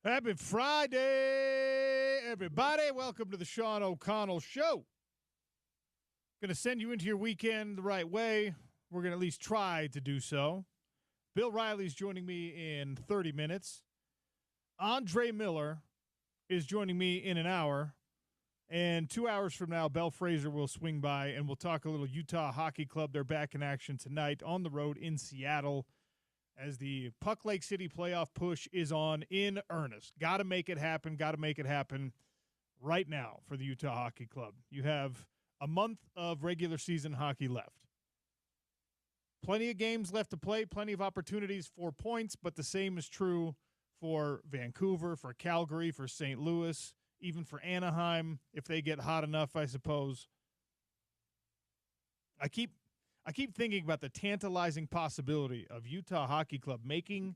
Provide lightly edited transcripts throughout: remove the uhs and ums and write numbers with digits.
Happy Friday, everybody. Welcome to the Sean O'Connell Show. Going to send you into your weekend the right way. We're going to at least try to do so. Bill Riley's joining me in 30 minutes. Andre Miller is joining me in an hour. And 2 hours from now, Belle Fraser will swing by, and we'll talk a little Utah Hockey Club. They're back in action tonight on the road in Seattle, as the Puck Lake City playoff push is on in earnest. Got to make it happen. Got to make it happen right now for the Utah Hockey Club. You have a month of regular season hockey left. Plenty of games left to play, plenty of opportunities for points, but the same is true for Vancouver, for Calgary, for St. Louis, even for Anaheim, if they get hot enough, I suppose. I keep thinking about the tantalizing possibility of Utah Hockey Club making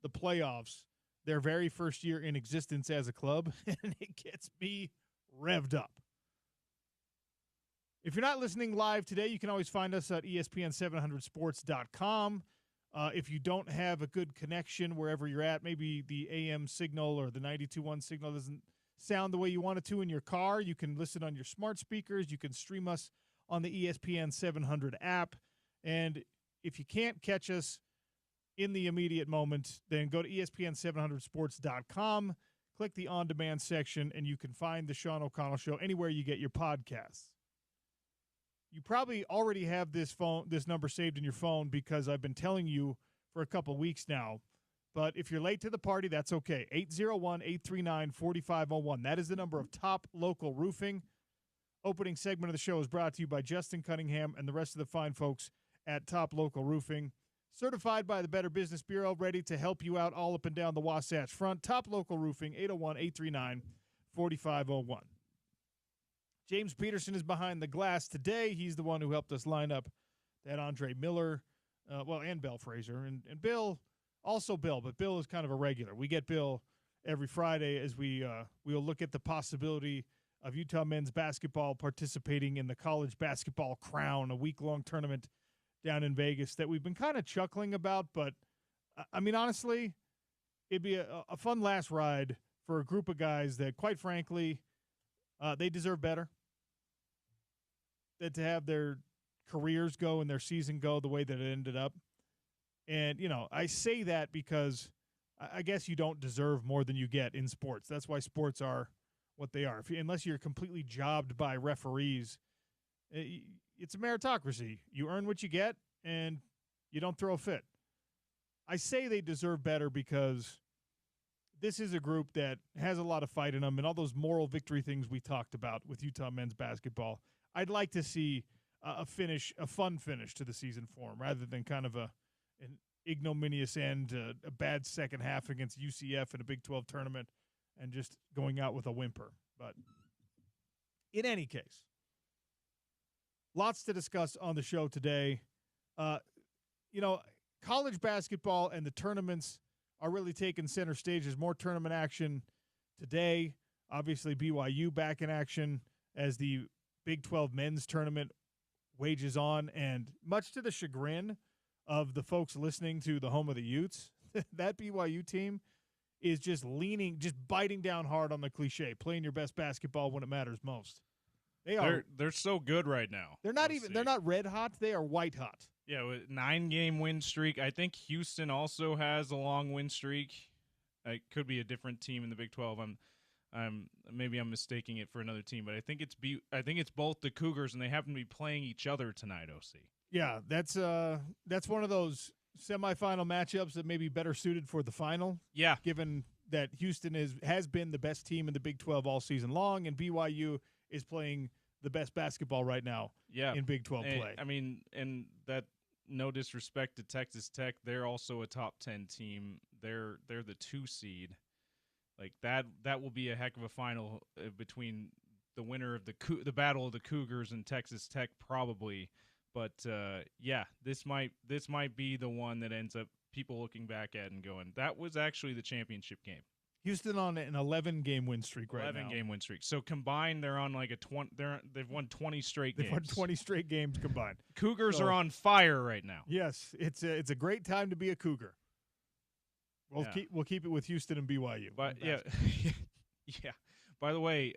the playoffs their very first year in existence as a club, and it gets me revved up. If you're not listening live today, you can always find us at ESPN700sports.com. If you don't have a good connection wherever you're at, maybe the AM signal or the 92.1 signal doesn't sound the way you want it to in your car, you can listen on your smart speakers. You can stream us on the ESPN 700 app. And if you can't catch us in the immediate moment, then go to ESPN700sports.com, click the on-demand section, and you can find the Sean O'Connell Show anywhere you get your podcasts. You probably already have this number saved in your phone because I've been telling you for a couple weeks now. But if you're late to the party, that's okay. 801-839-4501. That is the number of Top Local Roofing. Opening segment of the show is brought to you by Justin Cunningham and the rest of the fine folks at Top Local Roofing. Certified by the Better Business Bureau, ready to help you out all up and down the Wasatch Front. Top Local Roofing, 801-839-4501. James Peterson is behind the glass today. He's the one who helped us line up that Andre Miller, and Belle Fraser. And Bill, also Bill, but Bill is kind of a regular. We get Bill every Friday as we'll look at the possibility of Utah men's basketball participating in the College Basketball Crown, a week-long tournament down in Vegas that we've been kind of chuckling about. But, I mean, honestly, it'd be a fun last ride for a group of guys that, quite frankly, they deserve better. That to have their careers go and their season go the way that it ended up. And, I say that because I guess you don't deserve more than you get in sports. That's why sports are what they are. Unless you're completely jobbed by referees, it's a meritocracy. You earn what you get, and you don't throw a fit. I say they deserve better because this is a group that has a lot of fight in them, and all those moral victory things we talked about with Utah men's basketball. I'd like to see a fun finish to the season for them, rather than kind of an ignominious end, a bad second half against UCF in a Big 12 tournament, and just going out with a whimper. But in any case, lots to discuss on the show today. College basketball and the tournaments are really taking center stage. There's more tournament action today. Obviously, BYU back in action as the Big 12 men's tournament wages on. And much to the chagrin of the folks listening to the Home of the Utes, that BYU team is just biting down hard on the cliche, playing your best basketball when it matters most. They're so good right now. They're not red hot, they are white hot. Yeah, with 9-game win streak. I think Houston also has a long win streak. It could be a different team in the Big 12. Maybe I'm mistaking it for another team, but I think it's both the Cougars, and they happen to be playing each other tonight, OC. Yeah, that's one of those semifinal matchups that may be better suited for the final. Yeah. Given that Houston has been the best team in the Big 12 all season long, and BYU is playing the best basketball right now in Big 12 play. I mean, and that, no disrespect to Texas Tech, they're also a top 10 team. They're the 2 seed. Like that will be a heck of a final between the winner of the Battle of the Cougars and Texas Tech probably. But this might be the one that ends up people looking back at and going, that was actually the championship game. Houston on an 11-game win streak right now. 11-game win streak. So combined, they're on like they've won 20 straight games. They've won 20 straight games combined. Cougars are on fire right now. Yes, it's a great time to be a Cougar. We'll keep it with Houston and BYU. But yeah. Yeah. By the way,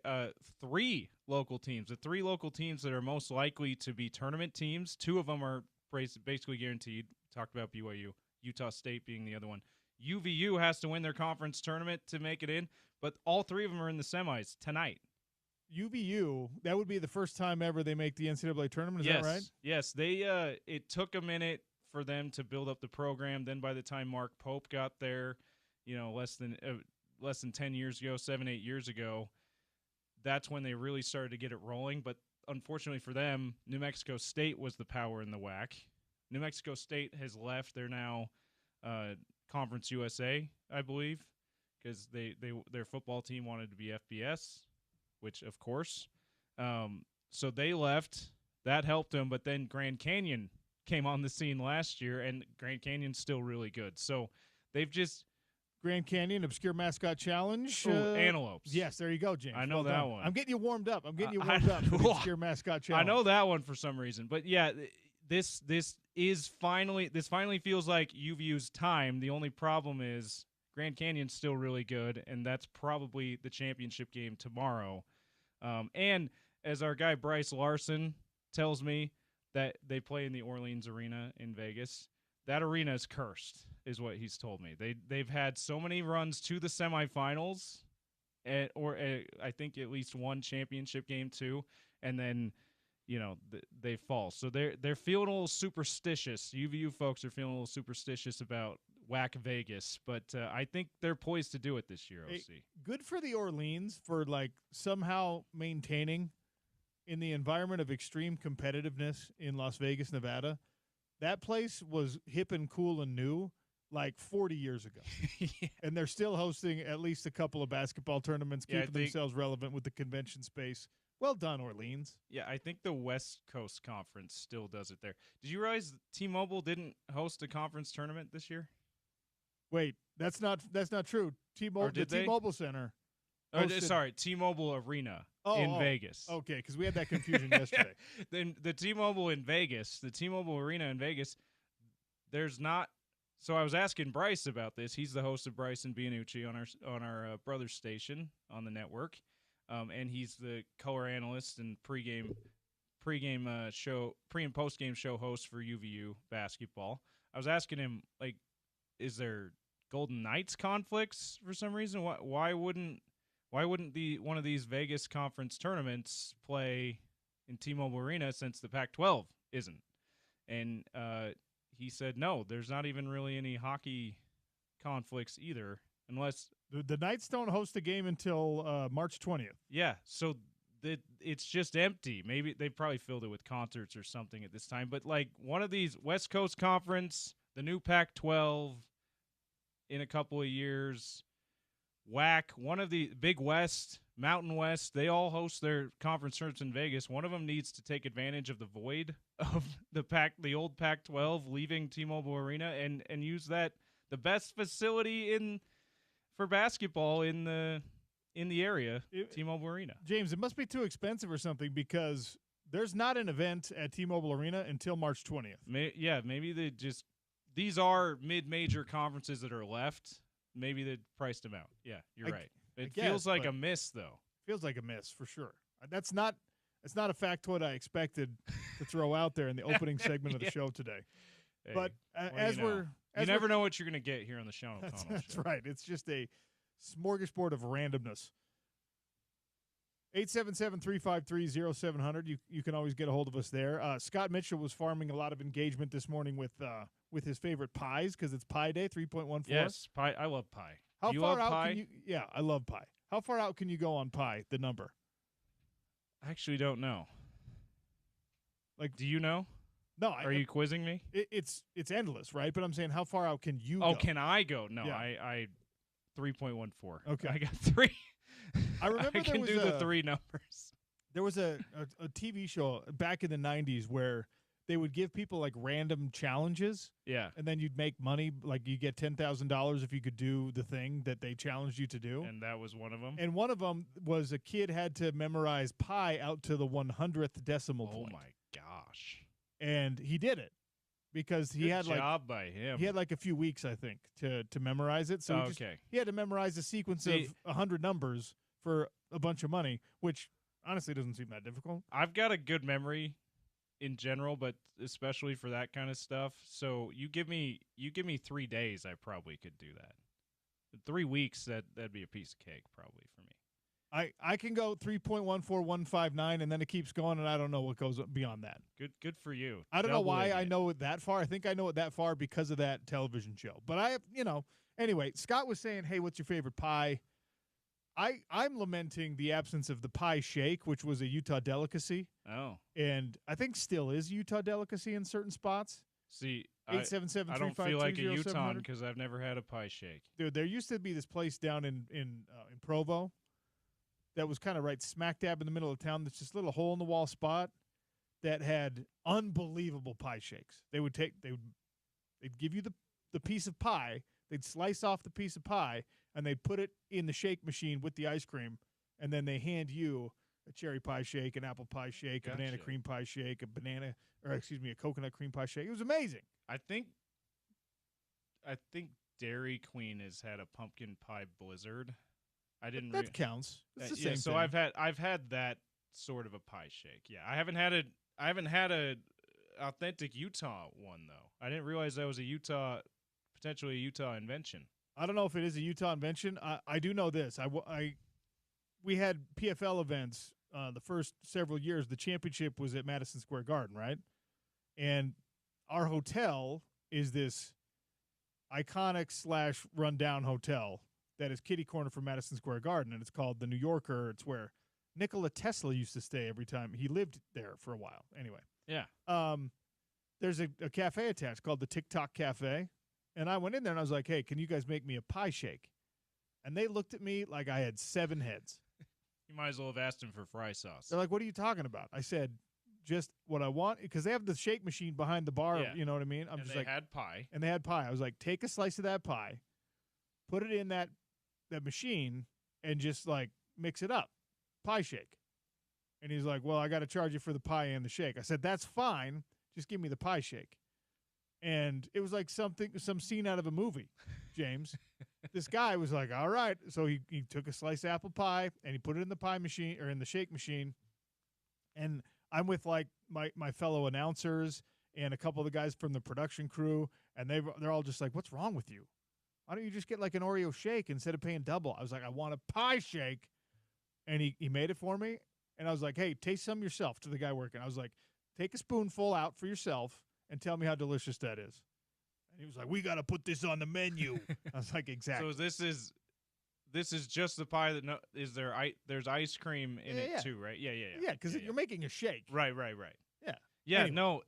three local teams, the three local teams that are most likely to be tournament teams, two of them are basically guaranteed. Talked about BYU, Utah State being the other one. UVU has to win their conference tournament to make it in, but all three of them are in the semis tonight. UVU, that would be the first time ever they make the NCAA tournament. Is that right? Yes. They it took a minute for them to build up the program. Then by the time Mark Pope got there, less than 10 years ago, 7-8 years ago, that's when they really started to get it rolling. But unfortunately for them, New Mexico State was the power in the WAC. New Mexico State has left. They're now Conference USA, I believe, because their football team wanted to be FBS, which of course. So they left. That helped them. But then Grand Canyon came on the scene last year, and Grand Canyon's still really good. So they've just Grand Canyon Obscure Mascot Challenge. Antelopes. Yes, there you go, James. I know that one. I'm getting you warmed up. For the Obscure Mascot Challenge. I know that one for some reason. But yeah, this finally feels like UVU's time. The only problem is Grand Canyon's still really good, and that's probably the championship game tomorrow. And as our guy Bryce Larson tells me, that they play in the Orleans Arena in Vegas. That arena is cursed, is what he's told me. They've had so many runs to the semifinals, or I think at least one championship game too, and then they fall. So they're feeling a little superstitious. UVU folks are feeling a little superstitious about WAC Vegas, but I think they're poised to do it this year. OC. Good for the Orleans for somehow maintaining in the environment of extreme competitiveness in Las Vegas, Nevada. That place was hip and cool and new 40 years ago. Yeah. And they're still hosting at least a couple of basketball tournaments, keeping themselves relevant with the convention space. Well done, Orleans. Yeah, I think the West Coast Conference still does it there. Did you realize T-Mobile didn't host a conference tournament this year? Wait, that's not true. T-Mobile Center. T-Mobile Arena in Vegas. Okay, because we had that confusion yesterday. Then the T-Mobile Arena in Vegas, there's not. So I was asking Bryce about this. He's the host of Bryce and Bianucci on our brother station on the network, and he's the color analyst and pregame show, pre and post game show host for UVU basketball. I was asking him is there Golden Knights conflicts for some reason? Why wouldn't one of these Vegas conference tournaments play in T-Mobile Arena since the Pac-12 isn't? And he said, no, there's not even really any hockey conflicts either, unless the Knights don't host a game until March 20th. Yeah, so it's just empty. Maybe they probably filled it with concerts or something at this time. But one of these West Coast Conference, the new Pac-12 in a couple of years, WAC, one of the Big West, Mountain West, they all host their conference tournaments in Vegas. One of them needs to take advantage of the void of the old Pac-12 leaving T-Mobile Arena and use the best facility for basketball in the area, T-Mobile Arena. James, it must be too expensive or something because there's not an event at T-Mobile Arena until March 20th. Maybe these are mid-major conferences that are left. Maybe they priced them out. Yeah, you're right. It feels like a miss, though. Feels like a miss for sure. That's not a factoid I expected to throw out there in the opening segment of the show today. Hey, but you never know what you're going to get here on the Sean O'Connell Show. That's right. It's just a smorgasbord of randomness. 877-353-0700. You can always get a hold of us there. Scott Mitchell was farming a lot of engagement this morning with his favorite pies because it's Pie Day, 3.14. Yes, pie. I love pie. How Do you far love out pie? can you? Yeah, I love pie. How far out can you go on pie? The number? I actually don't know. Do you know? No. Are you quizzing me? It's endless, right? But I'm saying, how far out can you go? Oh, can I go? No, yeah. I 3.14. Okay, I got 3. I remember I can do the 3 numbers. There was a TV show back in the 90s where they would give people random challenges. Yeah. And then you'd make money. You get $10,000 if you could do the thing that they challenged you to do. And that was one of them? And one of them was a kid had to memorize pi out to the 100th decimal point. Oh, my gosh. And he did it. because he Good had job by him. he had like a few weeks, I think, to memorize it. So he had to memorize a sequence of 100 numbers for a bunch of money, which honestly doesn't seem that difficult. I've got a good memory in general, but especially for that kind of stuff. So you give me 3 days, I probably could do that. 3 weeks, that'd be a piece of cake probably for me. I can go 3.14159, and then it keeps going, and I don't know what goes beyond that. Good for you. I don't know why I know it that far. I think I know it that far because of that television show. But anyway, Scott was saying, hey, what's your favorite pie? I'm lamenting the absence of the pie shake, which was a Utah delicacy. Oh. And I think still is Utah delicacy in certain spots. See, 877-352-0700. I don't feel like a Utah because I've never had a pie shake. Dude, there used to be this place down in Provo that was kind of right smack dab in the middle of town. That's just a little hole in the wall spot that had unbelievable pie shakes. They'd give you the piece of pie. They'd slice off the piece of pie and they'd put it in the shake machine with the ice cream. And then they hand you a cherry pie shake, an apple pie shake, a banana cream pie shake, a coconut cream pie shake. It was amazing. I think Dairy Queen has had a pumpkin pie blizzard. That counts. It's the same so thing. I've had that sort of a pie shake. Yeah, I haven't had a authentic Utah one though. I didn't realize that was potentially a Utah invention. I don't know if it is a Utah invention. I do know this. We had PFL events the first several years. The championship was at Madison Square Garden, right? And our hotel is this iconic / rundown hotel that is kitty corner from Madison Square Garden, and it's called the New Yorker. It's where Nikola Tesla used to stay every time. He lived there for a while. Anyway. Yeah. There's a cafe attached called the TikTok Cafe, and I went in there and I was like, hey, can you guys make me a pie shake? And they looked at me like I had 7 heads. You might as well have asked him for fry sauce. They're like, what are you talking about? I said, just what I want, because they have the shake machine behind the bar. Yeah. You know what I mean? They had pie. And they had pie. I was like, take a slice of that pie, put it in that machine, and just like mix it up. Pie shake. And he's like, well, I got to charge you for the pie and the shake. I said, that's fine. Just give me the pie shake. And it was like some scene out of a movie, James. This guy was like, all right. So he took a slice of apple pie and he put it in the pie machine or in the shake machine. And I'm with like my fellow announcers and a couple of the guys from the production crew, and they're all just like, what's wrong with you? Why don't you just get like an Oreo shake instead of paying double? I was like, I want a pie shake. And he made it for me. And I was like, hey, taste some yourself, to the guy working. I was like, take a spoonful out for yourself and tell me how delicious that is. And he was like, we got to put this on the menu. I was like, exactly. So this is just the pie that there's ice cream in it too, right? Yeah. Yeah, because you're making a shake. Right. Yeah. Yeah, anyway. no.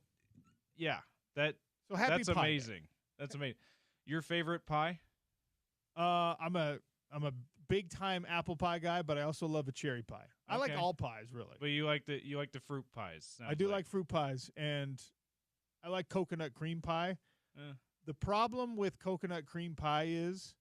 Yeah. That's pie amazing. Day. That's amazing. Your favorite pie? I'm a big time apple pie guy, but I also love a cherry pie. Okay. I like all pies, really. But you like the fruit pies. I do like fruit pies, and I like coconut cream pie. The problem with coconut cream pie is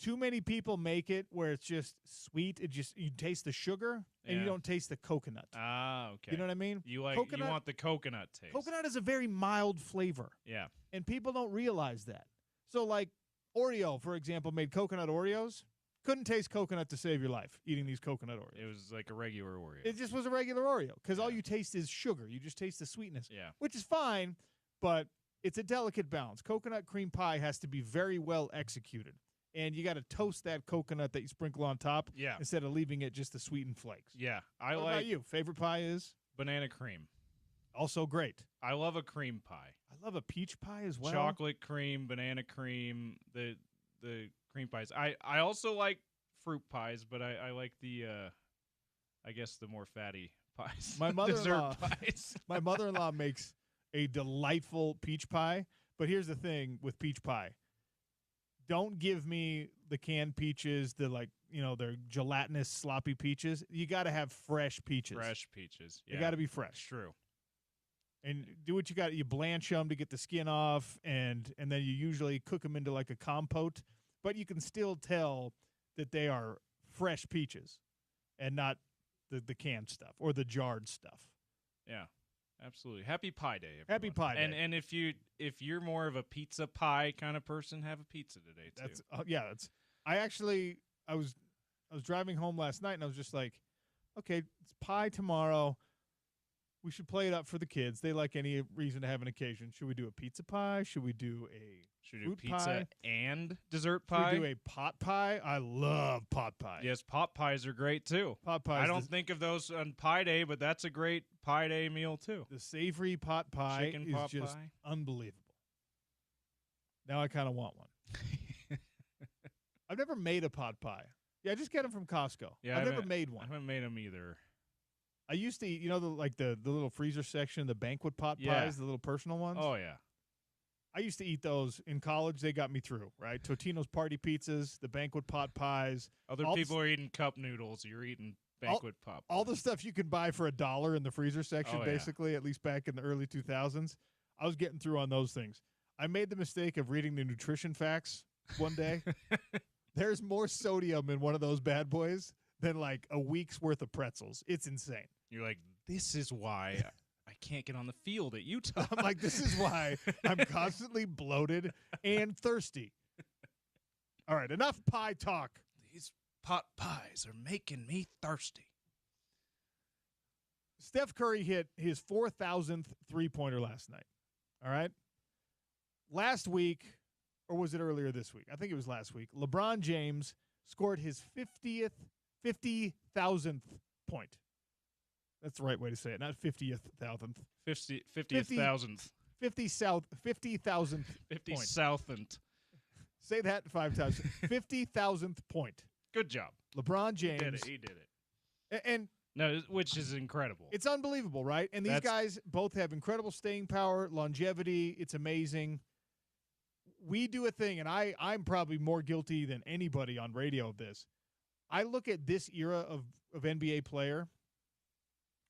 too many people make it where it's just sweet. You taste the sugar and you don't taste the coconut. Ah, okay. You know what I mean? You want the coconut taste. Coconut is a very mild flavor. Yeah. And people don't realize that. So like Oreo, for example, made coconut Oreos. Couldn't taste coconut to save your life eating these coconut Oreos. It was like a regular Oreo. It just was a regular Oreo because all you taste is sugar. You just taste the sweetness. Yeah. Which is fine, but it's a delicate balance. Coconut cream pie has to be very well executed. And you got to toast that coconut that you sprinkle on top instead of leaving it just the sweetened flakes. Yeah. What about you? Favorite pie is? Banana cream. Also great. I love a cream pie. I love a peach pie as well. Chocolate cream, banana cream, the cream pies. I also like fruit pies, but I like the I guess the more fatty pies. My mother-in-law dessert pies. My mother-in-law makes a delightful peach pie, but here's the thing with peach pie. Don't give me the canned peaches, they're gelatinous sloppy peaches. You got to have fresh peaches. Fresh peaches. Yeah. You got to be fresh. True. And do what you got. You blanch them to get the skin off, and then you usually cook them into like a compote. But you can still tell that they are fresh peaches and not the canned stuff or the jarred stuff. Yeah. Absolutely. Happy Pie Day, everyone. Happy Pie Day. And if you're more of a pizza pie kind of person, have a pizza today too. That's I was driving home last night and I was just like, okay, it's pie tomorrow. We should play it up for the kids. They like any reason to have an occasion. Should we do a pizza pie? Should we do pizza pie? And dessert pie? Should we do a pot pie? I love pot pie. Yes, pot pies are great too. Pot pies. I don't think of those on Pie Day, but that's a great Pie Day meal too. The savory pot pie Chicken is pot just pie. unbelievable. Now I kind of want one. I've never made a pot pie. Yeah, I just get them from Costco. Yeah, I've never made one. I haven't made them either. I used to eat, the little freezer section, the banquet pot pies, the little personal ones. Oh, yeah. I used to eat those in college. They got me through, right? Totino's party pizzas, the banquet pot pies. Other people are eating cup noodles. You're eating banquet pot pies. All the stuff you could buy for $1 in the freezer section, Oh, basically, at least back in the early 2000s. I was getting through on those things. I made the mistake of reading the nutrition facts one day. There's more sodium in one of those bad boys than like a week's worth of pretzels. It's insane. You're like, this is why I can't get on the field at Utah. I'm like, this is why I'm constantly bloated and thirsty. All right, enough pie talk. These pot pies are making me thirsty. Steph Curry hit his 4,000th three-pointer last night. All right? Last week, or was it earlier this week? I think it was last week. LeBron James scored his 50,000th point. That's the right way to say it, not 50th thousandth. 50,000th. 50,000th. 50,000th. Say that 5 times. 50,000th point. Good job. LeBron James. He did it. And no, which is incredible. It's unbelievable, right? And these guys both have incredible staying power, longevity. It's amazing. We do a thing, and I'm probably more guilty than anybody on radio of this. I look at this era of NBA player,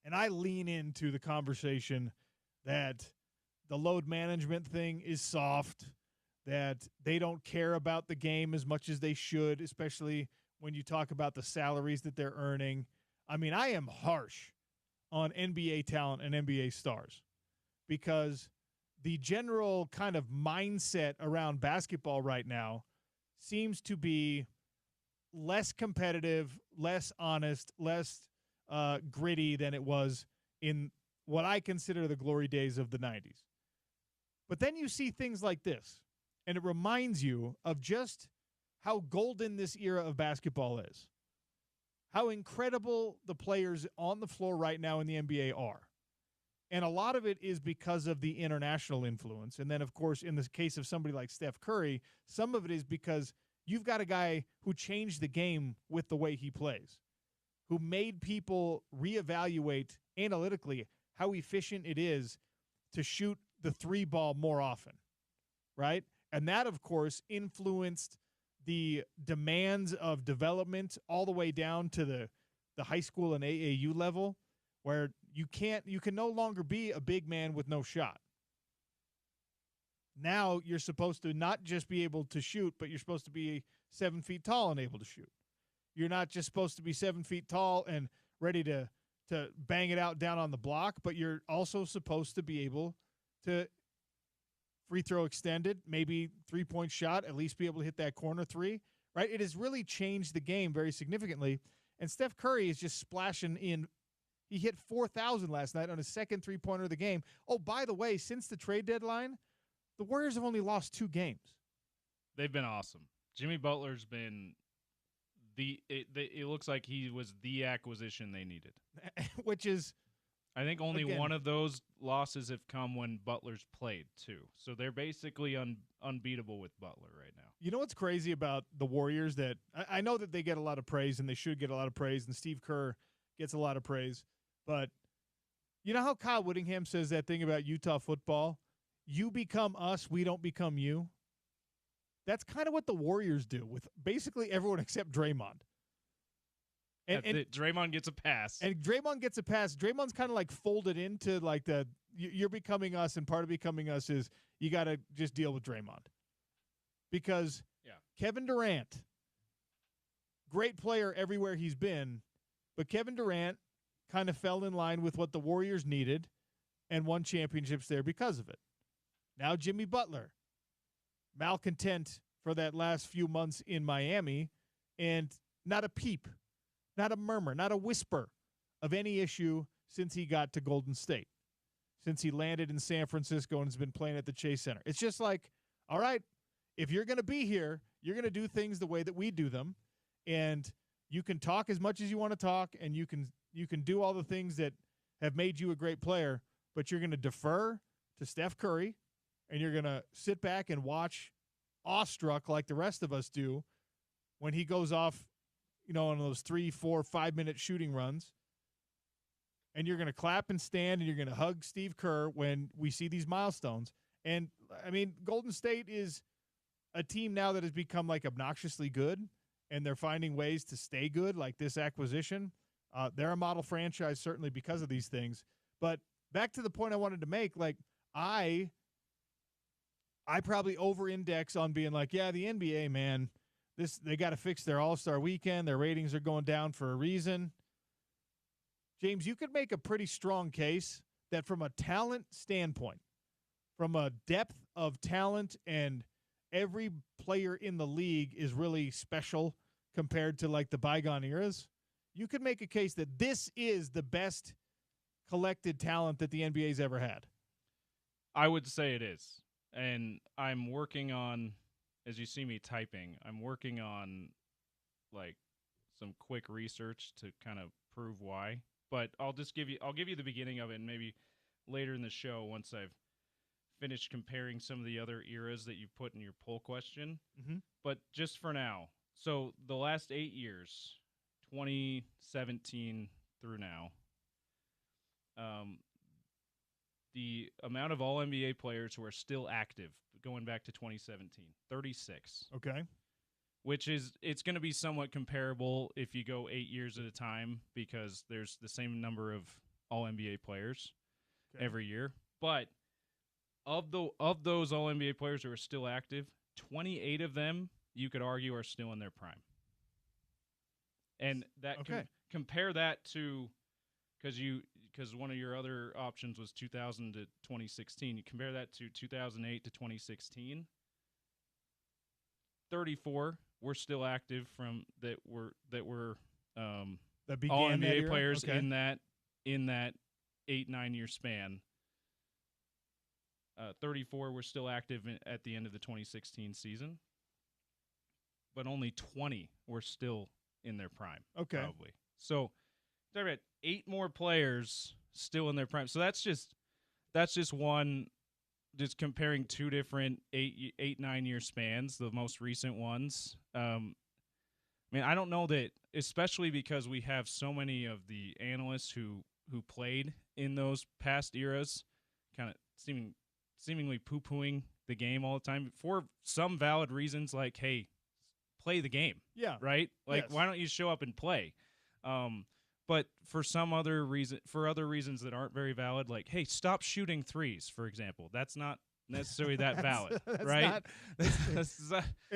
and I lean into the conversation that the load management thing is soft, that they don't care about the game as much as they should, especially when you talk about the salaries that they're earning. I mean, I am harsh on NBA talent and NBA stars because the general kind of mindset around basketball right now seems to be less competitive, less honest, less gritty than it was in what I consider the glory days of the 90s. But then you see things like this, and it reminds you of just how golden this era of basketball is, how incredible the players on the floor right now in the NBA are. And a lot of it is because of the international influence. And then, of course, in the case of somebody like Steph Curry, some of it is because you've got a guy who changed the game with the way he plays, who made people reevaluate analytically how efficient it is to shoot the three ball more often, right? And that, of course, influenced the demands of development all the way down to the high school and AAU level, where you can no longer be a big man with no shot. Now you're supposed to not just be able to shoot, but you're supposed to be 7 feet tall and able to shoot. You're not just supposed to be 7 feet tall and ready to bang it out down on the block, but you're also supposed to be able to free throw extended, maybe three-point shot, at least be able to hit that corner three, right? It has really changed the game very significantly. And Steph Curry is just splashing in. He hit 4,000 last night on his second three-pointer of the game. Oh, by the way, since the trade deadline, the Warriors have only lost 2 games. They've been awesome. Jimmy Butler's been it looks like he was the acquisition they needed. Which is, I think only one of those losses have come when Butler's played, too. So they're basically unbeatable with Butler right now. You know what's crazy about the Warriors? That I know that they get a lot of praise, and they should get a lot of praise, and Steve Kerr gets a lot of praise. But you know how Kyle Whittingham says that thing about Utah football? You become us, we don't become you. That's kind of what the Warriors do with basically everyone except Draymond. And Draymond gets a pass. And Draymond gets a pass. Draymond's kind of like folded into like you're becoming us, and part of becoming us is you got to just deal with Draymond. Because Kevin Durant, great player everywhere he's been, but Kevin Durant kind of fell in line with what the Warriors needed, and won championships there because of it. Now Jimmy Butler, malcontent for that last few months in Miami, and not a peep, not a murmur, not a whisper of any issue since he got to Golden State, since he landed in San Francisco and has been playing at the Chase Center. It's just like, all right, if you're going to be here, you're going to do things the way that we do them, and you can talk as much as you want to talk, and you can do all the things that have made you a great player, but you're going to defer to Steph Curry, and you're going to sit back and watch awestruck like the rest of us do when he goes off, on those 3, 4, 5-minute shooting runs. And you're going to clap and stand, and you're going to hug Steve Kerr when we see these milestones. And, Golden State is a team now that has become, obnoxiously good, and they're finding ways to stay good, like this acquisition. They're a model franchise, certainly because of these things. But back to the point I wanted to make, I probably over-index on being like, yeah, the NBA, man, they got to fix their All-Star weekend. Their ratings are going down for a reason. James, you could make a pretty strong case that from a talent standpoint, from a depth of talent, and every player in the league is really special compared to the bygone eras, you could make a case that this is the best collected talent that the NBA's ever had. I would say it is. And I'm working on, as you see me typing, I'm working on some quick research to kind of prove why. But I'll give you the beginning of it, and maybe later in the show, once I've finished comparing some of the other eras that you put in your poll question. Mm-hmm. But just for now, so the last 8 years, 2017 through now, the amount of All-NBA players who are still active, going back to 2017, 36. Okay. Which it's going to be somewhat comparable if you go 8 years at a time, because there's the same number of All-NBA players every year. But of those All-NBA players who are still active, 28 of them, you could argue, are still in their prime. And that compare that to, because one of your other options was 2000 to 2016. You compare that to 2008 to 2016. 34 were still active that were all NBA players in that 8-9 year span. 34 were still active at the end of the 2016 season, but only 20 were still in their prime. Okay, probably. So they're at 8 more players still in their prime. So that's just one. Just comparing two different 8-9 year spans, the most recent ones. I don't know that, especially because we have so many of the analysts who played in those past eras, kind of seemingly poo-pooing the game all the time for some valid reasons, like, hey, play the game. Yeah. Right? Yes. Why don't you show up and play? But for some other reason, for other reasons that aren't very valid, like, hey, stop shooting threes, for example. That's not necessarily that valid, right?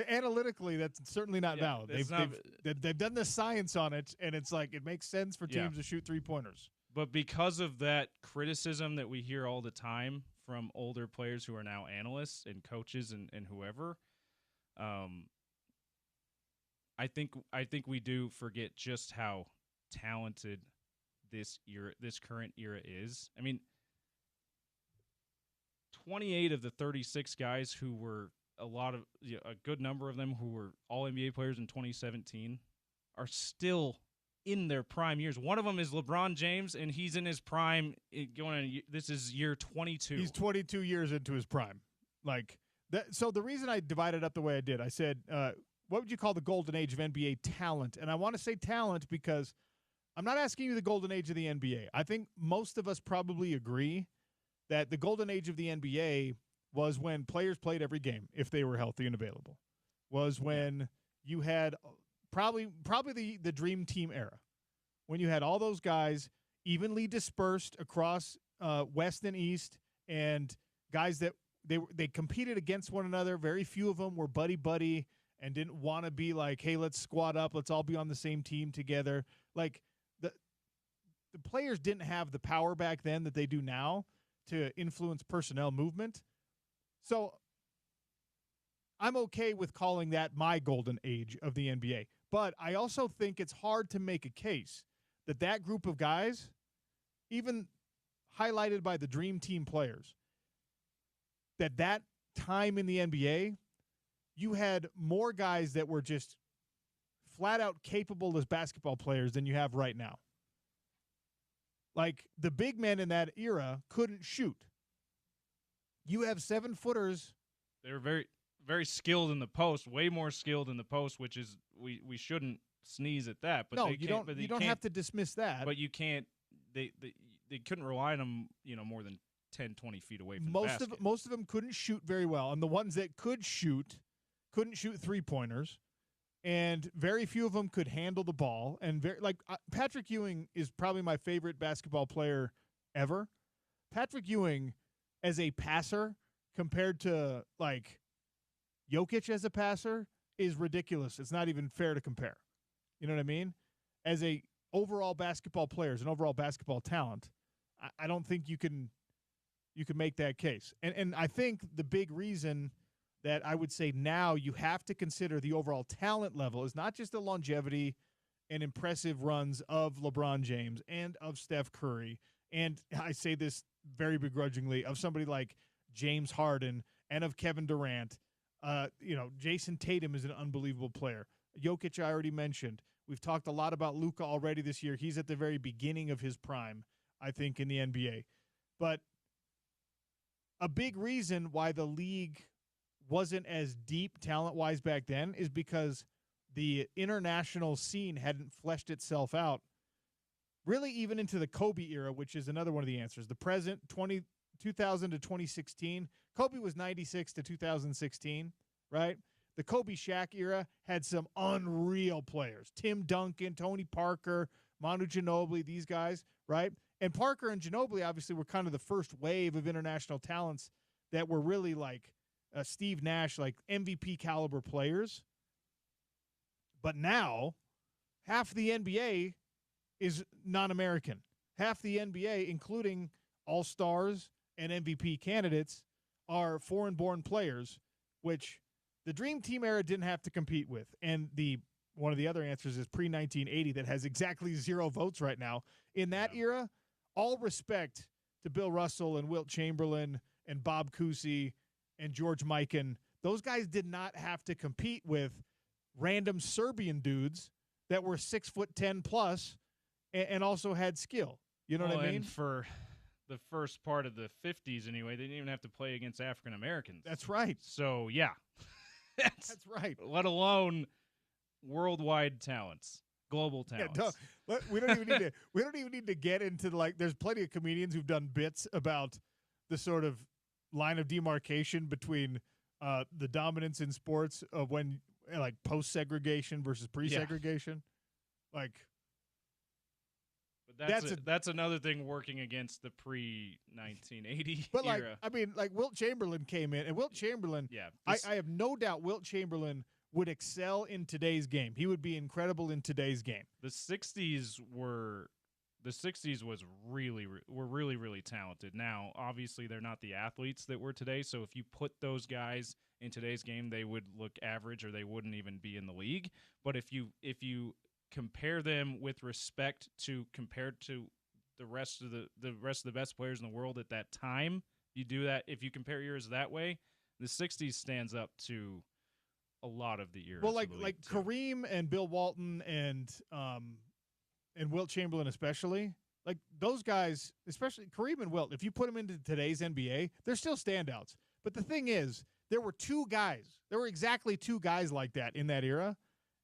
Analytically, that's certainly not valid. They've done the science on it, and it's it makes sense for teams to shoot 3-pointers. But because of that criticism that we hear all the time from older players who are now analysts and coaches and whoever, I think we do forget just how talented this current era is. 28 of the 36 guys who were a good number of them who were all NBA players in 2017 are still in their prime years. One of them is LeBron James, and he's in his prime this is year 22. He's 22 years into his prime. So the reason I divided up the way I did, I said, what would you call the golden age of NBA talent? And I want to say talent because I'm not asking you the golden age of the NBA. I think most of us probably agree that the golden age of the NBA was when players played every game if they were healthy and available. Was when you had probably the dream team era, when you had all those guys evenly dispersed across West and East, and guys that they competed against one another. Very few of them were buddy and didn't want to be like, hey, let's squad up, let's all be on the same team together. The players didn't have the power back then that they do now to influence personnel movement. So I'm okay with calling that my golden age of the NBA. But I also think it's hard to make a case that that group of guys, even highlighted by the Dream Team players, that time in the NBA, you had more guys that were just flat out capable as basketball players than you have right now. Like, the big men in that era couldn't shoot. You have 7-footers. They were very, very skilled in the post, way more skilled in the post, which is we shouldn't sneeze at that. But No, they you don't. You don't have to dismiss that. But you can't. They couldn't rely on them, more than 10, 20 feet away from the basket. Most of them couldn't shoot very well, and the ones that could shoot couldn't shoot 3-pointers, and very few of them could handle the ball. And Patrick Ewing is probably my favorite basketball player ever. Patrick Ewing as a passer compared to like Jokic as a passer is ridiculous. It's not even fair to compare. You know what I mean? As a overall basketball player, as an overall basketball talent, I don't think you can make that case. And I think the big reason that I would say now you have to consider the overall talent level is not just the longevity and impressive runs of LeBron James and of Steph Curry, and I say this very begrudgingly, of somebody like James Harden and of Kevin Durant. Jason Tatum is an unbelievable player. Jokic, I already mentioned. We've talked a lot about Luka already this year. He's at the very beginning of his prime, I think, in the NBA. But a big reason why the league wasn't as deep talent-wise back then is because the international scene hadn't fleshed itself out really even into the Kobe era, which is another one of the answers. The present, 2000 to 2016, Kobe was 96 to 2016, right? The Kobe Shaq era had some unreal players. Tim Duncan, Tony Parker, Manu Ginobili, these guys, right? And Parker and Ginobili obviously were kind of the first wave of international talents that were really like Steve Nash, like MVP caliber players. But now, half the NBA is non-American. Half the NBA, including all-stars and MVP candidates, are foreign-born players, which the Dream Team era didn't have to compete with. And one of the other answers is pre-1980 that has exactly 0 votes right now. In that era, all respect to Bill Russell and Wilt Chamberlain and Bob Cousy and George Mikan. Those guys did not have to compete with random Serbian dudes that were 6'10" plus and also had skill. You know what I mean? And for the first part of the 50s anyway, they didn't even have to play against African Americans. That's right. So, yeah. That's right. Let alone worldwide talents, global talents. Yeah, we don't even need to get into there's plenty of comedians who've done bits about the sort of line of demarcation between the dominance in sports of when like post-segregation versus pre-segregation. Yeah. Like, but that's another thing working against the pre-1980 but era. Wilt Chamberlain came in, and Wilt Chamberlain, I have no doubt Wilt Chamberlain would excel in today's game. He would be incredible in today's game. The 60s were really, really talented. Now, obviously, they're not the athletes that were today, so if you put those guys in today's game, they would look average or they wouldn't even be in the league. But if you compare them with respect to compared to the rest of the best players in the world at that time, you do that. If you compare eras that way, the 60s stands up to a lot of the eras. Well, like Kareem and Bill Walton and Wilt Chamberlain especially, like those guys, especially Kareem and Wilt, if you put them into today's NBA, they're still standouts. But the thing is, there were exactly two guys like that in that era,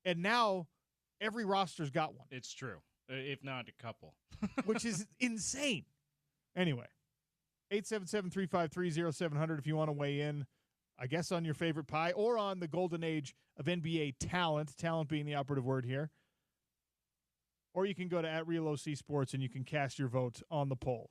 and now every roster's got one. It's true, if not a couple. Which is insane. Anyway, 877-353-0700 if you want to weigh in, I guess, on your favorite pie or on the golden age of NBA talent being the operative word here. Or you can go to @RealOCSports and you can cast your vote on the poll.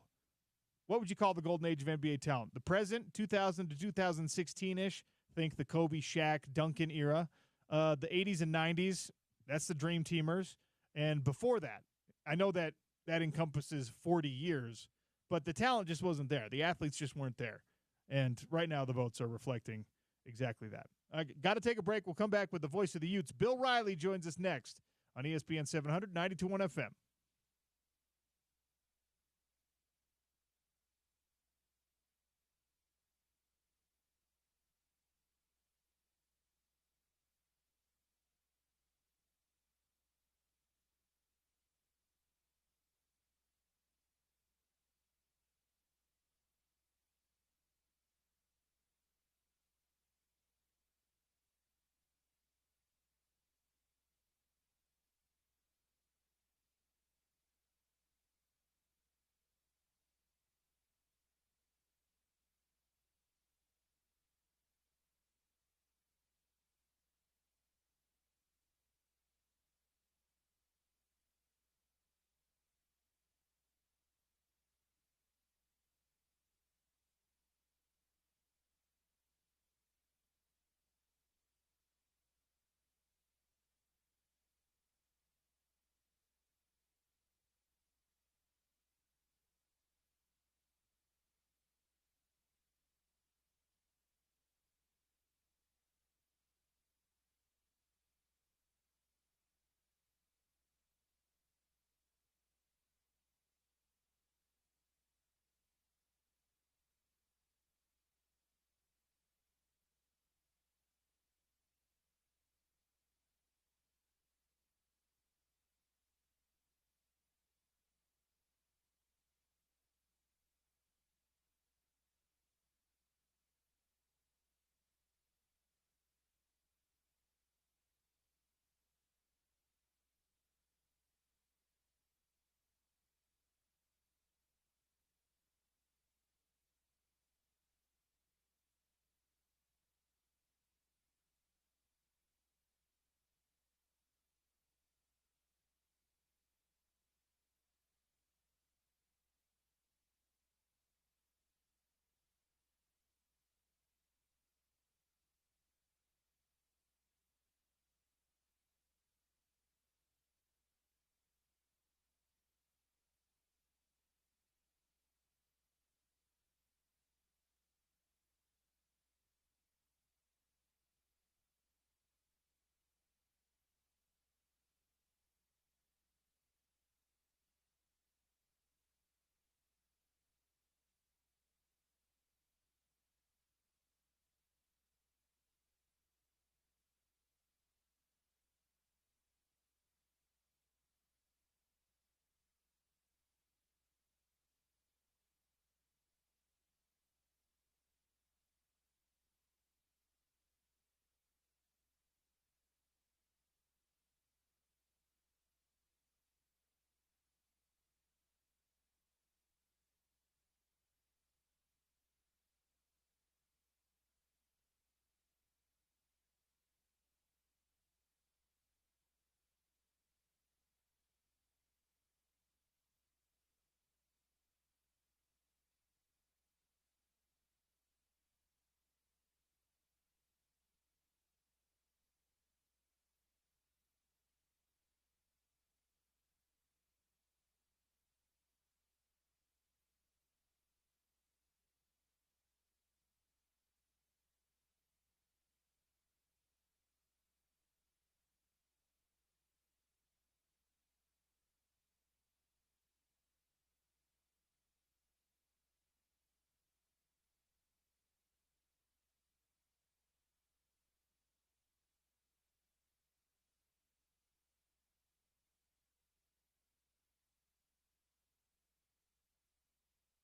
What would you call the golden age of NBA talent? The present, 2000 to 2016-ish. Think the Kobe, Shaq, Duncan era. The 80s and 90s, that's the Dream Teamers. And before that, I know that encompasses 40 years, but the talent just wasn't there. The athletes just weren't there. And right now the votes are reflecting exactly that. I got to take a break. We'll come back with the voice of the Utes. Bill Riley joins us next on ESPN 700, 92.1 FM.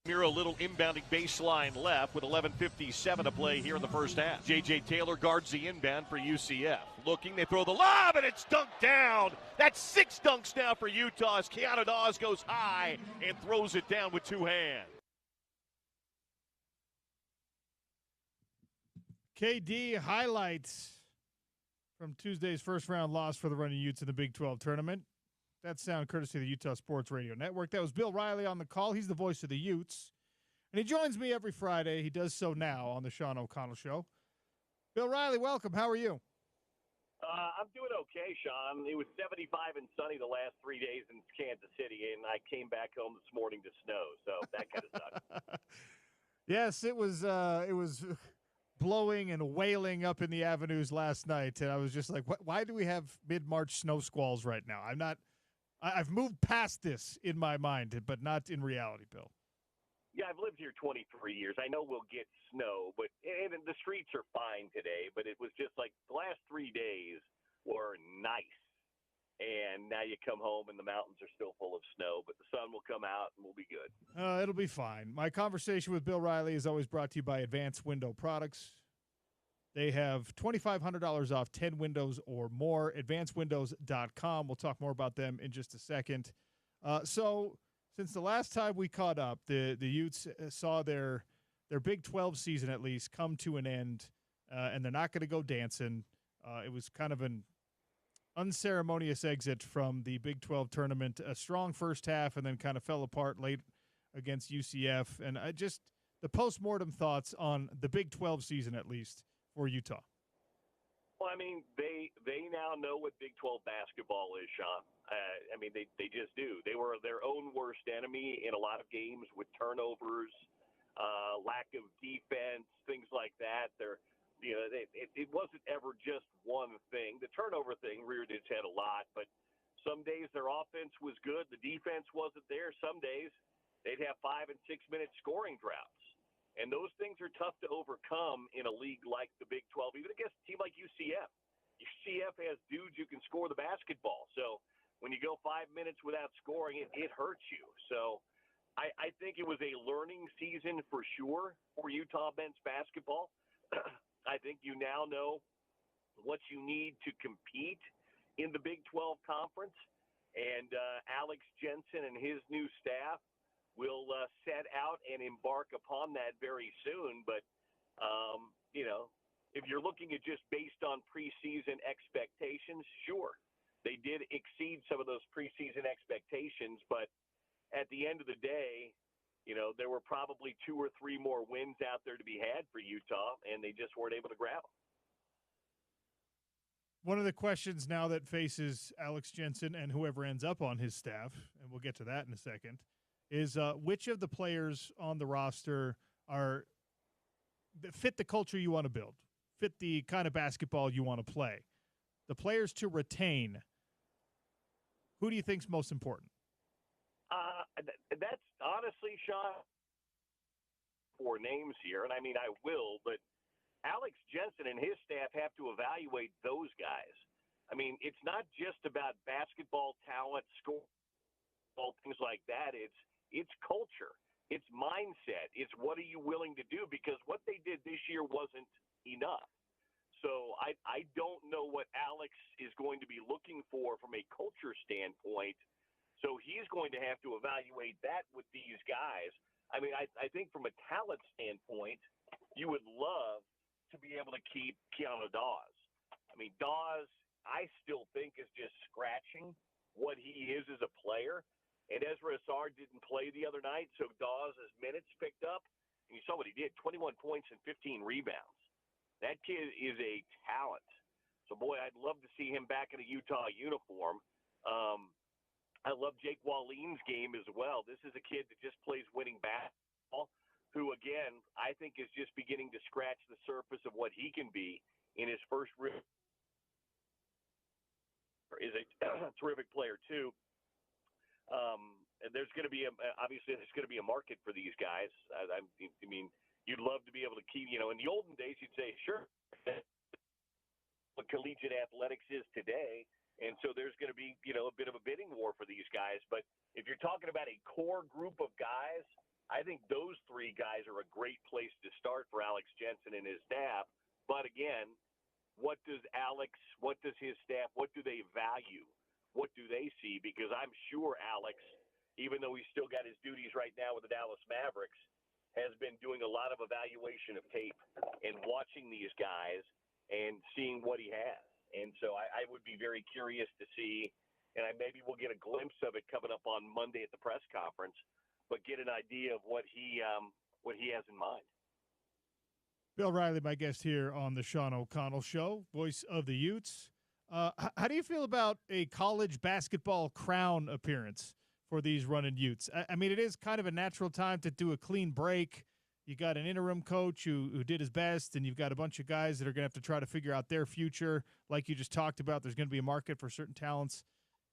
Miro, little inbounding baseline left with 11:57 to play here in the first half. J.J. Taylor guards the inbound for UCF. Looking, they throw the lob, and it's dunked down. That's 6 dunks now for Utah as Keanu Dawes goes high and throws it down with 2 hands. KD highlights from Tuesday's first-round loss for the Running Utes in the Big 12 tournament. That sound courtesy of the Utah Sports Radio Network. That was Bill Riley on the call. He's the voice of the Utes. And he joins me every Friday. He does so now on the Sean O'Connell Show. Bill Riley, welcome. How are you? I'm doing okay, Sean. It was 75 and sunny the last 3 days in Kansas City, and I came back home this morning to snow, so that kind of sucks. Yes, it was blowing and wailing up in the avenues last night, and I was just like, why do we have mid-March snow squalls right now? I've moved past this in my mind, but not in reality, Bill. Yeah, I've lived here 23 years. I know we'll get snow, and the streets are fine today, but it was just like the last 3 days were nice. And now you come home and the mountains are still full of snow, but the sun will come out and we'll be good. It'll be fine. My conversation with Bill Riley is always brought to you by Advanced Window Products. They have $2,500 off 10 windows or more, advancedwindows.com. We'll talk more about them in just a second. So since the last time we caught up, the Utes saw their Big 12 season at least come to an end, and they're not going to go dancing. It was kind of an unceremonious exit from the Big 12 tournament, a strong first half, and then kind of fell apart late against UCF. And the postmortem thoughts on the Big 12 season, at least, for Utah. Well, I mean, they now know what Big 12 basketball is, Sean. I mean, they just do. They were their own worst enemy in a lot of games with turnovers, lack of defense, things like that. It wasn't ever just one thing. The turnover thing reared its head a lot, but some days their offense was good. The defense wasn't there. Some days they'd have 5 and 6 minute scoring droughts. And those things are tough to overcome in a league like the Big 12, even against a team like UCF. UCF has dudes who can score the basketball. So when you go 5 minutes without scoring, it hurts you. So I think it was a learning season for sure for Utah men's basketball. I think you now know what you need to compete in the Big 12 conference. And Alex Jensen and his new staff will set out and embark upon that very soon. But, if you're looking at just based on preseason expectations, sure, they did exceed some of those preseason expectations. But at the end of the day, there were probably 2 or 3 more wins out there to be had for Utah, and they just weren't able to grab them. One of the questions now that faces Alex Jensen and whoever ends up on his staff, and we'll get to that in a second, is which of the players on the roster fit the culture you want to build, fit the kind of basketball you want to play. The players to retain, who do you think is most important? That's honestly, Sean, 4 names here, and I mean, I will, but Alex Jensen and his staff have to evaluate those guys. I mean, it's not just about basketball talent, score, things like that. It's culture. It's mindset. It's what are you willing to do? Because what they did this year wasn't enough. So I don't know what Alex is going to be looking for from a culture standpoint. So he's going to have to evaluate that with these guys. I mean, I think from a talent standpoint, you would love to be able to keep Keanu Dawes. I mean, Dawes, I still think is just scratching what he is as a player. And Ezra Assar didn't play the other night, so Dawes' minutes picked up. And you saw what he did, 21 points and 15 rebounds. That kid is a talent. So, boy, I'd love to see him back in a Utah uniform. I love Jake Wallin's game as well. This is a kid that just plays winning basketball, who, again, I think is just beginning to scratch the surface of what he can be in his first real is a terrific player, too. And there's going to be obviously there's going to be a market for these guys. I mean, you'd love to be able to keep. In the olden days, you'd say, sure, what collegiate athletics is today, and so there's going to be a bit of a bidding war for these guys. But if you're talking about a core group of guys, I think those 3 guys are a great place to start for Alex Jensen and his staff. But again, what does his staff, what do they value? What do they see? Because I'm sure Alex, even though he's still got his duties right now with the Dallas Mavericks, has been doing a lot of evaluation of tape and watching these guys and seeing what he has. And so I would be very curious to see, and maybe we'll get a glimpse of it coming up on Monday at the press conference, but get an idea of what he has in mind. Bill Riley, my guest here on the Sean O'Connell Show, voice of the Utes. How do you feel about a college basketball crown appearance for these running Utes? I mean, it is kind of a natural time to do a clean break. You got an interim coach who did his best, and you've got a bunch of guys that are going to have to try to figure out their future. Like you just talked about, there's going to be a market for certain talents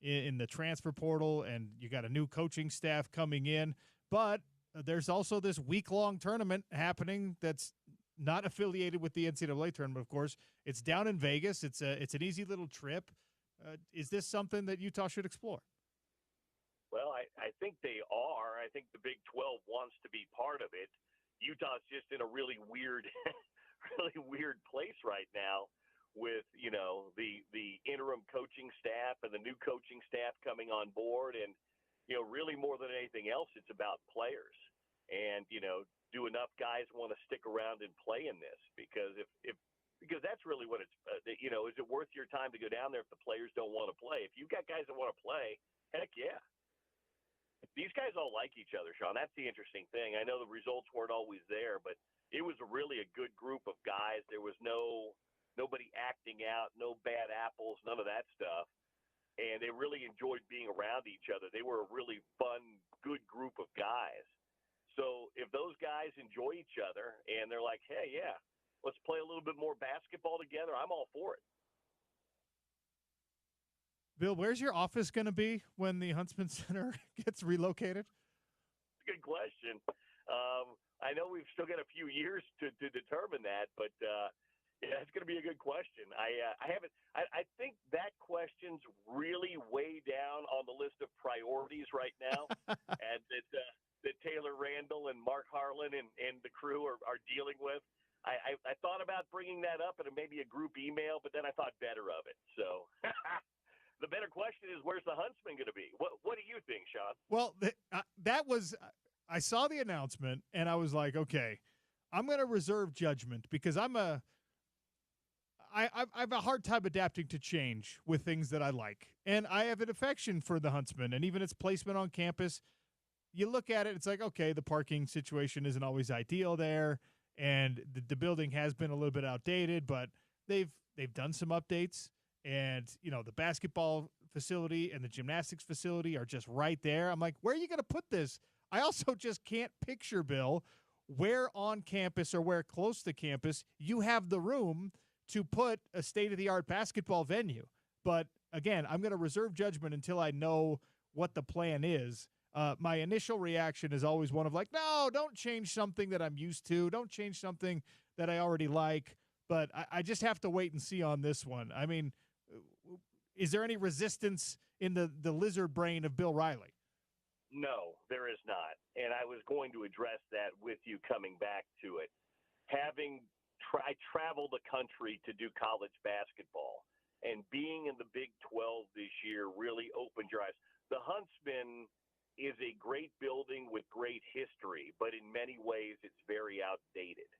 in the transfer portal, and you got a new coaching staff coming in. But there's also this week-long tournament happening that's not affiliated with the NCAA tournament, of course. It's down in Vegas. It's an easy little trip. Is this something that Utah should explore? Well, I think they are. I think the Big 12 wants to be part of it. Utah's just in a really weird, really weird place right now with, the interim coaching staff and the new coaching staff coming on board. And, really more than anything else, it's about players. And, do enough guys want to stick around and play in this? Because because that's really what it's, is it worth your time to go down there if the players don't want to play? If you've got guys that want to play, heck yeah. These guys all like each other, Sean. That's the interesting thing. I know the results weren't always there, but it was really a good group of guys. There was nobody acting out, no bad apples, none of that stuff. And they really enjoyed being around each other. They were a really fun, good group of guys. So if those guys enjoy each other and they're like, hey, yeah, let's play a little bit more basketball together, I'm all for it. Bill, where's your office going to be when the Huntsman Center gets relocated? Good question. I know we've still got a few years to determine that, but yeah, it's going to be a good question. I think that question's really way down on the list of priorities right now, and that Taylor Randall and Mark Harlan and the crew are dealing with. I thought about bringing that up in maybe a group email, but then I thought better of it. So the better question is, where's the Huntsman going to be? What do you think, Sean? Well, that was – I saw the announcement, and I was like, okay, I'm going to reserve judgment because I have a hard time adapting to change with things that I like. And I have an affection for the Huntsman and even its placement on campus. You look at it, it's like, okay, the parking situation isn't always ideal there, and the building has been a little bit outdated, but they've done some updates. And, the basketball facility and the gymnastics facility are just right there. I'm like, where are you going to put this? I also just can't picture, Bill, where on campus or where close to campus you have the room to put a state-of-the-art basketball venue. But, again, I'm going to reserve judgment until I know what the plan is. My initial reaction is always one of like, no, don't change something that I'm used to. Don't change something that I already like. But I just have to wait and see on this one. I mean, is there any resistance in the lizard brain of Bill Riley? No, there is not. And I was going to address that with you coming back to it. I traveled the country to do college basketball, and being in the Big 12 this year really opened your eyes. The Huntsman is a great building with great history, but in many ways it's very outdated.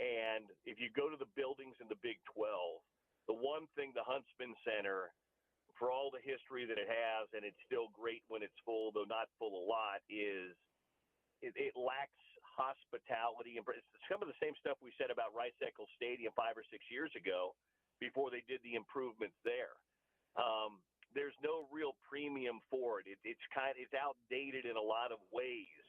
And if you go to the buildings in the Big 12, the one thing the Huntsman Center, for all the history that it has, and it's still great when it's full, though not full a lot, is it lacks hospitality. And it's some of the same stuff we said about Rice-Eccles Stadium 5 or 6 years ago before they did the improvements there. There's no real premium for it. It's outdated in a lot of ways.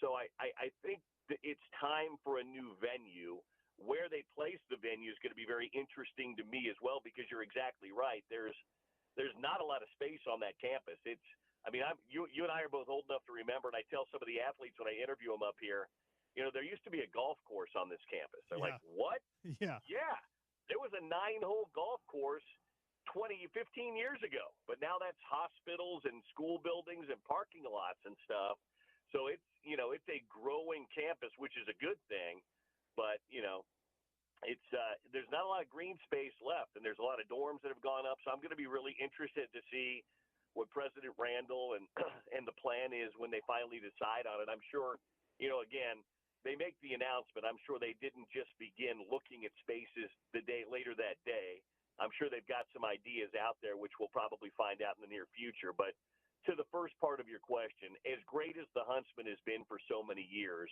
So I think that it's time for a new venue. Where they place the venue is going to be very interesting to me as well, because you're exactly right. There's not a lot of space on that campus. You and I are both old enough to remember, and I tell some of the athletes when I interview them up here, there used to be a golf course on this campus. They're like, what? Yeah. Yeah. There was a 9-hole golf course 15 years ago, but now that's hospitals and school buildings and parking lots and stuff. So it's a growing campus, which is a good thing. But, there's not a lot of green space left, and there's a lot of dorms that have gone up. So I'm going to be really interested to see what President Randall and the plan is when they finally decide on it. I'm sure, again, they make the announcement. I'm sure they didn't just begin looking at spaces the day later that day. I'm sure they've got some ideas out there, which we'll probably find out in the near future. But to the first part of your question, as great as the Huntsman has been for so many years,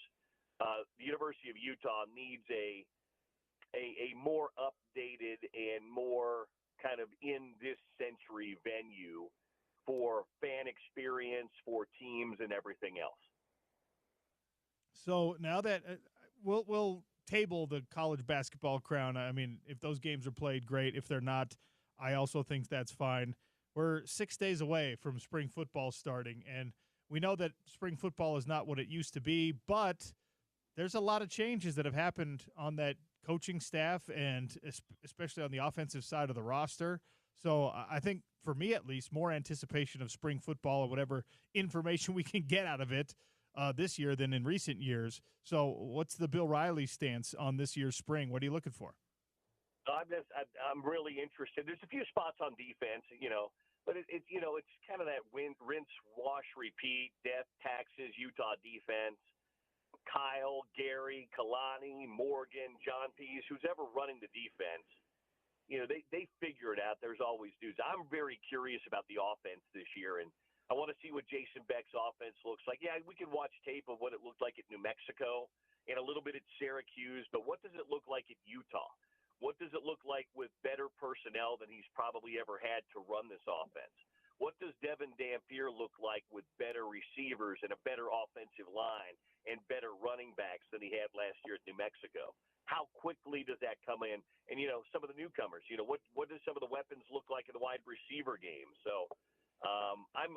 the University of Utah needs a more updated and more kind of in this century venue for fan experience, for teams, and everything else. So now that we'll table the college basketball crown. I mean, if those games are played, great. If they're not, I also think that's fine. We're 6 days away from spring football starting, and we know that spring football is not what it used to be, but there's a lot of changes that have happened on that coaching staff and especially on the offensive side of the roster. So I think, for me at least, more anticipation of spring football and whatever information we can get out of it this year than in recent years. So what's the Bill Riley stance on this year's spring? What are you looking for? I'm really interested. There's a few spots on defense, but it's kind of that rinse, wash, repeat, death, taxes, Utah defense. Kyle, Gary, Kalani, Morgan, John Pease, who's ever running the defense, they figure it out. There's always dudes. I'm very curious about the offense this year, and I want to see what Jason Beck's offense looks like. Yeah, we can watch tape of what it looked like at New Mexico and a little bit at Syracuse, but what does it look like at Utah? What does it look like with better personnel than he's probably ever had to run this offense? What does Devin Dampier look like with better receivers and a better offensive line and better running backs than he had last year at New Mexico? How quickly does that come in? And, some of the newcomers, what does some of the weapons look like in the wide receiver game? So I'm,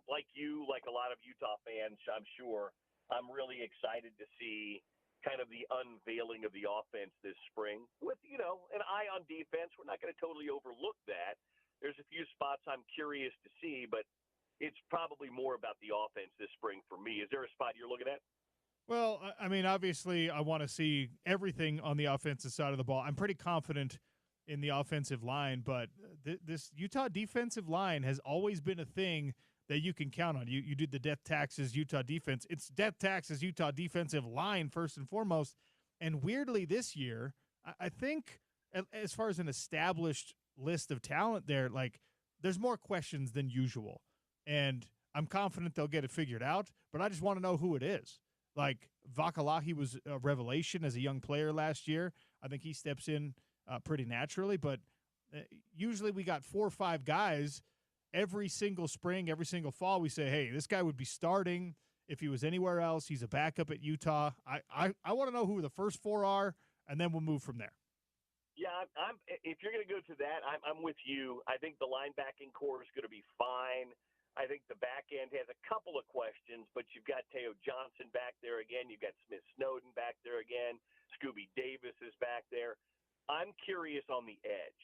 like you, like a lot of Utah fans, I'm sure, I'm really excited to see kind of the unveiling of the offense this spring with, an eye on defense. We're not going to totally overlook that. There's a few spots I'm curious to see, but it's probably more about the offense this spring for me. Is there a spot you're looking at? Well, I mean, obviously I want to see everything on the offensive side of the ball. I'm pretty confident in the offensive line, but this Utah defensive line has always been a thing that you can count on. You did the death taxes Utah defense. It's death taxes Utah defensive line first and foremost. And weirdly this year, I think as far as an established list of talent there, like, there's more questions than usual. And I'm confident they'll get it figured out, but I just want to know who it is. Like, Vakalahi was a revelation as a young player last year. I think he steps in pretty naturally, but usually we got 4 or 5 guys every single spring, every single fall. We say, hey, this guy would be starting if he was anywhere else. He's a backup at Utah. I want to know who the first 4 are, and then we'll move from there. Yeah, if you're going to go to that, I'm with you. I think the linebacking core is going to be fine. I think the back end has a couple of questions, but you've got Teo Johnson back there again. You've got Smith Snowden back there again. Scooby Davis is back there. I'm curious on the edge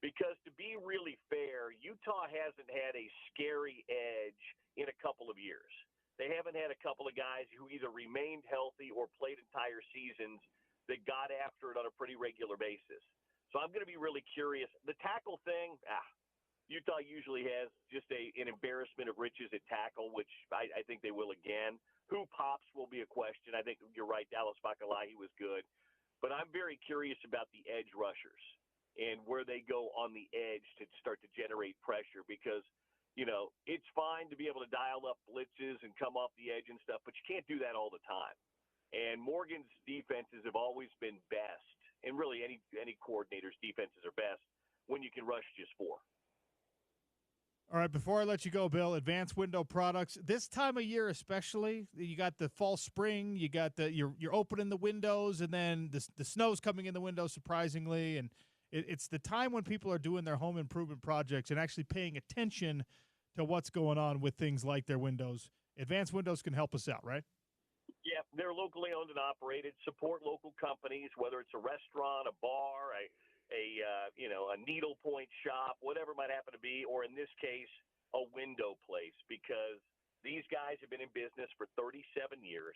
because, to be really fair, Utah hasn't had a scary edge in a couple of years. They haven't had a couple of guys who either remained healthy or played entire seasons that got after it on a pretty regular basis. So I'm going to be really curious. The tackle thing, Utah usually has just an embarrassment of riches at tackle, which I think they will again. Who pops will be a question. I think you're right. Dallas Vakalahi was good. But I'm very curious about the edge rushers and where they go on the edge to start to generate pressure because, it's fine to be able to dial up blitzes and come off the edge and stuff, but you can't do that all the time. And Morgan's defenses have always been best, and really any coordinator's defenses are best when you can rush just 4. All right, before I let you go, Bill, advanced window products. This time of year especially, you got the fall spring, you got you're opening the windows, and then the snow's coming in the windows surprisingly, and it's the time when people are doing their home improvement projects and actually paying attention to what's going on with things like their windows. Advanced Windows can help us out, right? Yeah, they're locally owned and operated. Support local companies, whether it's a restaurant, a bar, a needlepoint shop, whatever it might happen to be, or in this case, a window place, because these guys have been in business for 37 years.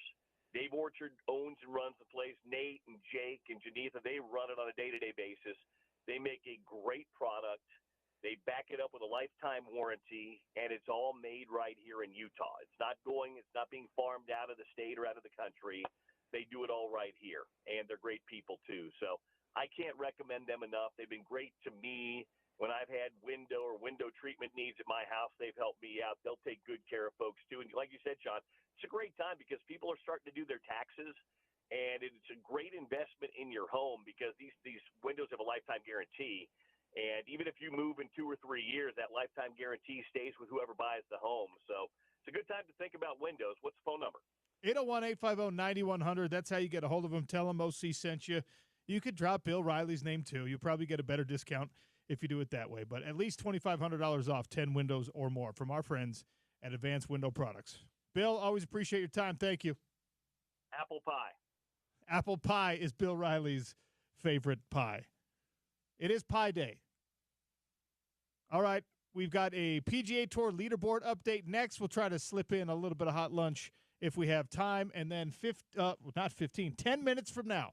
Dave Orchard owns and runs the place. Nate and Jake and Janitha, they run it on a day-to-day basis. They make a great product. They back it up with a lifetime warranty, and it's all made right here in Utah. It's not being farmed out of the state or out of the country. They do it all right here, and they're great people too. So I can't recommend them enough. They've been great to me. When I've had window or window treatment needs at my house, they've helped me out. They'll take good care of folks too. And like you said, Sean, it's a great time because people are starting to do their taxes, and it's a great investment in your home because these windows have a lifetime guarantee. And even if you move in 2 or 3 years, that lifetime guarantee stays with whoever buys the home. So it's a good time to think about windows. What's the phone number? 801-850-9100. That's how you get a hold of him. Tell him OC sent you. You could drop Bill Riley's name too. You'll probably get a better discount if you do it that way. But at least $2,500 off 10 windows or more from our friends at Advanced Window Products. Bill, always appreciate your time. Thank you. Apple pie. Apple pie is Bill Riley's favorite pie. It is Pie Day. All right, we've got a PGA Tour leaderboard update next. We'll try to slip in a little bit of hot lunch if we have time. And then 10 minutes from now,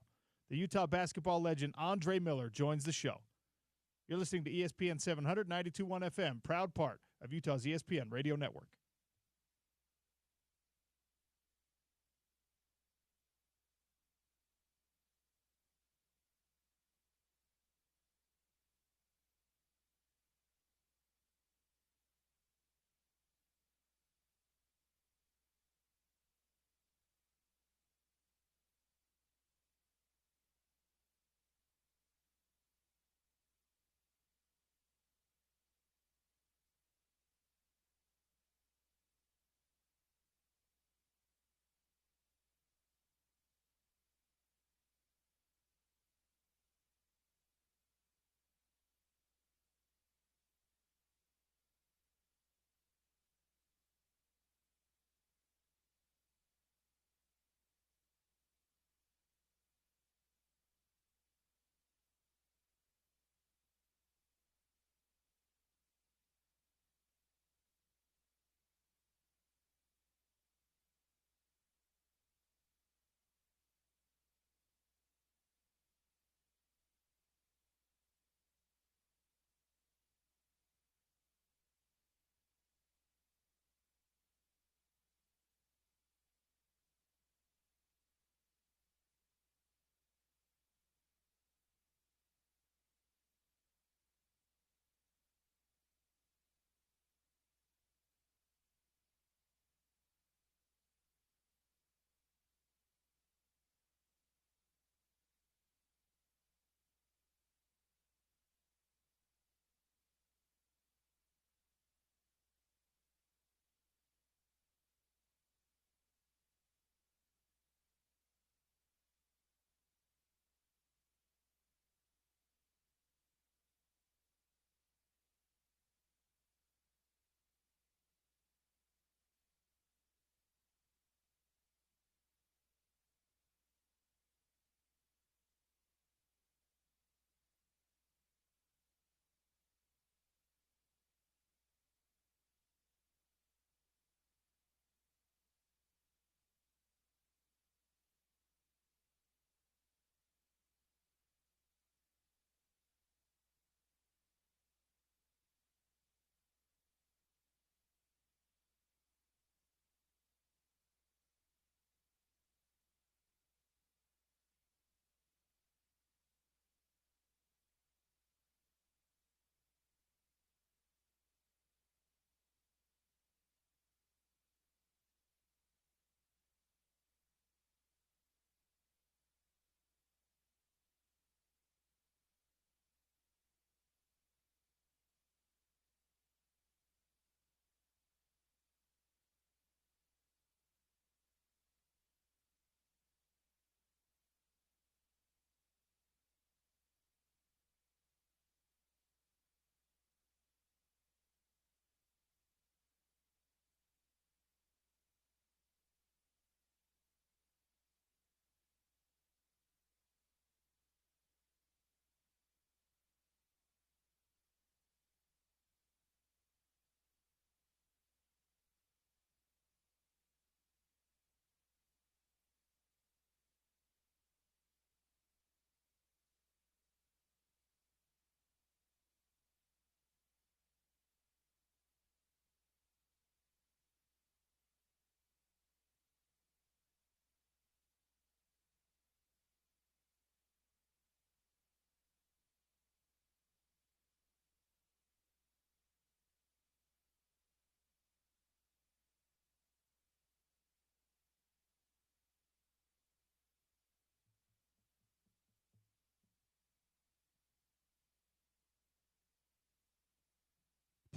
the Utah basketball legend Andre Miller joins the show. You're listening to ESPN 700, 92.1 FM, proud part of Utah's ESPN radio network.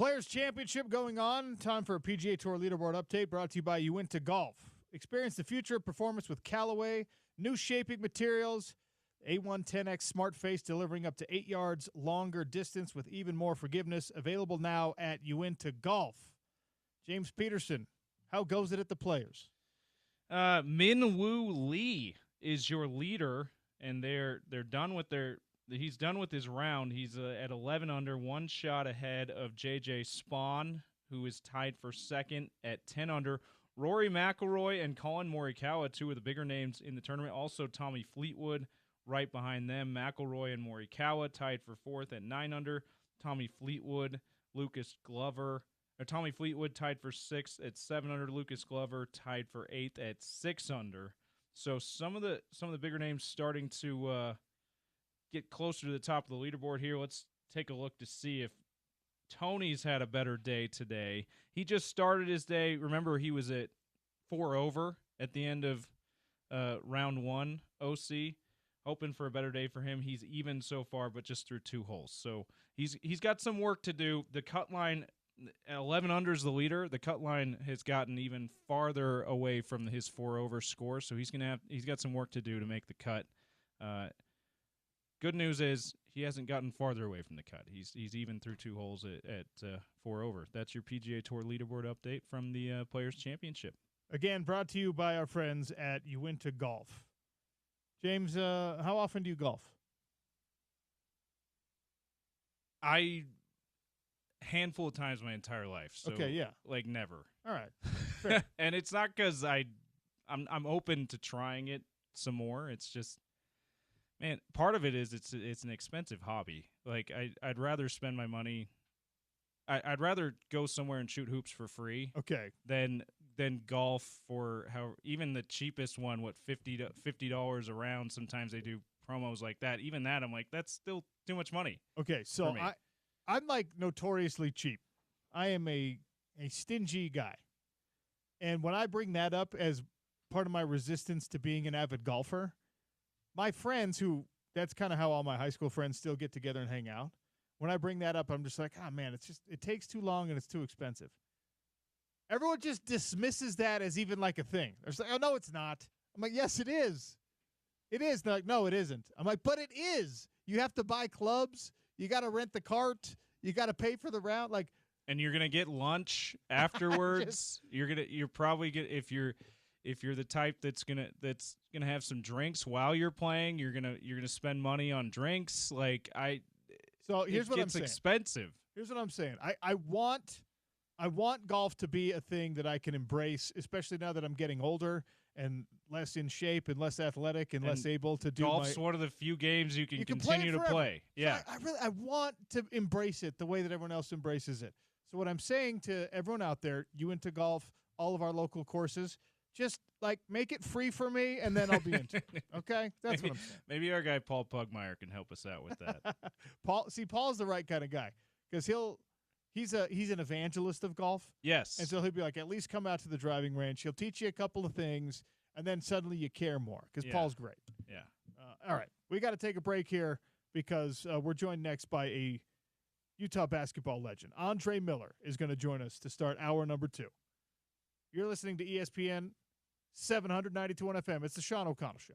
Players Championship going on. Time for a PGA Tour leaderboard update brought to you by Uinta Golf. Experience the future of performance with Callaway. New shaping materials. A110X Smart Face delivering up to 8 yards longer distance with even more forgiveness. Available now at Uinta Golf. James Peterson, how goes it at the Players? Min Woo Lee is your leader, and they're done with he's done with his round. He's at 11 under, one shot ahead of JJ Spawn, who is tied for second at 10 under. Rory McIlroy and Colin Morikawa, two of the bigger names in the tournament. Also Tommy Fleetwood right behind them. McIlroy and Morikawa tied for fourth at 9 under. Tommy Fleetwood tied for sixth at 7 under. Lucas Glover tied for eighth at 6 under. So some of the bigger names starting to get closer to the top of the leaderboard here. Let's take a look to see if Tony's had a better day today. He just started his day. Remember, he was at 4 over at the end of round one, OC. Hoping for a better day for him. He's even so far, but just through 2 holes. So he's got some work to do. The cut line, 11 under is the leader. The cut line has gotten even farther away from his 4 over score. So he's got some work to do to make the cut. Good news is he hasn't gotten farther away from the cut. He's even through 2 holes at 4 over. That's your PGA Tour leaderboard update from the Players Championship. Again, brought to you by our friends at Uinta Golf. James, how often do you golf? Handful of times my entire life. So okay, yeah. Like never. All right. Fair. And it's not because I'm open to trying it some more. It's just, man, part of it is it's an expensive hobby. Like I'd rather spend my money. I'd rather go somewhere and shoot hoops for free. Okay. Than golf for even the cheapest one, $50 a round. Sometimes they do promos like that. Even that, I'm like, that's still too much money. Okay, so I'm like notoriously cheap. I am a stingy guy. And when I bring that up as part of my resistance to being an avid golfer, my friends that's kind of how all my high school friends still get together and hang out. When I bring that up, I'm just like, oh man, it takes too long and it's too expensive. Everyone just dismisses that as even like a thing. They're like, oh, no, it's not. I'm like, yes, it is. It is. They're like, no, it isn't. I'm like, but it is. You have to buy clubs. You got to rent the cart. You got to pay for the round. Like, and you're gonna get lunch afterwards. You're probably gonna if you're the type that's gonna have some drinks while you're playing. You're gonna spend money on drinks. So here's what I'm saying. It's expensive. Here's what I'm saying. I want golf to be a thing that I can embrace, especially now that I'm getting older and less in shape and less athletic and less able to do. Golf's one of the few games you can continue to play. Yeah, so I want to embrace it the way that everyone else embraces it. So what I'm saying to everyone out there, Uinta Golf, all of our local courses, just like make it free for me, and then I'll be into it. Okay, that's what I'm saying. Maybe our guy Paul Pugmire can help us out with that. Paul's the right kind of guy because he's an evangelist of golf. Yes. And so he'll be like, at least come out to the driving range. He'll teach you a couple of things, and then suddenly you care more because Paul's great. Yeah. All right. We got to take a break here because we're joined next by a Utah basketball legend. Andre Miller is going to join us to start hour number 2. You're listening to ESPN 792 FM. It's the Sean O'Connell Show.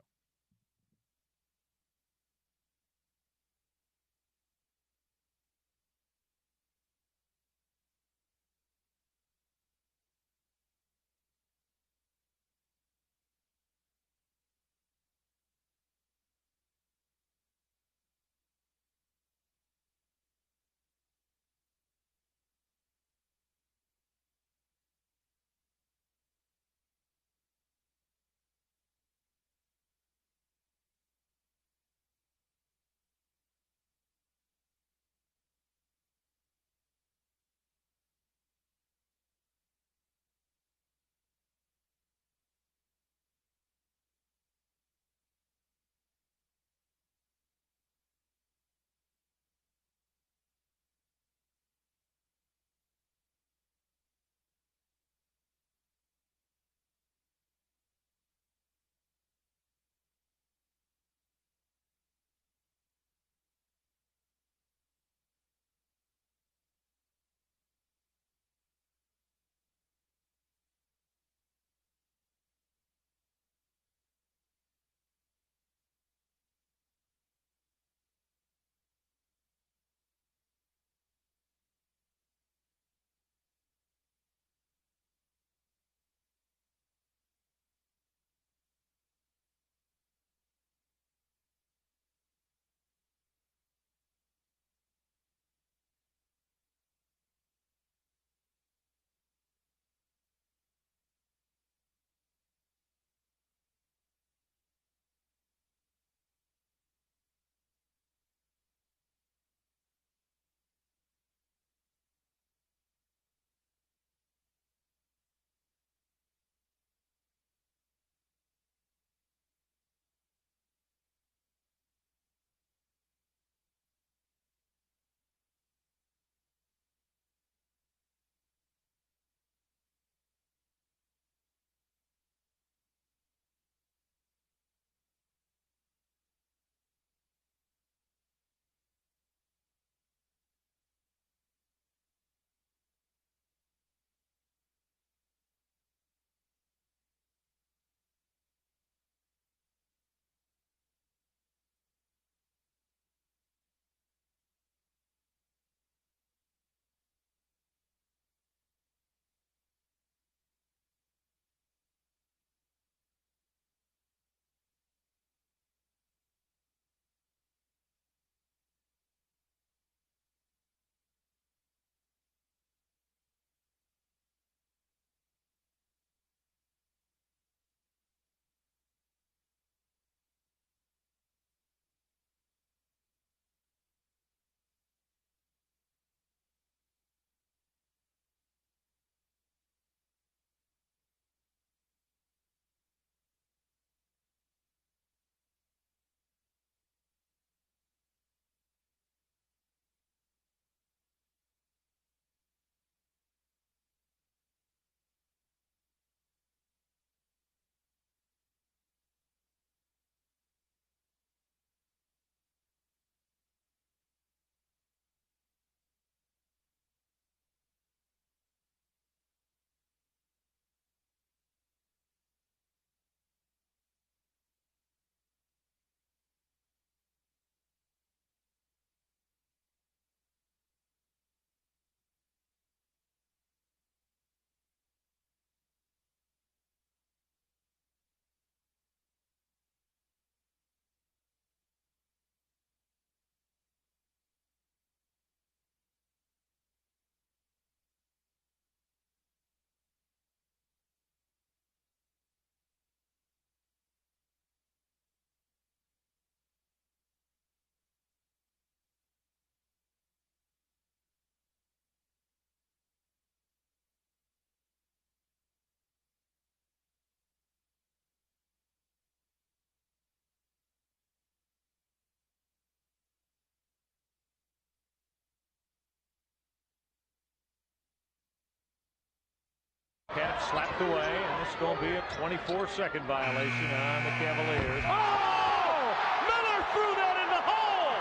slapped away, and it's going to be a 24-second violation on the Cavaliers. Oh! Miller threw that in the hole!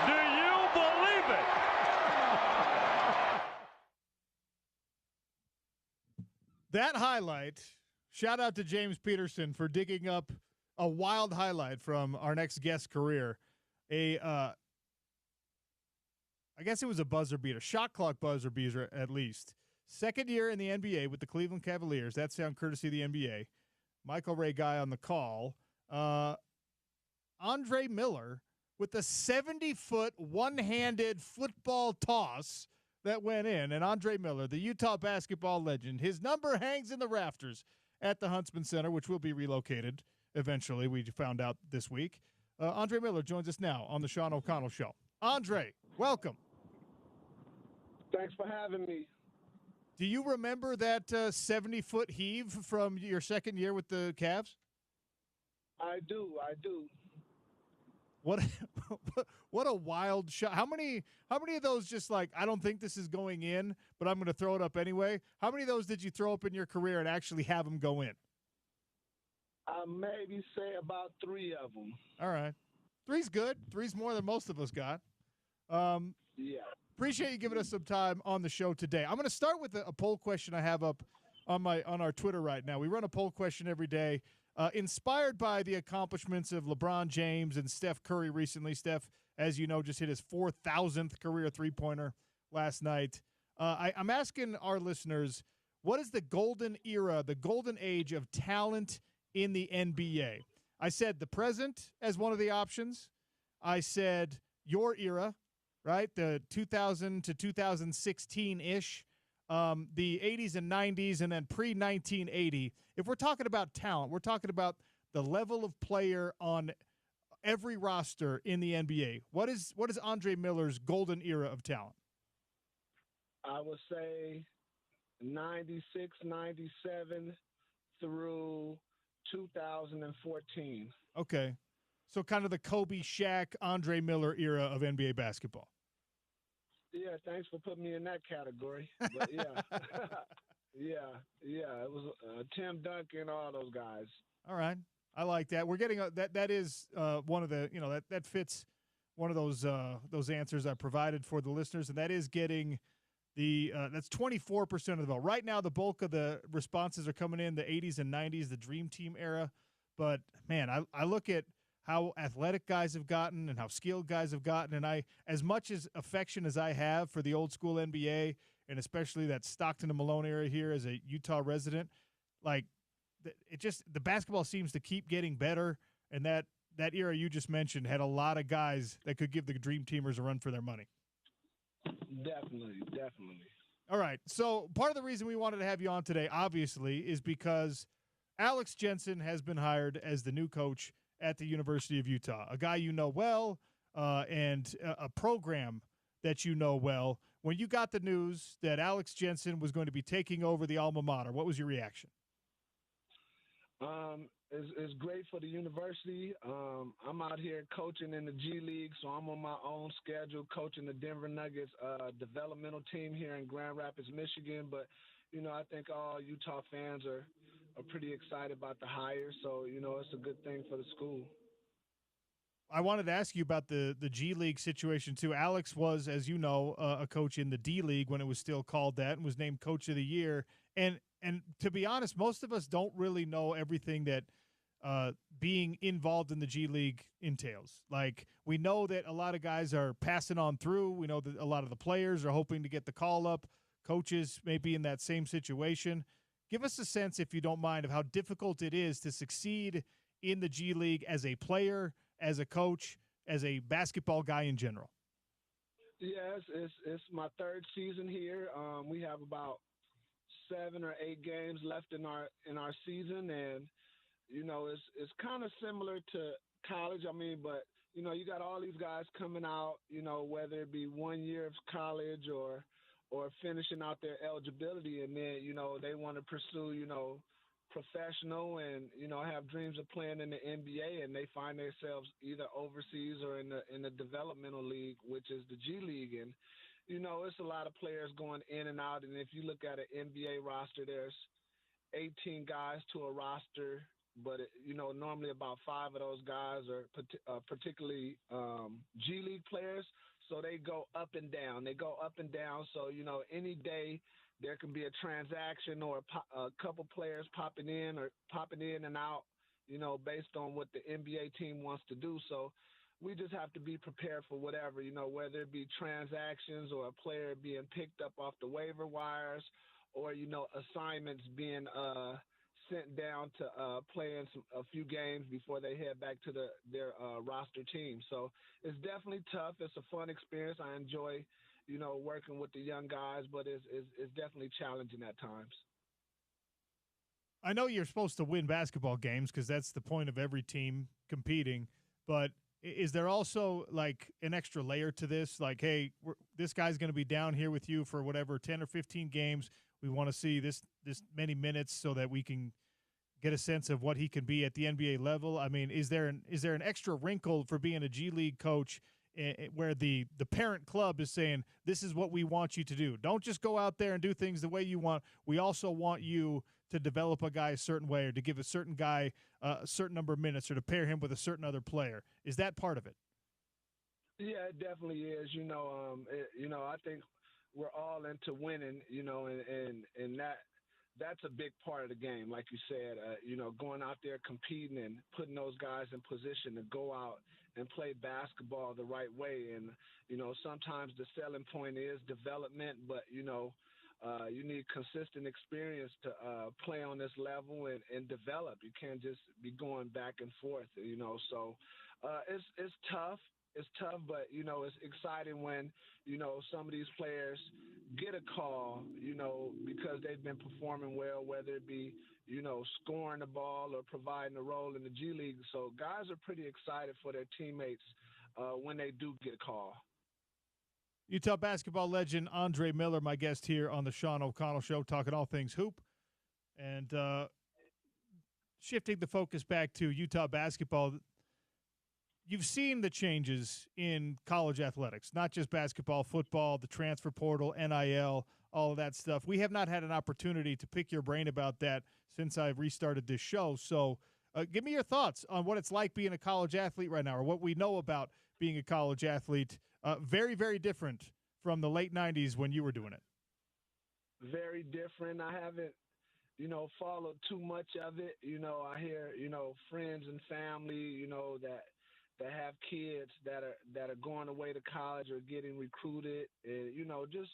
Do you believe it? That highlight, shout out to James Peterson for digging up a wild highlight from our next guest's career. I guess it was a buzzer beater, shot clock buzzer beater at least. Second year in the NBA with the Cleveland Cavaliers. That sound courtesy of the NBA. Michael Ray Guy on the call. Andre Miller with the 70-foot one-handed football toss that went in. And Andre Miller, the Utah basketball legend, his number hangs in the rafters at the Huntsman Center, which will be relocated eventually, we found out this week. Andre Miller joins us now on the Sean O'Connell Show. Andre, welcome. Thanks for having me. Do you remember that 70-foot heave from your second year with the Cavs? I do. What a wild shot. How many of those just like, I don't think this is going in, but I'm going to throw it up anyway? How many of those did you throw up in your career and actually have them go in? I maybe say about 3 of them. All right. 3's good. 3's more than most of us got. Yeah. Appreciate you giving us some time on the show today. I'm going to start with a poll question I have up on our Twitter right now. We run a poll question every day, inspired by the accomplishments of LeBron James and Steph Curry recently. Steph, as you know, just hit his 4,000th career three-pointer last night. I'm asking our listeners, what is the golden era, the golden age of talent in the NBA? I said the present as one of the options. I said your era, right? The 2000 to 2016-ish, the 80s and 90s, and then pre-1980. If we're talking about talent, we're talking about the level of player on every roster in the NBA. What is Andre Miller's golden era of talent? I would say 96, 97 through 2014. Okay. So kind of the Kobe, Shaq, Andre Miller era of NBA basketball. Yeah, thanks for putting me in that category. But yeah, yeah, it was Tim Duncan, all those guys. All right, I like that. We're getting that is one of the that fits one of those answers I provided for the listeners, and that is getting the that's 24% of the vote right now. The bulk of the responses are coming in the 80s and 90s, the Dream Team era. But man, I look at how athletic guys have gotten and how skilled guys have gotten. And I, as much as affection as I have for the old school NBA and especially that Stockton and Malone era here as a Utah resident, like the basketball seems to keep getting better. And that era you just mentioned had a lot of guys that could give the Dream Teamers a run for their money. Definitely. All right. So part of the reason we wanted to have you on today, obviously, is because Alex Jensen has been hired as the new coach at the University of Utah, a guy you know well, and a program that you know well. When you got the news that Alex Jensen was going to be taking over the alma mater, what was your reaction? It's great for the university. I'm out here coaching in the G League, so I'm on my own schedule coaching the Denver Nuggets developmental team here in Grand Rapids, Michigan. But, I think all Utah fans are pretty excited about the hire, so, it's a good thing for the school. I wanted to ask you about the G League situation, too. Alex was, as you know, a coach in the D League when it was still called that and was named Coach of the Year. And to be honest, most of us don't really know everything that being involved in the G League entails. Like, we know that a lot of guys are passing on through. We know that a lot of the players are hoping to get the call up. Coaches may be in that same situation. Give us a sense, if you don't mind, of how difficult it is to succeed in the G League as a player, as a coach, as a basketball guy in general. Yes, it's my third season here. We have about 7 or 8 games left in our season, and it's kind of similar to college. But you got all these guys coming out, whether it be 1 year of college or finishing out their eligibility, and then they want to pursue professional and have dreams of playing in the NBA, and they find themselves either overseas or in the developmental league, which is the G League. And it's a lot of players going in and out. And if you look at an NBA roster, there's 18 guys to a roster, but normally about 5 of those guys are particularly G League players. So they go up and down. So any day there can be a transaction or a couple players popping in and out, based on what the NBA team wants to do. So we just have to be prepared for whatever, whether it be transactions or a player being picked up off the waiver wires, or assignments being sent down to play in a few games before they head back to their roster team. So it's definitely tough. It's a fun experience. I enjoy, working with the young guys, but it's definitely challenging at times. I know you're supposed to win basketball games because that's the point of every team competing, but is there also like an extra layer to this? Like, hey, this guy's going to be down here with you for whatever 10 or 15 games. We want to see this many minutes so that we can get a sense of what he can be at the NBA level. I mean, is there an extra wrinkle for being a G League coach where the parent club is saying, this is what we want you to do. Don't just go out there and do things the way you want. We also want you to develop a guy a certain way, or to give a certain guy a certain number of minutes, or to pair him with a certain other player. Is that part of it? Yeah, it definitely is. I think we're all into winning, and that's a big part of the game. Like you said, going out there competing and putting those guys in position to go out and play basketball the right way. And, sometimes the selling point is development, but, you need consistent experience to play on this level and develop. You can't just be going back and forth, So it's tough. It's tough, but, it's exciting when, some of these players get a call, because they've been performing well, whether it be, scoring the ball or providing a role in the G League. So guys are pretty excited for their teammates when they do get a call. Utah basketball legend Andre Miller, my guest here on the Sean O'Connell Show, talking all things hoop. And shifting the focus back to Utah basketball, you've seen the changes in college athletics, not just basketball, football, the transfer portal, NIL, all of that stuff. We have not had an opportunity to pick your brain about that since I've restarted this show. So give me your thoughts on what it's like being a college athlete right now, or what we know about being a college athlete. Very, very different from the late 90s when you were doing it. Very different. I haven't, followed too much of it. I hear, friends and family, that have kids that are going away to college or getting recruited, and just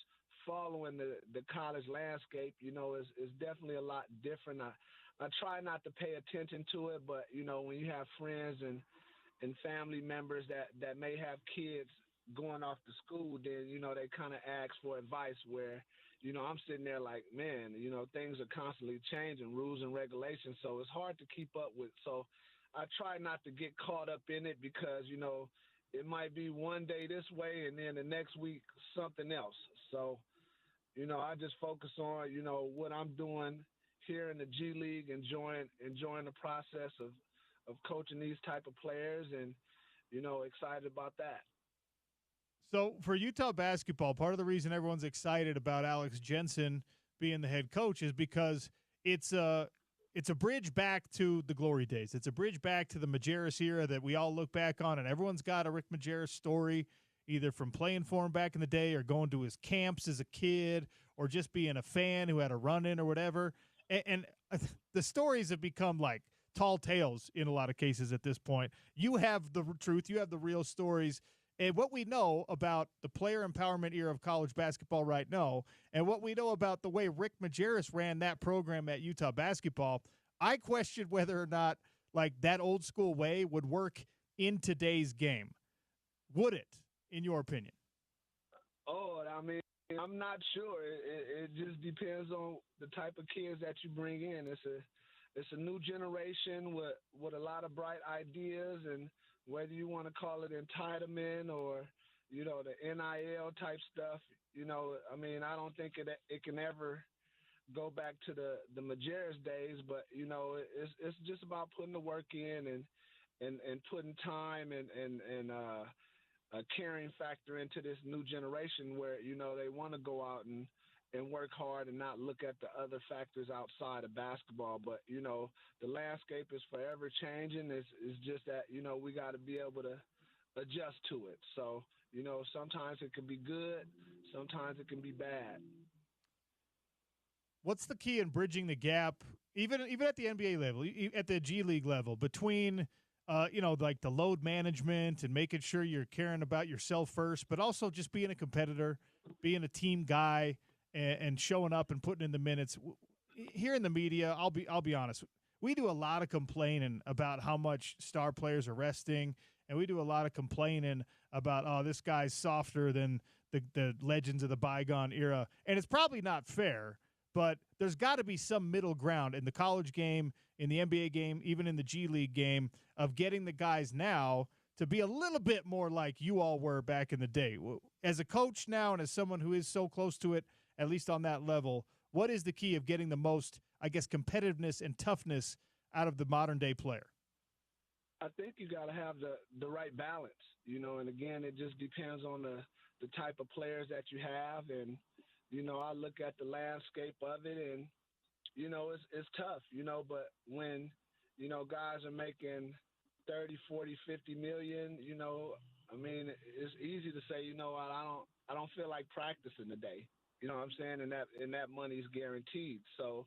following the college landscape, is definitely a lot different. I try not to pay attention to it, but when you have friends and family members that may have kids going off to school, then they kind of ask for advice, where I'm sitting there like, man, things are constantly changing, rules and regulations, so it's hard to keep up with. So I try not to get caught up in it, because, it might be one day this way and then the next week something else. So, I just focus on, what I'm doing here in the G League, enjoying the process of coaching these type of players, and, excited about that. So for Utah basketball, part of the reason everyone's excited about Alex Jensen being the head coach is because it's a bridge back to the glory days. It's a bridge back to the Majerus era that we all look back on, and everyone's got a Rick Majerus story, either from playing for him back in the day, or going to his camps as a kid, or just being a fan who had a run-in or whatever. And the stories have become like tall tales in a lot of cases at this point. You have the truth. You have the real stories. And what we know about the player empowerment era of college basketball right now, and what we know about the way Rick Majerus ran that program at Utah basketball, I question whether or not like that old school way would work in today's game. Would it, in your opinion? Oh, I mean, I'm not sure. It just depends on the type of kids that you bring in. It's a new generation with a lot of bright ideas, and whether you want to call it entitlement or, the NIL type stuff, I mean, I don't think it can ever go back to the Majerus days, but, it's just about putting the work in and putting time and a carrying factor into this new generation where, they want to go out and work hard and not look at the other factors outside of basketball. But, the landscape is forever changing. It's just that, we got to be able to adjust to it. So, sometimes it can be good, sometimes it can be bad. What's the key in bridging the gap, even at the NBA level, at the G League level, between like the load management and making sure you're caring about yourself first, but also just being a competitor, being a team guy, and showing up and putting in the minutes? Here in the media, I'll be honest, we do a lot of complaining about how much star players are resting, and we do a lot of complaining about, oh, this guy's softer than the legends of the bygone era, and it's probably not fair. But there's got to be some middle ground in the college game, in the NBA game, even in the G League game, of getting the guys now to be a little bit more like you all were back in the day. As a coach now and as someone who is so close to it, at least on that level, what is the key of getting the most, I guess, competitiveness and toughness out of the modern-day player? I think you got to have the right balance, and again, it just depends on the type of players that you have. And, I look at the landscape of it, and, it's tough, but when, guys are making 30, 40, 50 million, I mean, it's easy to say, I don't feel like practicing today. You know what I'm saying? And that money's guaranteed. So,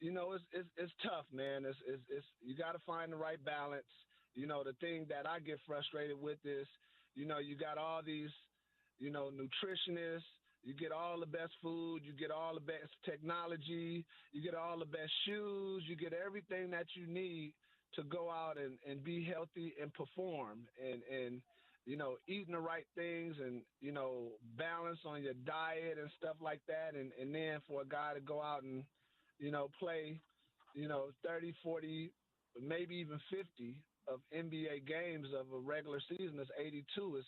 it's tough, man. It's you got to find the right balance. The thing that I get frustrated with is, you got all these, nutritionists. You get all the best food, you get all the best technology, you get all the best shoes, you get everything that you need to go out and be healthy and perform and eating the right things and, balance on your diet and stuff like that. And then for a guy to go out and, play, 30, 40, maybe even 50 of NBA games of a regular season is 82.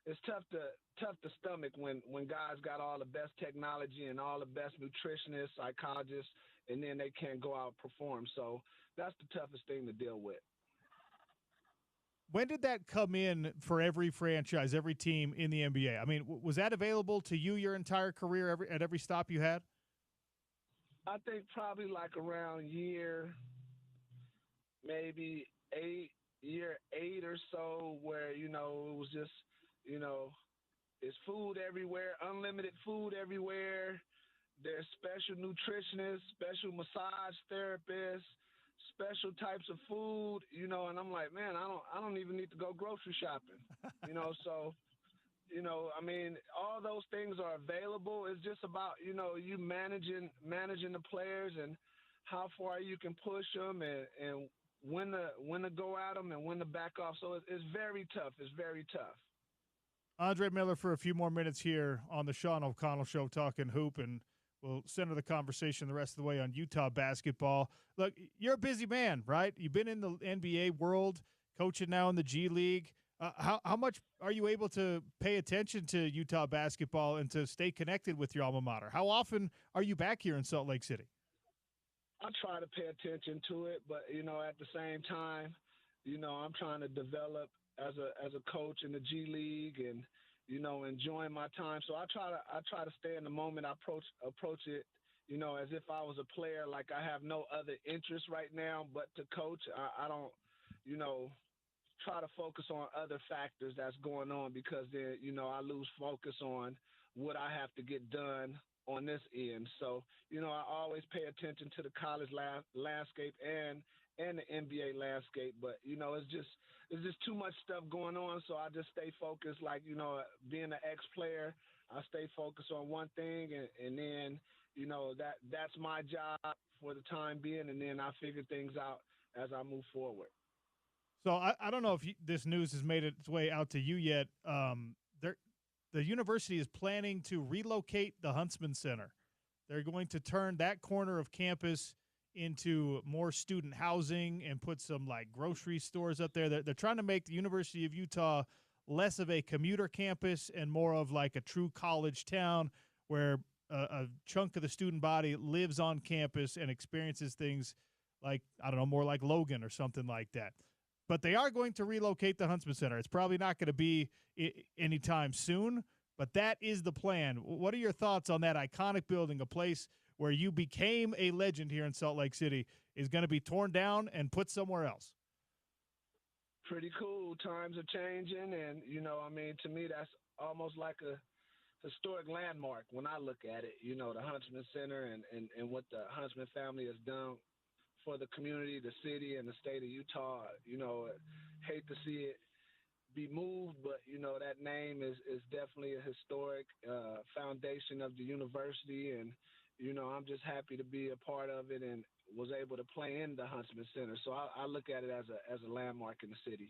It's tough to stomach when guys got all the best technology and all the best nutritionists, psychologists, and then they can't go out and perform. So that's the toughest thing to deal with. When did that come in for every franchise, every team in the NBA? I mean, was that available to you your entire career at every stop you had? I think probably like around year 8 or so, where, it was just, it's food everywhere, unlimited food everywhere. There's special nutritionists, special massage therapists, special types of food, and I'm like, man, I don't even need to go grocery shopping, so, I mean, all those things are available. It's just about, you managing the players and how far you can push them and when to go at them and when to back off. So it's very tough. It's very tough. Andre Miller for a few more minutes here on the Sean O'Connell Show, talking hoop, and we'll center the conversation the rest of the way on Utah basketball. Look, you're a busy man, right? You've been in the NBA world, coaching now in the G League. How much are you able to pay attention to Utah basketball and to stay connected with your alma mater? How often are you back here in Salt Lake City? I try to pay attention to it, but, at the same time, I'm trying to develop as a coach in the G League and, enjoying my time. So I try to stay in the moment. I approach it, as if I was a player, like I have no other interest right now but to coach. I don't, try to focus on other factors that's going on, because then, I lose focus on what I have to get done on this end. So, I always pay attention to the college landscape and the NBA landscape, but, it's just too much stuff going on. So I just stay focused, like, being an ex-player, I stay focused on one thing and then, that's my job for the time being. And then I figure things out as I move forward. So I don't know if this news has made its way out to you yet. The university is planning to relocate the Huntsman Center. They're going to turn that corner of campus into more student housing and put some like grocery stores up there. They're trying to make the University of Utah less of a commuter campus and more of like a true college town where a chunk of the student body lives on campus and experiences things like, I don't know, more like Logan or something like that. but they are going to relocate the Huntsman Center. It's probably not going to be anytime soon, but that is the plan. What are your thoughts on that iconic building, a place where you became a legend here in Salt Lake City, is going to be torn down and put somewhere else? Pretty cool. Times are changing, and, to me, that's almost like a historic landmark when I look at it, the Huntsman Center and what the Huntsman family has done for the community, the city, and the state of Utah. Hate to see it be moved, but, that name is definitely a historic foundation of the university, and, I'm just happy to be a part of it and was able to play in the Huntsman Center. So I look at it as a landmark in the city.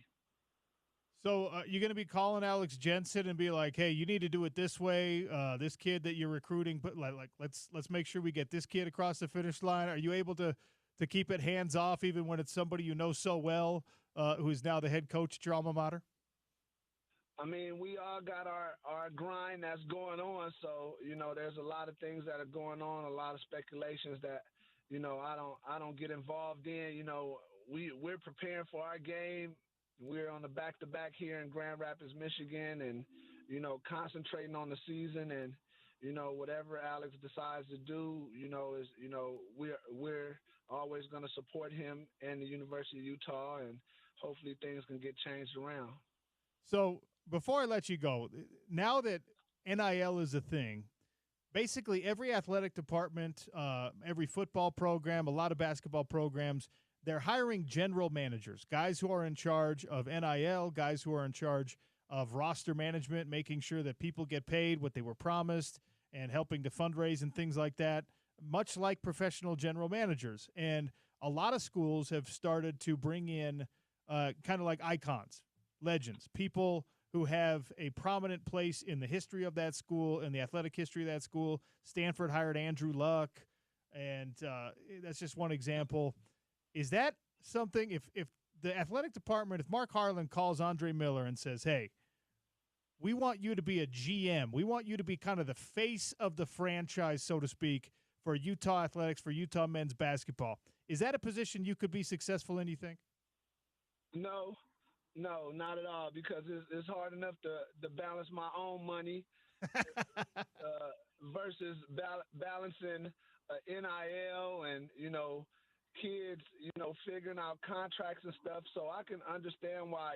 So you're going to be calling Alex Jensen and be like, hey, you need to do it this way. This kid that you're recruiting, but let's make sure we get this kid across the finish line. Are you able to keep it hands off even when it's somebody you know so well, who's now the head coach at your alma mater? I mean, we all got our grind that's going on. So, there's a lot of things that are going on, a lot of speculations that, I don't get involved in. We're preparing for our game. We're on the back-to-back here in Grand Rapids, Michigan, and, concentrating on the season and, whatever Alex decides to do, we're always going to support him and the University of Utah, and hopefully things can get changed around. So before I let you go, now that NIL is a thing, basically every athletic department, every football program, a lot of basketball programs, they're hiring general managers, guys who are in charge of NIL, guys who are in charge of roster management, making sure that people get paid what they were promised and helping to fundraise and things like that, much like professional general managers. And a lot of schools have started to bring in kind of like icons, legends, people who have a prominent place in the history of that school, in the athletic history of that school. Stanford hired Andrew Luck, and that's just one example. Is that something, if the athletic department, if Mark Harlan calls Andre Miller and says, hey, we want you to be a GM, we want you to be kind of the face of the franchise, so to speak, for Utah athletics, for Utah men's basketball, is that a position you could be successful in, you think? No, not at all, because it's hard enough to balance my own money versus balancing NIL and, kids, figuring out contracts and stuff. So I can understand why,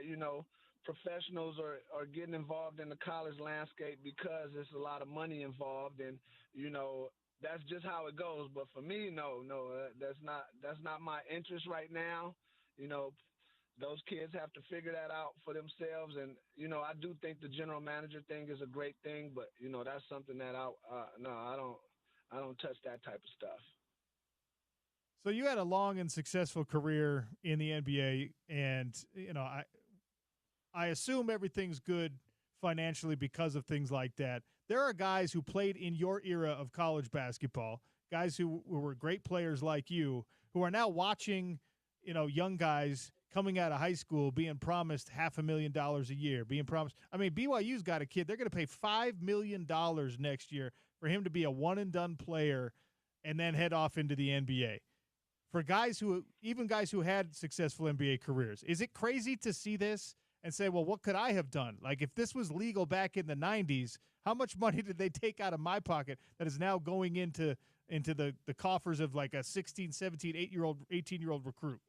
professionals are getting involved in the college landscape, because there's a lot of money involved, and, that's just how it goes. But for me, no, that's not my interest right now. Those kids have to figure that out for themselves. And, I do think the general manager thing is a great thing, but, that's something that I don't touch that type of stuff. So you had a long and successful career in the NBA, and, I assume everything's good financially because of things like that. There are guys who played in your era of college basketball, guys who were great players like you, who are now watching, young guys coming out of high school being promised $500,000 a year, being promised. I mean, BYU's got a kid. They're going to pay $5 million next year for him to be a one-and-done player and then head off into the NBA. For guys even guys who had successful NBA careers, is it crazy to see this and say, well, what could I have done? Like, if this was legal back in the 90s, how much money did they take out of my pocket that is now going into the coffers of like a 16, 17, 18-year-old recruit?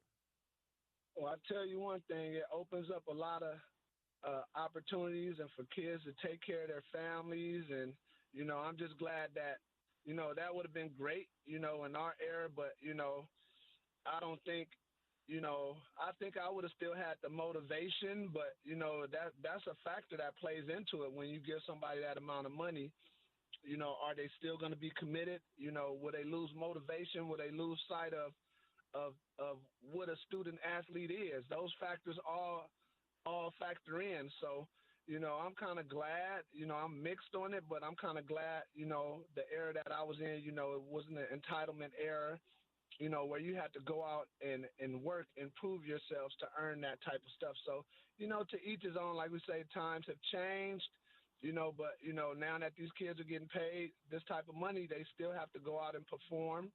Well, I tell you one thing, it opens up a lot of opportunities and for kids to take care of their families. And, I'm just glad that, that would have been great, in our era. But, I don't think, I think I would have still had the motivation. But, that's a factor that plays into it. When you give somebody that amount of money, are they still going to be committed? Will they lose motivation? Will they lose sight of what a student athlete is? Those factors all factor in. So, I'm kind of glad, I'm mixed on it, but I'm kind of glad, the era that I was in, it wasn't an entitlement era, where you had to go out and work and prove yourselves to earn that type of stuff. So, to each his own. Like we say, times have changed, but, now that these kids are getting paid this type of money, they still have to go out and perform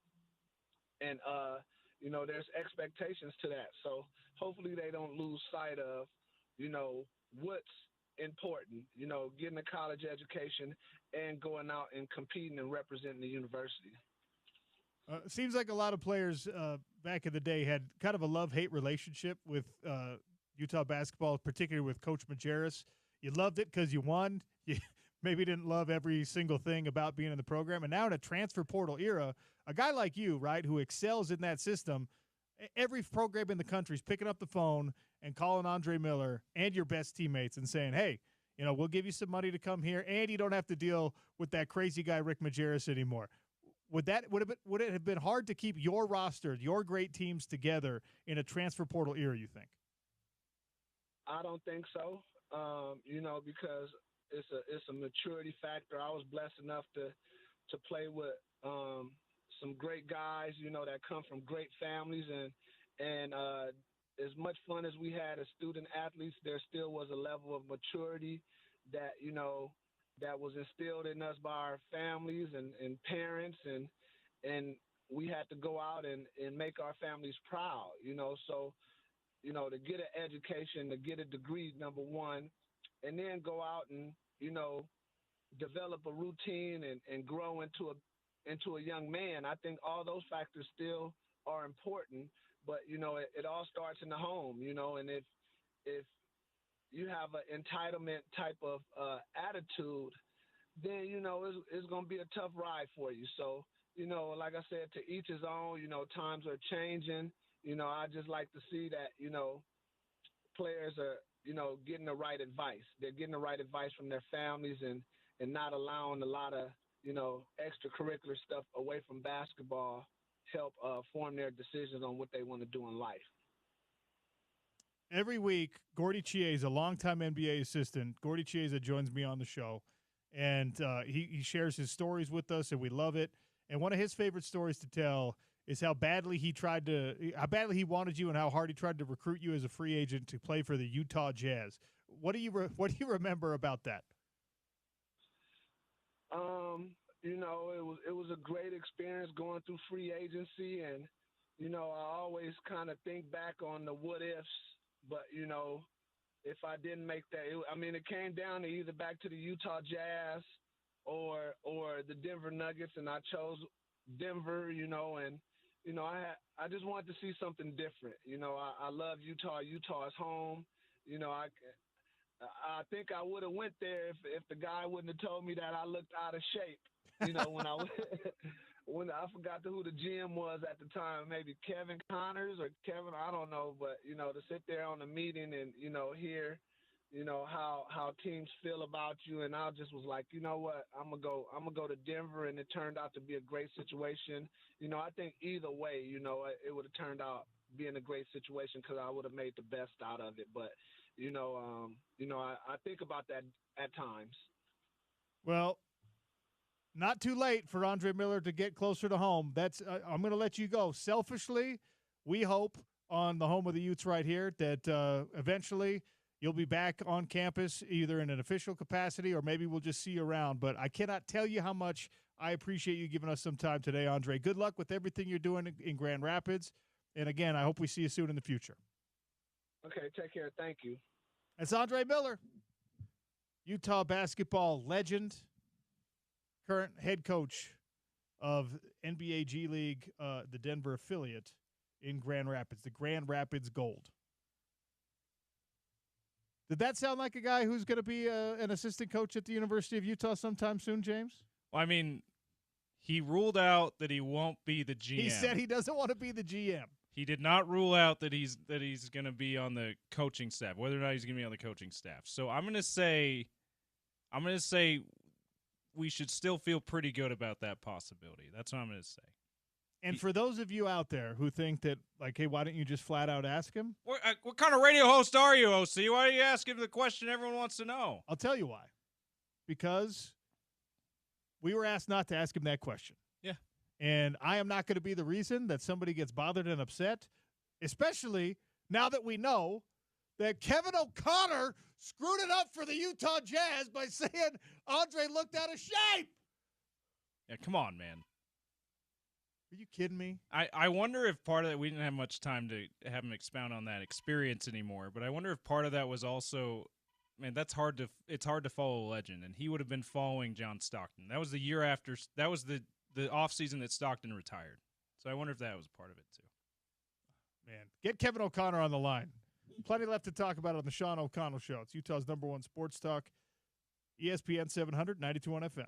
and there's expectations to that. So hopefully they don't lose sight of, what's important, getting a college education and going out and competing and representing the university. Seems like a lot of players back in the day had kind of a love-hate relationship with Utah basketball, particularly with Coach Majerus. You loved it because you won. You maybe didn't love every single thing about being in the program. And now in a transfer portal era, a guy like you, right, who excels in that system, every program in the country is picking up the phone and calling Andre Miller and your best teammates and saying, hey, we'll give you some money to come here, and you don't have to deal with that crazy guy Rick Majerus anymore. Would it have been hard to keep your roster, your great teams together in a transfer portal era, you think? I don't think so, because it's a maturity factor. I was blessed enough to play with some great guys, that come from great families, and as much fun as we had as student athletes, there still was a level of maturity that that was instilled in us by our families and parents, and we had to go out and make our families proud, so to get an education, to get a degree, number one, and then go out and develop a routine and grow into a young man. I think all those factors still are important, but it all starts in the home, and if you have an entitlement type of attitude, then it's going to be a tough ride for you. So like I said, to each his own. Times are changing. I just like to see that players are getting the right advice. They're getting the right advice from their families and not allowing a lot of extracurricular stuff away from basketball help form their decisions on what they want to do in life. Every week, Gordy Chiesa, a longtime NBA assistant, Gordy Chiesa joins me on the show, and he shares his stories with us, and we love it. And one of his favorite stories to tell is how badly he wanted you and how hard he tried to recruit you as a free agent to play for the Utah Jazz. What do you remember about that? It was a great experience going through free agency, and I always kind of think back on the what ifs, but if I didn't make that, it came down to either back to the Utah Jazz or the Denver Nuggets, and I chose Denver, and I just wanted to see something different. I love Utah. Utah is home. I think I would have went there if the guy wouldn't have told me that I looked out of shape. When I forgot who the GM was at the time, maybe Kevin Connors or Kevin, I don't know, but to sit there on a meeting and hear how teams feel about you, and I just was like, you know what, I'm gonna go to Denver, and it turned out to be a great situation. I think either way, it would have turned out being a great situation because I would have made the best out of it. But I think about that at times. Well, not too late for Andre Miller to get closer to home. That's I'm going to let you go. Selfishly, we hope on the home of the Utes right here that eventually you'll be back on campus either in an official capacity or maybe we'll just see you around. But I cannot tell you how much I appreciate you giving us some time today, Andre. Good luck with everything you're doing in Grand Rapids. And, again, I hope we see you soon in the future. Okay, take care. Thank you. That's Andre Miller, Utah basketball legend, current head coach of NBA G League, the Denver affiliate in Grand Rapids, the Grand Rapids Gold. Did that sound like a guy who's going to be an assistant coach at the University of Utah sometime soon, James? Well, I mean, he ruled out that he won't be the GM. He said he doesn't want to be the GM. He did not rule out that he's going to be on the coaching staff, whether or not he's going to be on the coaching staff. So I'm going to say we should still feel pretty good about that possibility. That's what I'm going to say. And for those of you out there who think that, like, hey, why don't you just flat out ask him? What kind of radio host are you, OC? Why are you asking the question everyone wants to know? I'll tell you why. Because we were asked not to ask him that question. Yeah. And I am not going to be the reason that somebody gets bothered and upset, especially now that we know that Kevin O'Connor screwed it up for the Utah Jazz by saying Andre looked out of shape. Yeah, come on, man. Are you kidding me? I wonder if part of that, we didn't have much time to have him expound on that experience anymore, but I wonder if part of that was also, man, it's hard to follow a legend, and he would have been following John Stockton. That was the year after, that was the offseason that Stockton retired. So I wonder if that was part of it too. Man, get Kevin O'Connor on the line. Plenty left to talk about on the Sean O'Connell Show. It's Utah's #1 sports talk, ESPN 700, 92.1 FM.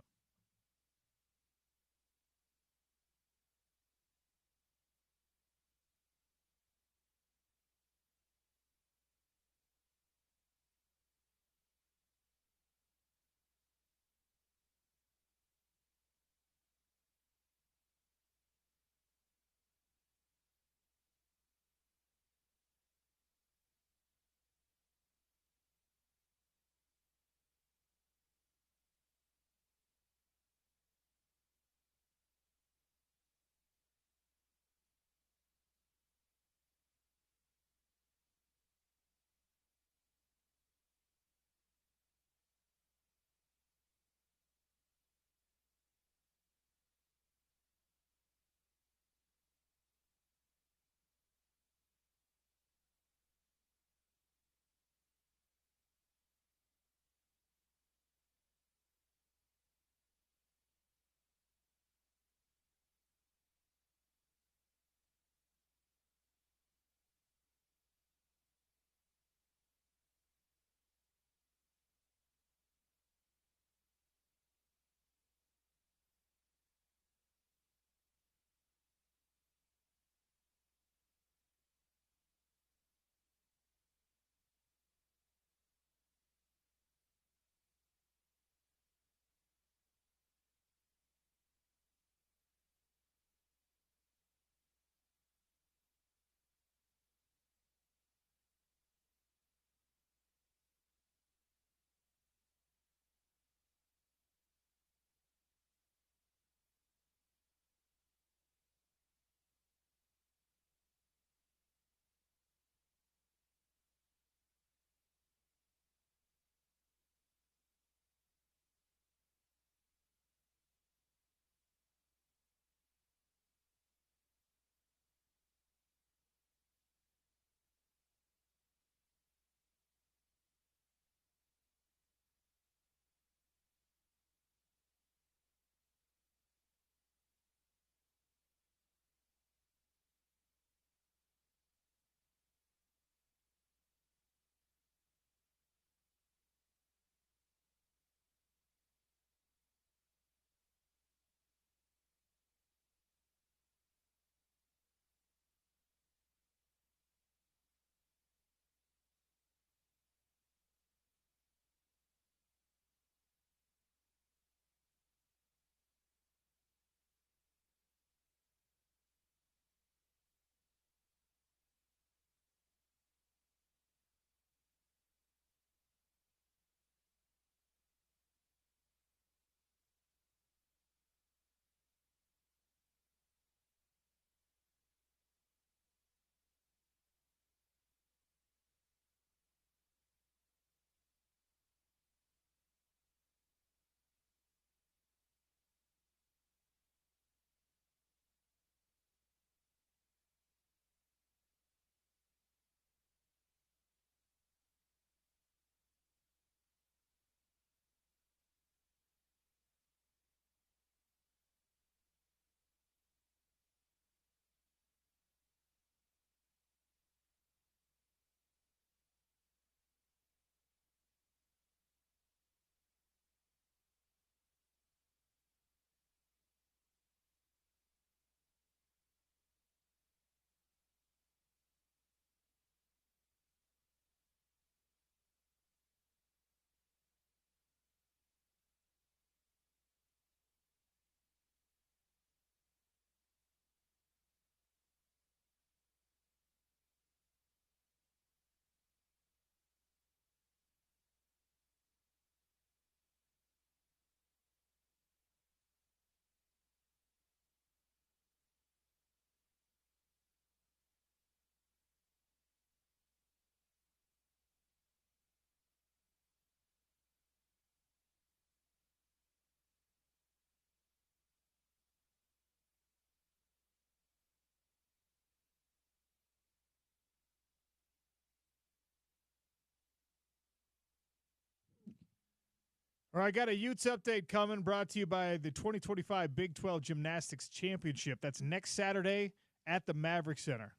All right, got a Utes update coming, brought to you by the 2025 Big 12 Gymnastics Championship. That's next Saturday at the Maverick Center.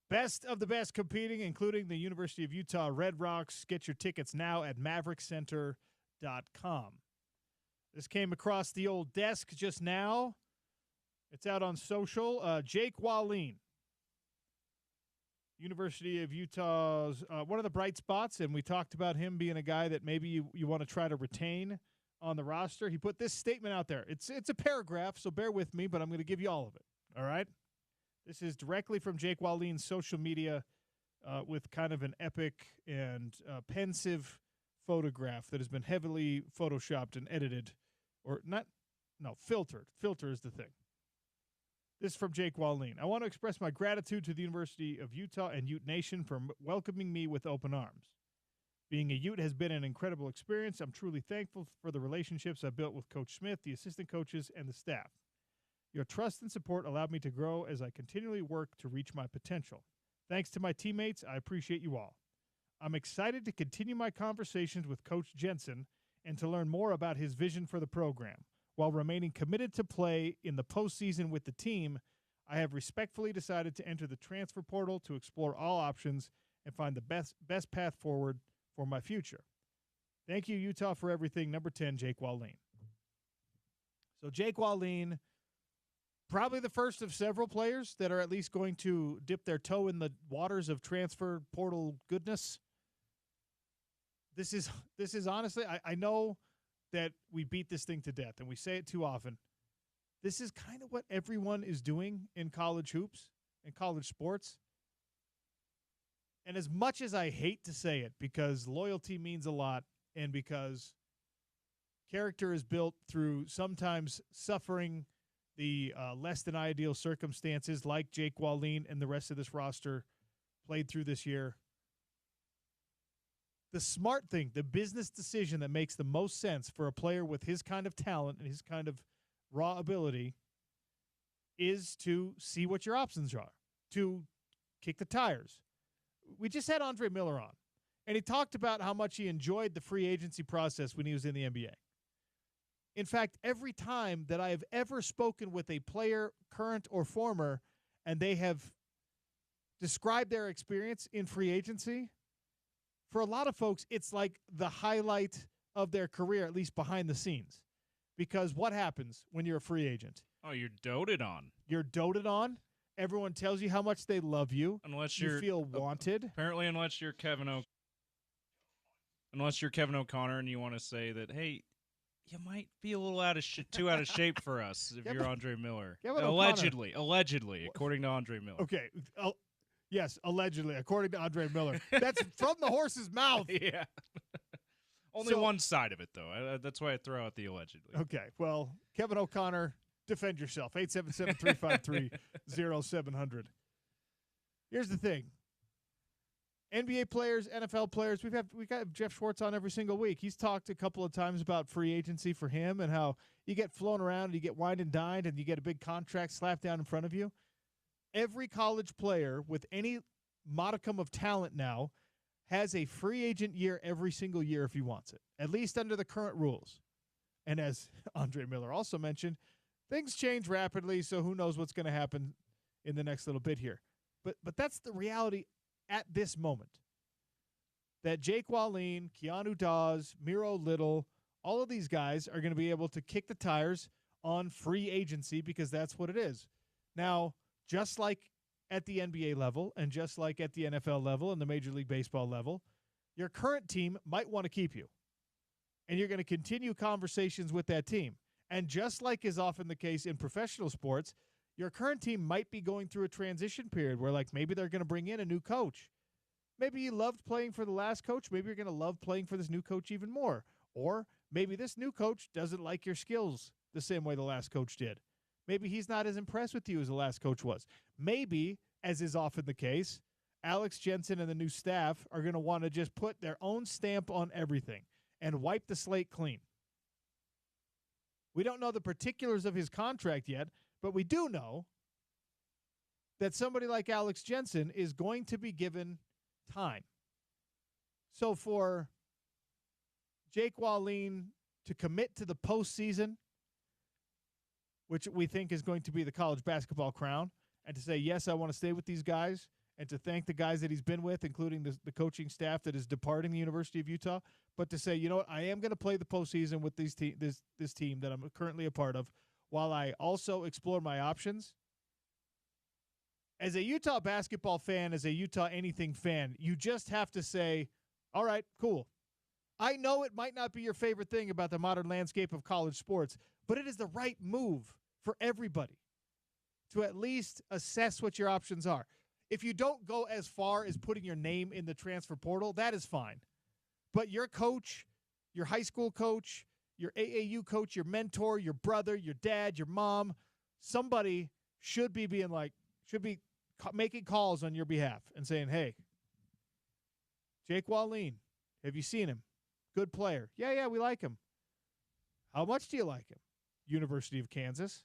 Best of the best competing, including the University of Utah Red Rocks. Get your tickets now at maverickcenter.com. This came across the old desk just now. It's out on social. Jake Wallin, University of Utah's one of the bright spots, and we talked about him being a guy that maybe you want to try to retain on the roster. He put this statement out there. It's a paragraph, so bear with me, but I'm going to give you all of it, all right? This is directly from Jake Wallin's social media with kind of an epic and pensive photograph that has been heavily photoshopped and edited, filtered. Filter is the thing. This is from Jake Wallin. I want to express my gratitude to the University of Utah and Ute Nation for welcoming me with open arms. Being a Ute has been an incredible experience. I'm truly thankful for the relationships I've built with Coach Smith, the assistant coaches, and the staff. Your trust and support allowed me to grow as I continually work to reach my potential. Thanks to my teammates, I appreciate you all. I'm excited to continue my conversations with Coach Jensen and to learn more about his vision for the program. While remaining committed to play in the postseason with the team, I have respectfully decided to enter the transfer portal to explore all options and find the best path forward for my future. Thank you, Utah, for everything. Number 10, Jake Wallin. So Jake Wallin, probably the first of several players that are at least going to dip their toe in the waters of transfer portal goodness. This is honestly, I know that we beat this thing to death, and we say it too often. This is kind of what everyone is doing in college hoops and college sports. And as much as I hate to say it, because loyalty means a lot, and because character is built through sometimes suffering the less than ideal circumstances like Jake Wallin and the rest of this roster played through this year, the smart thing, the business decision that makes the most sense for a player with his kind of talent and his kind of raw ability is to see what your options are, to kick the tires. We just had Andre Miller on, and he talked about how much he enjoyed the free agency process when he was in the NBA. In fact, every time that I have ever spoken with a player, current or former, and they have described their experience in free agency, for a lot of folks, it's like the highlight of their career, at least behind the scenes. Because what happens when you're a free agent? Oh, you're doted on. You're doted on. Everyone tells you how much they love you. Unless you you're feel wanted. Apparently, unless you're Kevin O'Connor and you want to say that, hey, you might be a little too out of shape for us if you're Andre Miller. Allegedly, according to Andre Miller. Okay. Yes, allegedly, according to Andre Miller. That's from the horse's mouth. Yeah. Only one side of it, though. That's why I throw out the allegedly. Okay. Well, Kevin O'Connor, defend yourself. 877-353-0700. Here's the thing. NBA players, NFL players, we got Jeff Schwartz on every single week. He's talked a couple of times about free agency for him and how you get flown around and you get wined and dined and you get a big contract slapped down in front of you. Every college player with any modicum of talent now has a free agent year every single year if he wants it, at least under the current rules. And as Andre Miller also mentioned, things change rapidly, so who knows what's going to happen in the next little bit here. But that's the reality at this moment. That Jake Wallin, Keanu Dawes, Miro Little, all of these guys are going to be able to kick the tires on free agency because that's what it is. Now, just like at the NBA level and just like at the NFL level and the Major League Baseball level, your current team might want to keep you. And you're going to continue conversations with that team. And just like is often the case in professional sports, your current team might be going through a transition period where like maybe they're going to bring in a new coach. Maybe you loved playing for the last coach. Maybe you're going to love playing for this new coach even more. Or maybe this new coach doesn't like your skills the same way the last coach did. Maybe he's not as impressed with you as the last coach was. Maybe, as is often the case, Alex Jensen and the new staff are going to want to just put their own stamp on everything and wipe the slate clean. We don't know the particulars of his contract yet, but we do know that somebody like Alex Jensen is going to be given time. So for Jake Wallin to commit to the postseason, which we think is going to be the college basketball crown, and to say, yes, I want to stay with these guys, and to thank the guys that he's been with, including the coaching staff that is departing the University of Utah, but to say, you know what, I am going to play the postseason with this team that I'm currently a part of, while I also explore my options. As a Utah basketball fan, as a Utah anything fan, you just have to say, all right, cool. I know it might not be your favorite thing about the modern landscape of college sports, but it is the right move for everybody to at least assess what your options are. If you don't go as far as putting your name in the transfer portal, that is fine. But your coach, your high school coach, your AAU coach, your mentor, your brother, your dad, your mom, somebody should be making calls on your behalf and saying, hey, Jake Wallin, have you seen him? Good player. Yeah, we like him. How much do you like him? University of Kansas.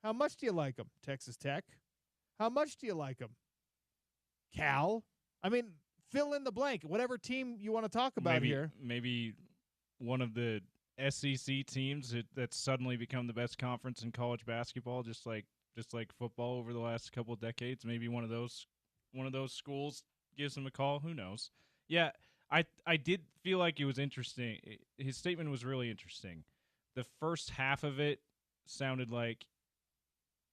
How much do you like him? Texas Tech. How much do you like him? Cal. I mean, fill in the blank. Whatever team you want to talk about here. Maybe one of the SEC teams that's suddenly become the best conference in college basketball, just like football over the last couple of decades. Maybe one of those schools gives him a call. Who knows? Yeah, I did feel like it was interesting. His statement was really interesting. The first half of it sounded like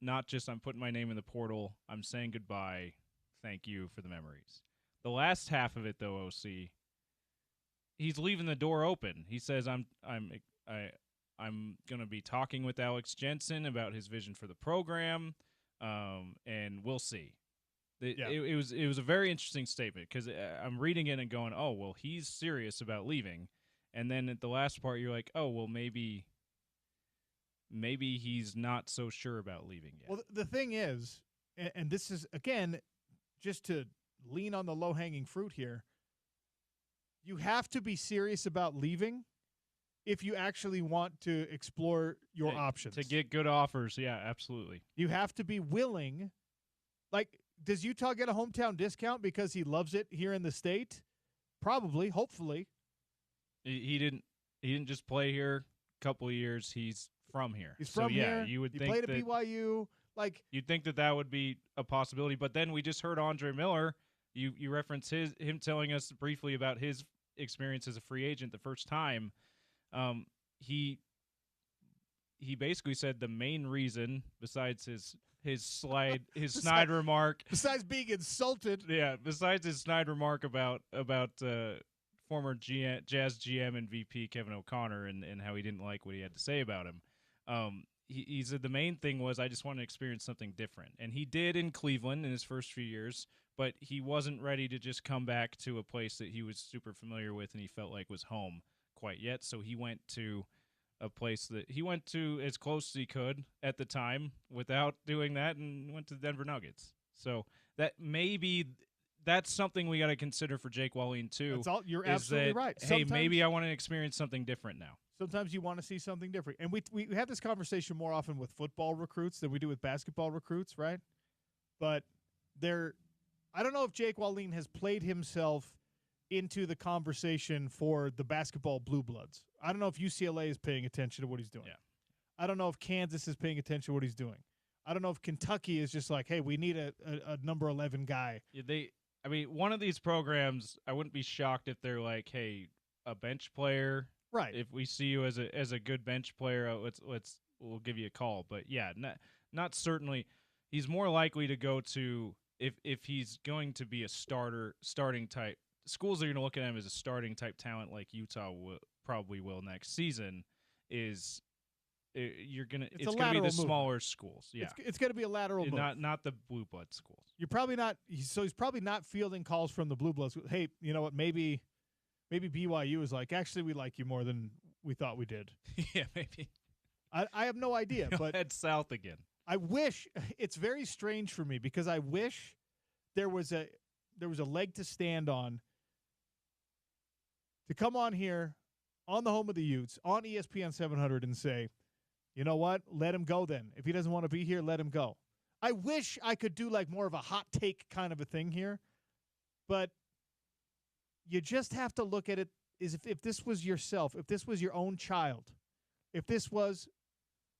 not just I'm putting my name in the portal, I'm saying goodbye, thank you for the memories. The last half of it, though, OC, he's leaving the door open. He says I'm going to be talking with Alex Jensen about his vision for the program, and we'll see. It was a very interesting statement because I'm reading it and going, oh, well, he's serious about leaving. And then at the last part, you're like, oh, well, maybe he's not so sure about leaving yet. Well, the thing is, and this is, again, just to lean on the low-hanging fruit here, you have to be serious about leaving if you actually want to explore your options. To get good offers, yeah, absolutely. You have to be willing. Like, does Utah get a hometown discount because he loves it here in the state? Probably, hopefully. He didn't just play here a couple of years. He's from here. He's from here. You would he think played at BYU. Like, you'd think that would be a possibility. But then we just heard Andre Miller. You referenced him telling us briefly about his experience as a free agent the first time. He basically said the main reason, besides his snide remark, besides being insulted, besides his snide remark about former Jazz GM and VP Kevin O'Connor and how he didn't like what he had to say about him. He said the main thing was, I just want to experience something different. And he did in Cleveland in his first few years, but he wasn't ready to just come back to a place that he was super familiar with and he felt like was home quite yet. So he went to a place that he went to as close as he could at the time without doing that, and went to the Denver Nuggets. So that's something we got to consider for Jake Wallin too. You're absolutely right. Hey, maybe I want to experience something different now. Sometimes you want to see something different. And we have this conversation more often with football recruits than we do with basketball recruits, right? But I don't know if Jake Wallin has played himself into the conversation for the basketball blue bloods. I don't know if UCLA is paying attention to what he's doing. Yeah. I don't know if Kansas is paying attention to what he's doing. I don't know if Kentucky is just like, hey, we need a number 11 guy. Yeah, one of these programs, I wouldn't be shocked if they're like, hey, a bench player. Right. If we see you as a good bench player, we'll give you a call. But yeah, not certainly. He's more likely to go to if he's going to be a starting type. Schools that are going to look at him as a starting type talent, like Utah probably will next season. It's going to be the smaller schools. Yeah, it's going to be a lateral move, not the blue blood schools. You're probably not. So he's probably not fielding calls from the blue bloods. Hey, you know what? Maybe BYU is like, actually, we like you more than we thought we did. Yeah, maybe. I have no idea. But head south again. I wish it's very strange for me because I wish there was a leg to stand on to come on here on the home of the Utes on ESPN 700 and say, you know what? Let him go then. If he doesn't want to be here, let him go. I wish I could do like more of a hot take kind of a thing here, but you just have to look at it is if this was yourself, if this was your own child, if this was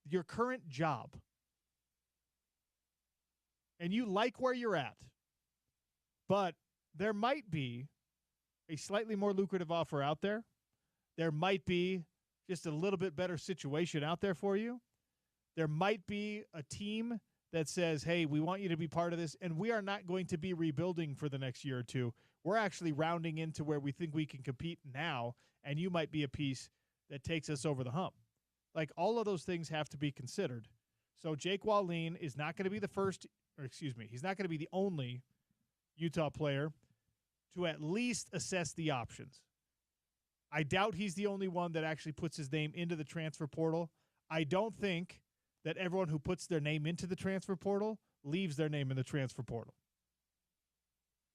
your current job, and you like where you're at, but there might be a slightly more lucrative offer out there. There might be just a little bit better situation out there for you. There might be a team that says, hey, we want you to be part of this, and we are not going to be rebuilding for the next year or two. We're actually rounding into where we think we can compete now, and you might be a piece that takes us over the hump. Like, all of those things have to be considered. So Jake Wallin is not going to be he's not going to be the only Utah player to at least assess the options. I doubt he's the only one that actually puts his name into the transfer portal. I don't think that everyone who puts their name into the transfer portal leaves their name in the transfer portal.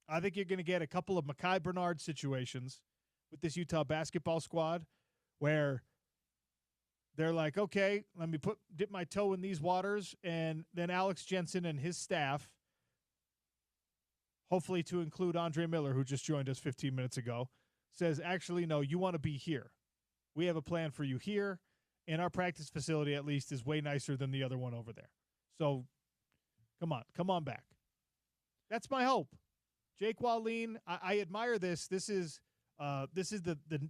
I think you're going to get a couple of Mekhi Bernard situations with this Utah basketball squad where they're like, okay, let me dip my toe in these waters, and then Alex Jensen and his staff, hopefully to include Andre Miller, who just joined us 15 minutes ago, says, actually, no, you want to be here. We have a plan for you here, and our practice facility at least is way nicer than the other one over there. So come on back. That's my hope. Jake Wallin, I admire this. This is the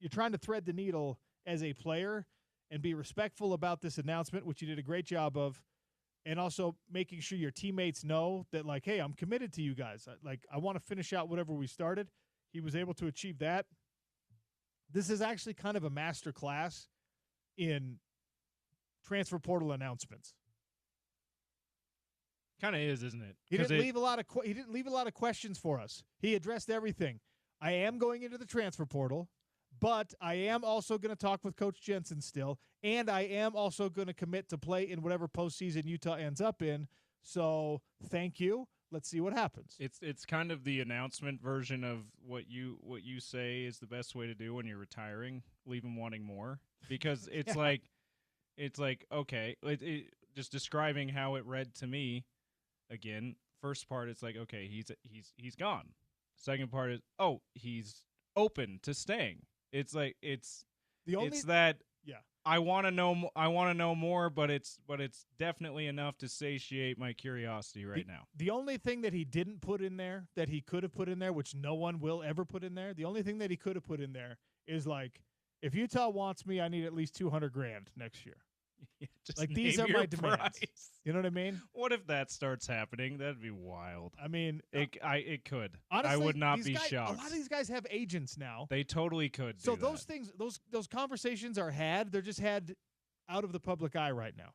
you're trying to thread the needle as a player and be respectful about this announcement, which you did a great job of, and also making sure your teammates know that, like, hey, I'm committed to you guys. I want to finish out whatever we started. He was able to achieve that. This is actually kind of a master class in transfer portal announcements. Kind of is, isn't it? He didn't leave a lot of questions for us. He addressed everything. I am going into the transfer portal, but I am also going to talk with Coach Jensen still, and I am also going to commit to play in whatever postseason Utah ends up in. So thank you. Let's see what happens. It's kind of the announcement version of what you say is the best way to do when you're retiring, leave them wanting more, because it's like okay, just describing how it read to me. Again, first part, it's like, okay, he's gone. Second part is, oh, he's open to staying. It's like it's that I want to know more, but it's definitely enough to satiate my curiosity right now. The only thing that he didn't put in there that he could have put in there, which no one will ever put in there, the only thing that he could have put in there is like, if Utah wants me, I need at least $200,000 next year. Yeah, like, these are my demands. You know what I mean? What if that starts happening? That'd be wild. I mean, it could. Honestly, I would not be shocked. A lot of these guys have agents now. They totally could. So those things, those conversations are had. They're just had out of the public eye right now.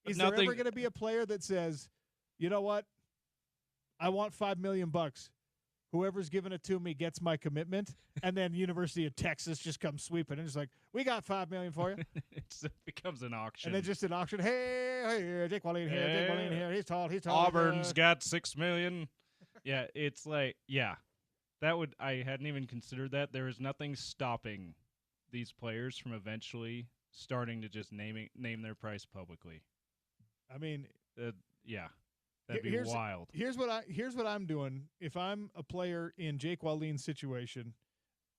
Is there ever going to be a player that says, you know what? I want $5 million. Whoever's giving it to me gets my commitment, and then University of Texas just comes sweeping and it's like, we got $5 million for you. It becomes an auction, and then just an auction. Hey, Jake Wallin here, Jake Wallin here. He's tall. Auburn's got $6 million. Yeah, it's like, yeah, I hadn't even considered that. There is nothing stopping these players from eventually starting to just name their price publicly. I mean, yeah. That'd be wild. Here's what I'm doing. If I'm a player in Jake Wallin's situation,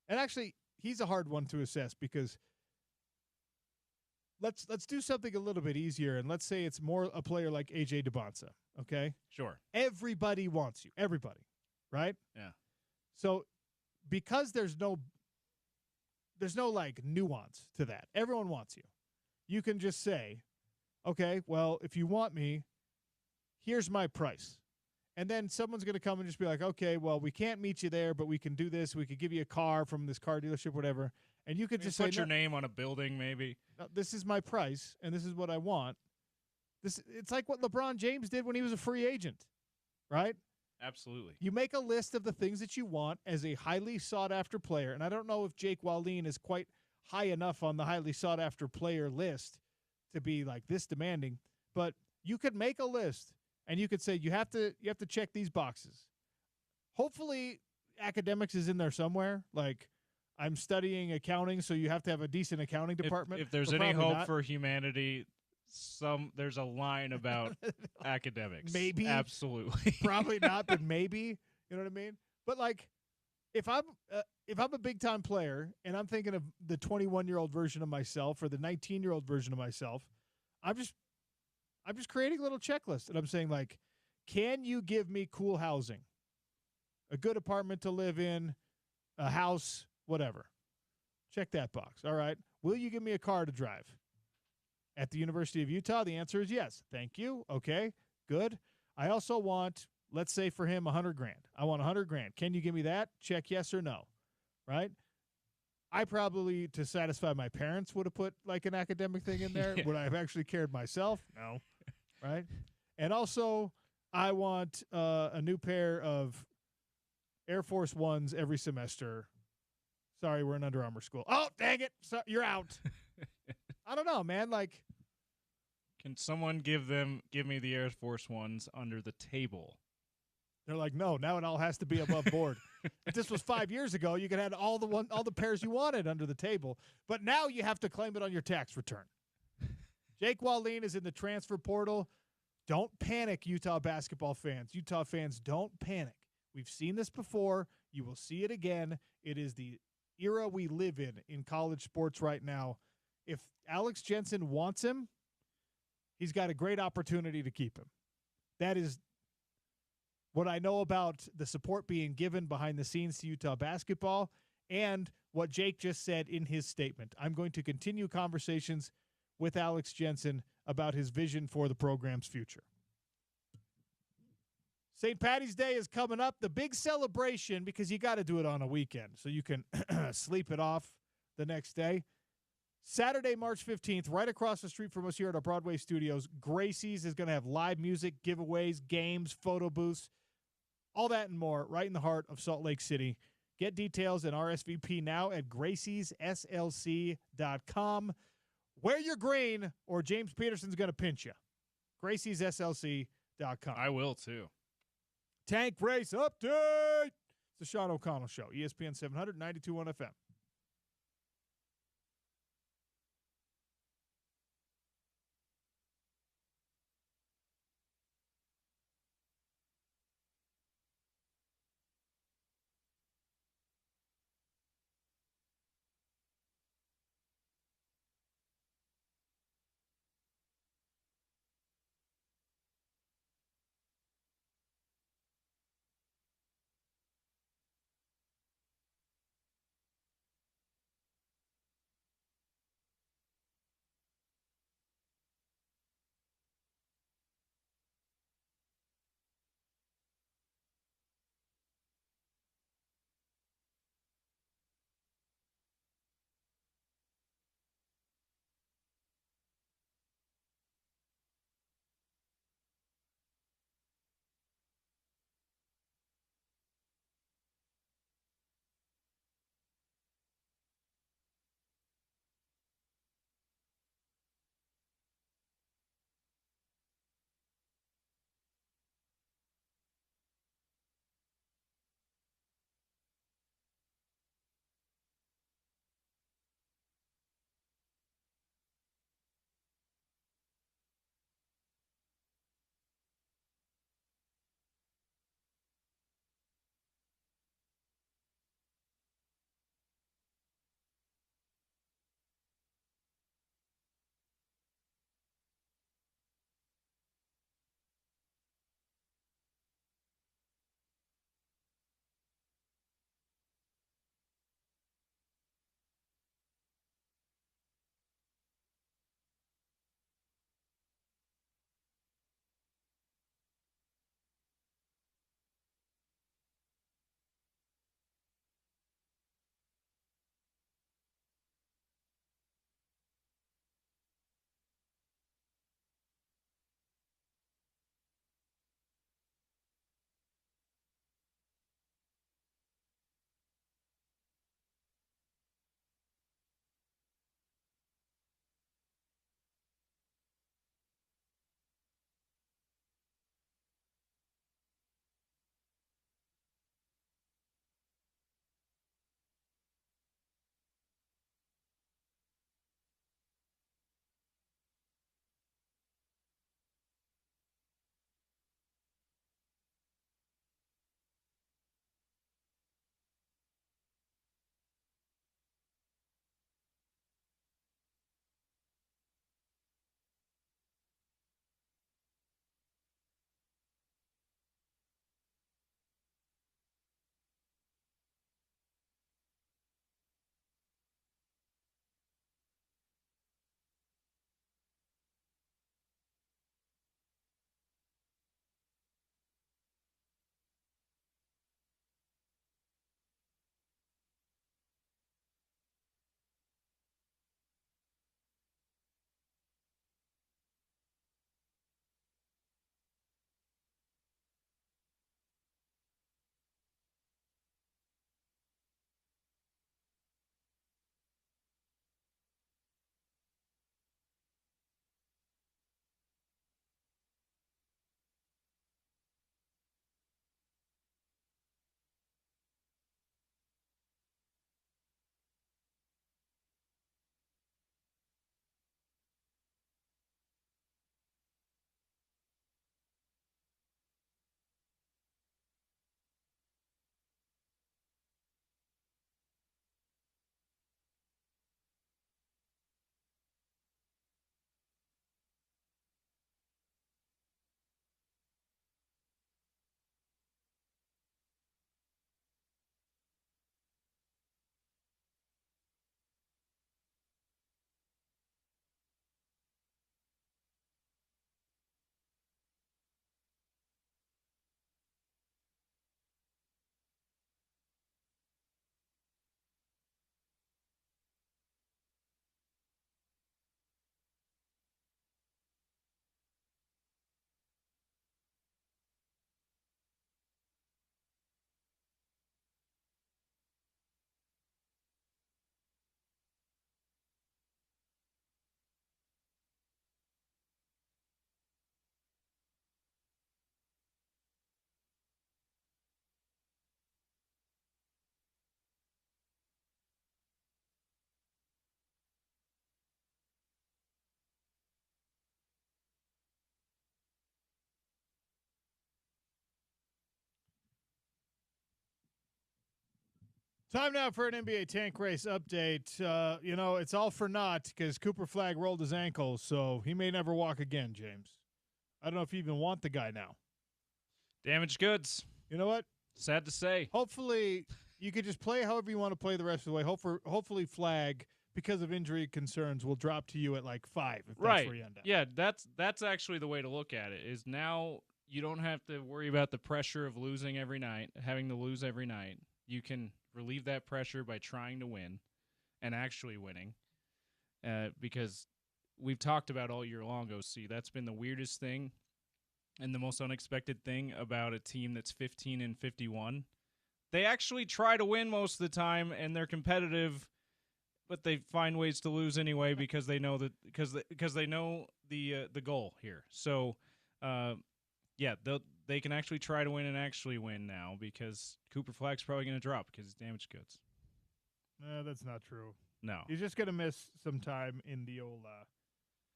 and actually he's a hard one to assess because let's do something a little bit easier, and let's say it's more a player like AJ DeBonsa. Okay, sure. Everybody wants you. Everybody, right? Yeah. So because there's no like nuance to that. Everyone wants you. You can just say, okay, well, if you want me, here's my price. And then someone's going to come and just be like, okay, well, we can't meet you there, but we can do this. We could give you a car from this car dealership, whatever. And you could just put say, your name on a building, maybe. No, this is my price, and this is what I want. It's like what LeBron James did when he was a free agent, right? Absolutely. You make a list of the things that you want as a highly sought-after player. And I don't know if Jake Wallin is quite high enough on the highly sought-after player list to be like this demanding, but you could make a list. And you could say you have to check these boxes. Hopefully academics is in there somewhere. Like, I'm studying accounting, so you have to have a decent accounting department. If there's any hope for humanity, there's a line about academics. Maybe. Absolutely. Probably not, but maybe. You know what I mean? But, like, if I'm a big time player and I'm thinking of the 21-year-old version of myself or the 19-year-old version of myself, I'm just creating a little checklist, and I'm saying, like, can you give me cool housing, a good apartment to live in, a house, whatever. Check that box. All right. Will you give me a car to drive? At the University of Utah, the answer is yes. Thank you. Okay, good. I also want, let's say for him, $100,000. I want $100,000. Can you give me that? Check yes or no. Right? I probably, to satisfy my parents, would have put like an academic thing in there. Yeah. Would I have actually cared myself? No. Right? And also, I want a new pair of Air Force Ones every semester. Sorry, we're in Under Armour school. Oh, dang it. So, you're out. I don't know, man. Like, Can someone give me the Air Force Ones under the table? they're like, no, now it all has to be above board. If this was 5 years ago, you could have all the pairs you wanted under the table. But now you have to claim it on your tax return. Jake Wallin is in the transfer portal. Don't panic, Utah basketball fans. Utah fans, don't panic. We've seen this before. You will see it again. It is the era we live in college sports right now. If Alex Jensen wants him, he's got a great opportunity to keep him. That is what I know about the support being given behind the scenes to Utah basketball and what Jake just said in his statement. I'm going to continue conversations with Alex Jensen about his vision for the program's future. St. Patty's Day is coming up. The big celebration, because you got to do it on a weekend so you can sleep it off the next day. Saturday, March 15th, right across the street from us here at our Broadway studios, Gracie's is going to have live music, giveaways, games, photo booths, all that and more right in the heart of Salt Lake City. Get details and RSVP now at gracieslc.com. Wear your green or James Peterson's going to pinch you. gracieslc.com. I will, too. Tank Race Update. It's the Sean O'Connell Show, ESPN 700, 92.1 FM. Time now for an NBA tank race update. It's all for naught because Cooper Flagg rolled his ankle, so he may never walk again, James. I don't know if you even want the guy now. Damaged goods. You know what? Sad to say. Hopefully, you could just play however you want to play the rest of the way. Hopefully Flagg, because of injury concerns, will drop to you at like 5 if that's where you end up. Yeah, that's actually the way to look at it, is now you don't have to worry about the pressure of losing every night, having to lose every night. You can relieve that pressure by trying to win and actually winning, because we've talked about all year long, OC. That's been the weirdest thing and the most unexpected thing about a team that's 15-51. They actually try to win most of the time, and they're competitive, but they find ways to lose anyway because they know that because they know the goal here. So, they can actually try to win and actually win now because Cooper Flagg's probably going to drop because he's damaged goods. That's not true. No. He's just going to miss some time in the old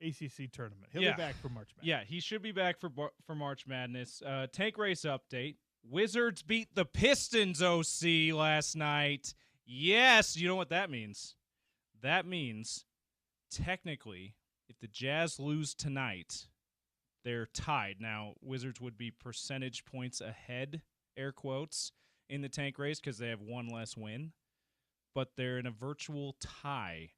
ACC tournament. He'll be back for March Madness. Yeah, he should be back for March Madness. Tank race update. Wizards beat the Pistons, OC, last night. Yes, you know what that means? That means, technically, if the Jazz lose tonight, they're tied. Now, Wizards would be percentage points ahead, air quotes, in the tank race because they have one less win. But they're in a virtual tie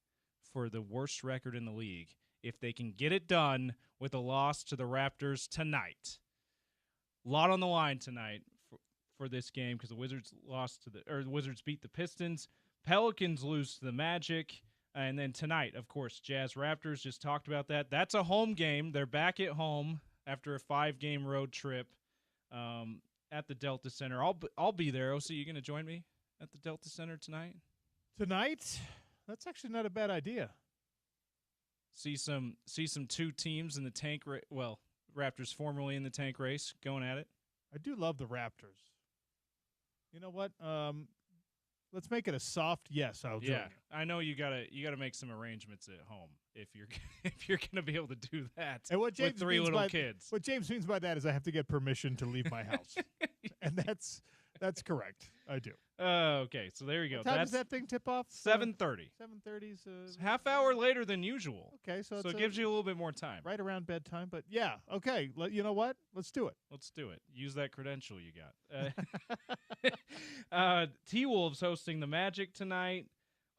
for the worst record in the league if they can get it done with a loss to the Raptors tonight. A lot on the line tonight for this game because the Wizards Wizards beat the Pistons. Pelicans lose to the Magic. And then tonight, of course, Jazz Raptors, just talked about that. That's a home game. They're back at home after a 5-game road trip at the Delta Center. I'll be there. OC, you going to join me at the Delta Center tonight? Tonight? That's actually not a bad idea. See some two teams in the tank Raptors formerly in the tank race going at it. I do love the Raptors. You know what? Let's make it a soft yes. I'll join you. I know you gotta make some arrangements at home if you're gonna be able to do that. And what James with 3 little kids. What James means by that is I have to get permission to leave my house, and that's correct. I do. Okay, so there you go. What time does that thing tip off? 7:30. 7:30's half hour later than usual. Okay, so it gives you a little bit more time. Right around bedtime, but yeah, okay. You know what? Let's do it. Let's do it. Use that credential you got. T-Wolves hosting the Magic tonight.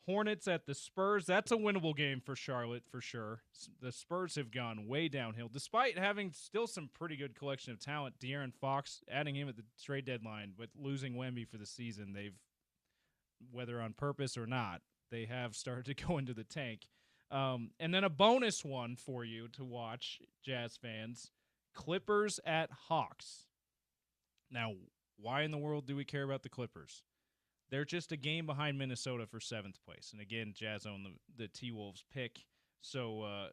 Hornets at the Spurs. That's a winnable game for Charlotte for sure. The Spurs have gone way downhill, despite having still some pretty good collection of talent. De'Aaron Fox, adding him at the trade deadline, but losing Wemby for the season, they've, whether on purpose or not, they have started to go into the tank. And then a bonus one for you to watch, Jazz fans. Clippers at Hawks. Now, why in the world do we care about the Clippers? They're just a game behind Minnesota for 7th place. And again, Jazz own the T-Wolves pick. So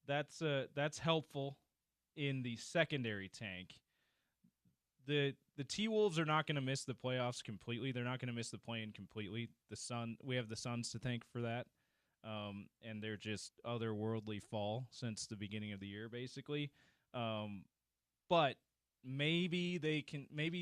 that's helpful in the secondary tank. The T-Wolves are not going to miss the playoffs completely. They're not going to miss the play-in completely. We have the Suns to thank for that. And they're just otherworldly fall since the beginning of the year, basically. But maybe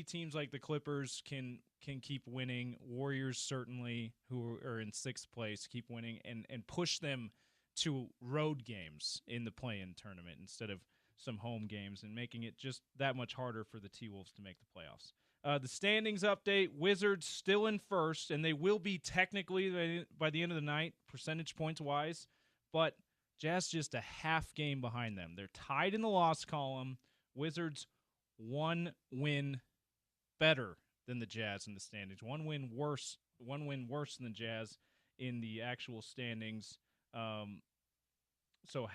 teams like the Clippers can keep winning. Warriors certainly, who are in 6th place, keep winning and push them to road games in the play-in tournament instead of some home games, and making it just that much harder for the T-Wolves to make the playoffs. The standings update, Wizards still in first, and they will be technically by the end of the night, percentage points-wise, but Jazz just a half game behind them. They're tied in the loss column. Wizards 1 win better than the Jazz in the standings. One win worse than the Jazz in the actual standings. So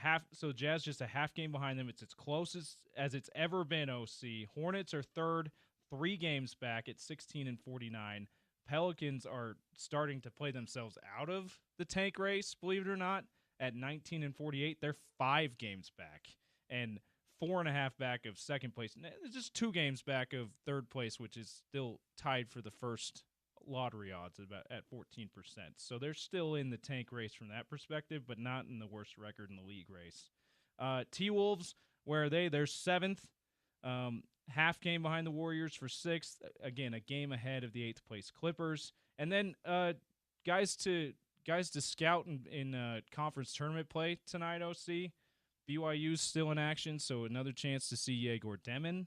Jazz just a half game behind them. It's as close as it's ever been, OC. Hornets are third, 3 games back at 16-49. Pelicans are starting to play themselves out of the tank race, believe it or not, at 19-48. They're 5 games back and 4.5 back of 2nd place. It's just 2 games back of 3rd place, which is still tied for the first lottery odds at 14%. So they're still in the tank race from that perspective, but not in the worst record in the league race. T-Wolves, where are they? They're 7th, half game behind the Warriors for 6th. Again, a game ahead of the 8th place Clippers. And then guys to scout in conference tournament play tonight. OC BYU's still in action, so another chance to see Yegor Demin,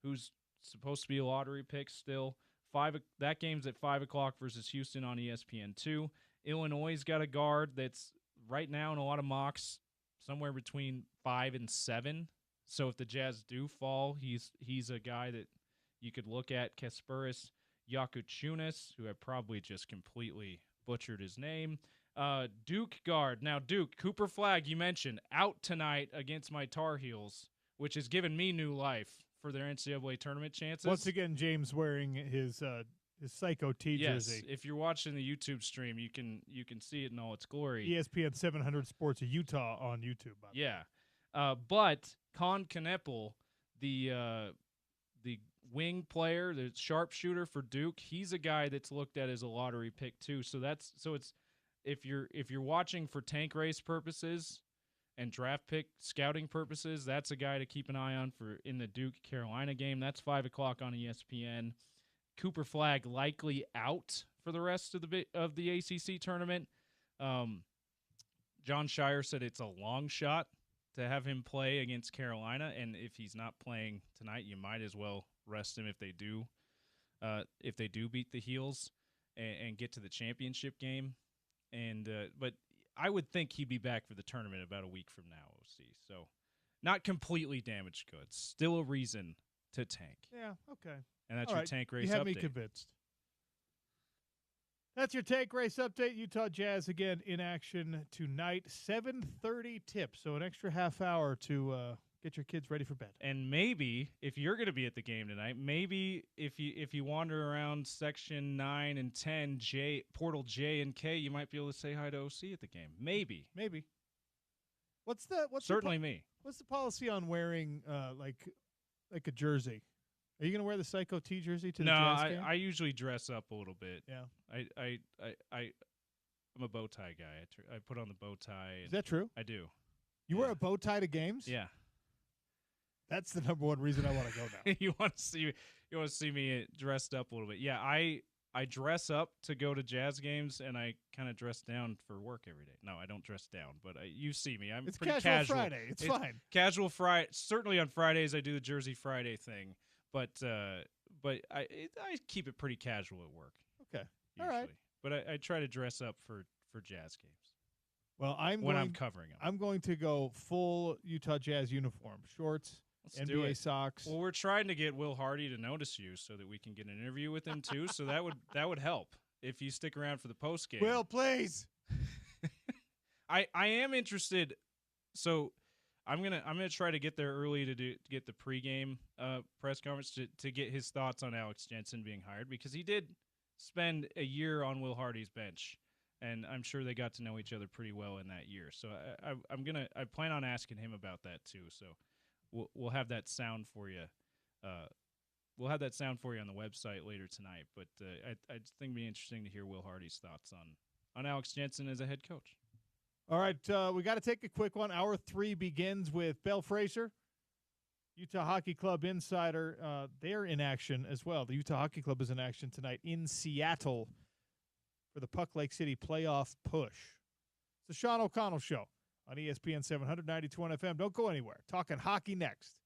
who's supposed to be a lottery pick still. That game's at 5:00 versus Houston on ESPN2. Illinois' got a guard that's right now in a lot of mocks somewhere between 5 and 7. So if the Jazz do fall, he's a guy that you could look at. Kasparis Yakuchunas, who I probably just completely butchered his name. Duke guard. Now, Duke, Cooper Flagg, you mentioned, out tonight against my Tar Heels, which has given me new life for their NCAA tournament chances. Once again, James wearing his Psycho T jersey. Yes, if you're watching the YouTube stream, you can see it in all its glory. ESPN 700 Sports of Utah on YouTube. Yeah. But Con Kneppel, the wing player, the sharpshooter for Duke, he's a guy that's looked at as a lottery pick too. So it's if you're watching for tank race purposes and draft pick scouting purposes, that's a guy to keep an eye on for in the Duke Carolina game. That's 5:00 on ESPN. Cooper Flagg likely out for the rest of the ACC tournament. John Shire said it's a long shot to have him play against Carolina, and if he's not playing tonight, you might as well rest him if they do beat the Heels and get to the championship game. And but I would think he'd be back for the tournament about a week from now. OC, so not completely damaged goods. Still a reason to tank. Yeah. Okay. And that's All your right. tank race You have update. me convinced. That's your tank race update. Utah Jazz again in action tonight. 7:30 tip, so an extra half hour to get your kids ready for bed. And maybe if you're going to be at the game tonight, maybe if you wander around section 9 and 10, portal J and K, you might be able to say hi to OC at the game. Maybe. What's Certainly me. What's the policy on wearing like a jersey? Are you going to wear the Psycho T jersey to the Jazz game? No, I usually dress up a little bit. Yeah. I'm a bow tie guy. I put on the bow tie. Is that true? I do. You wear a bow tie to games? Yeah. That's the number one reason I want to go now. You want to see me dressed up a little bit. Yeah, I dress up to go to Jazz games, and I kind of dress down for work every day. No, I don't dress down, but you see me. I'm it's pretty casual Friday. It's fine. Casual Friday. Certainly on Fridays I do the Jersey Friday thing, but I keep it pretty casual at work. Okay. Usually. All right. But I try to dress up for Jazz games. Well, I'm covering them. I'm going to go full Utah Jazz uniform, shorts, Let's do NBA it. socks. Well, we're trying to get Will Hardy to notice you so that we can get an interview with him too. So that would help if you stick around for the post game. Will, please. I am interested. So I'm gonna try to get there early to get the pregame press conference to get his thoughts on Alex Jensen being hired, because he did spend a year on Will Hardy's bench, and I'm sure they got to know each other pretty well in that year. So I plan on asking him about that too. So we'll have that sound for you. We'll have that sound for you on the website later tonight. But I just think it'd be interesting to hear Will Hardy's thoughts on Alex Jensen as a head coach. All right, we got to take a quick one. Hour 3 begins with Bell Fraser, Utah Hockey Club insider. They're in action as well. The Utah Hockey Club is in action tonight in Seattle for the Puck Lake City playoff push. It's the Sean O'Connell Show on ESPN 792 FM. Don't go anywhere. Talking hockey next.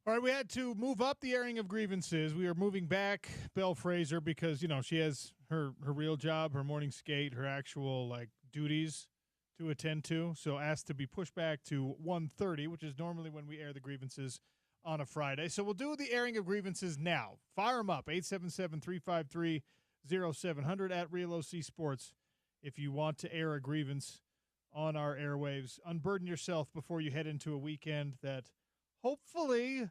All right, we had to move up the airing of grievances. We are moving back Belle Fraser because, she has her real job, her morning skate, her actual, duties to attend to. So asked to be pushed back to 1:30, which is normally when we air the grievances on a Friday. So we'll do the airing of grievances now. Fire them up, 877-353-0700 at Real OC Sports if you want to air a grievance on our airwaves. Unburden yourself before you head into a weekend that hopefully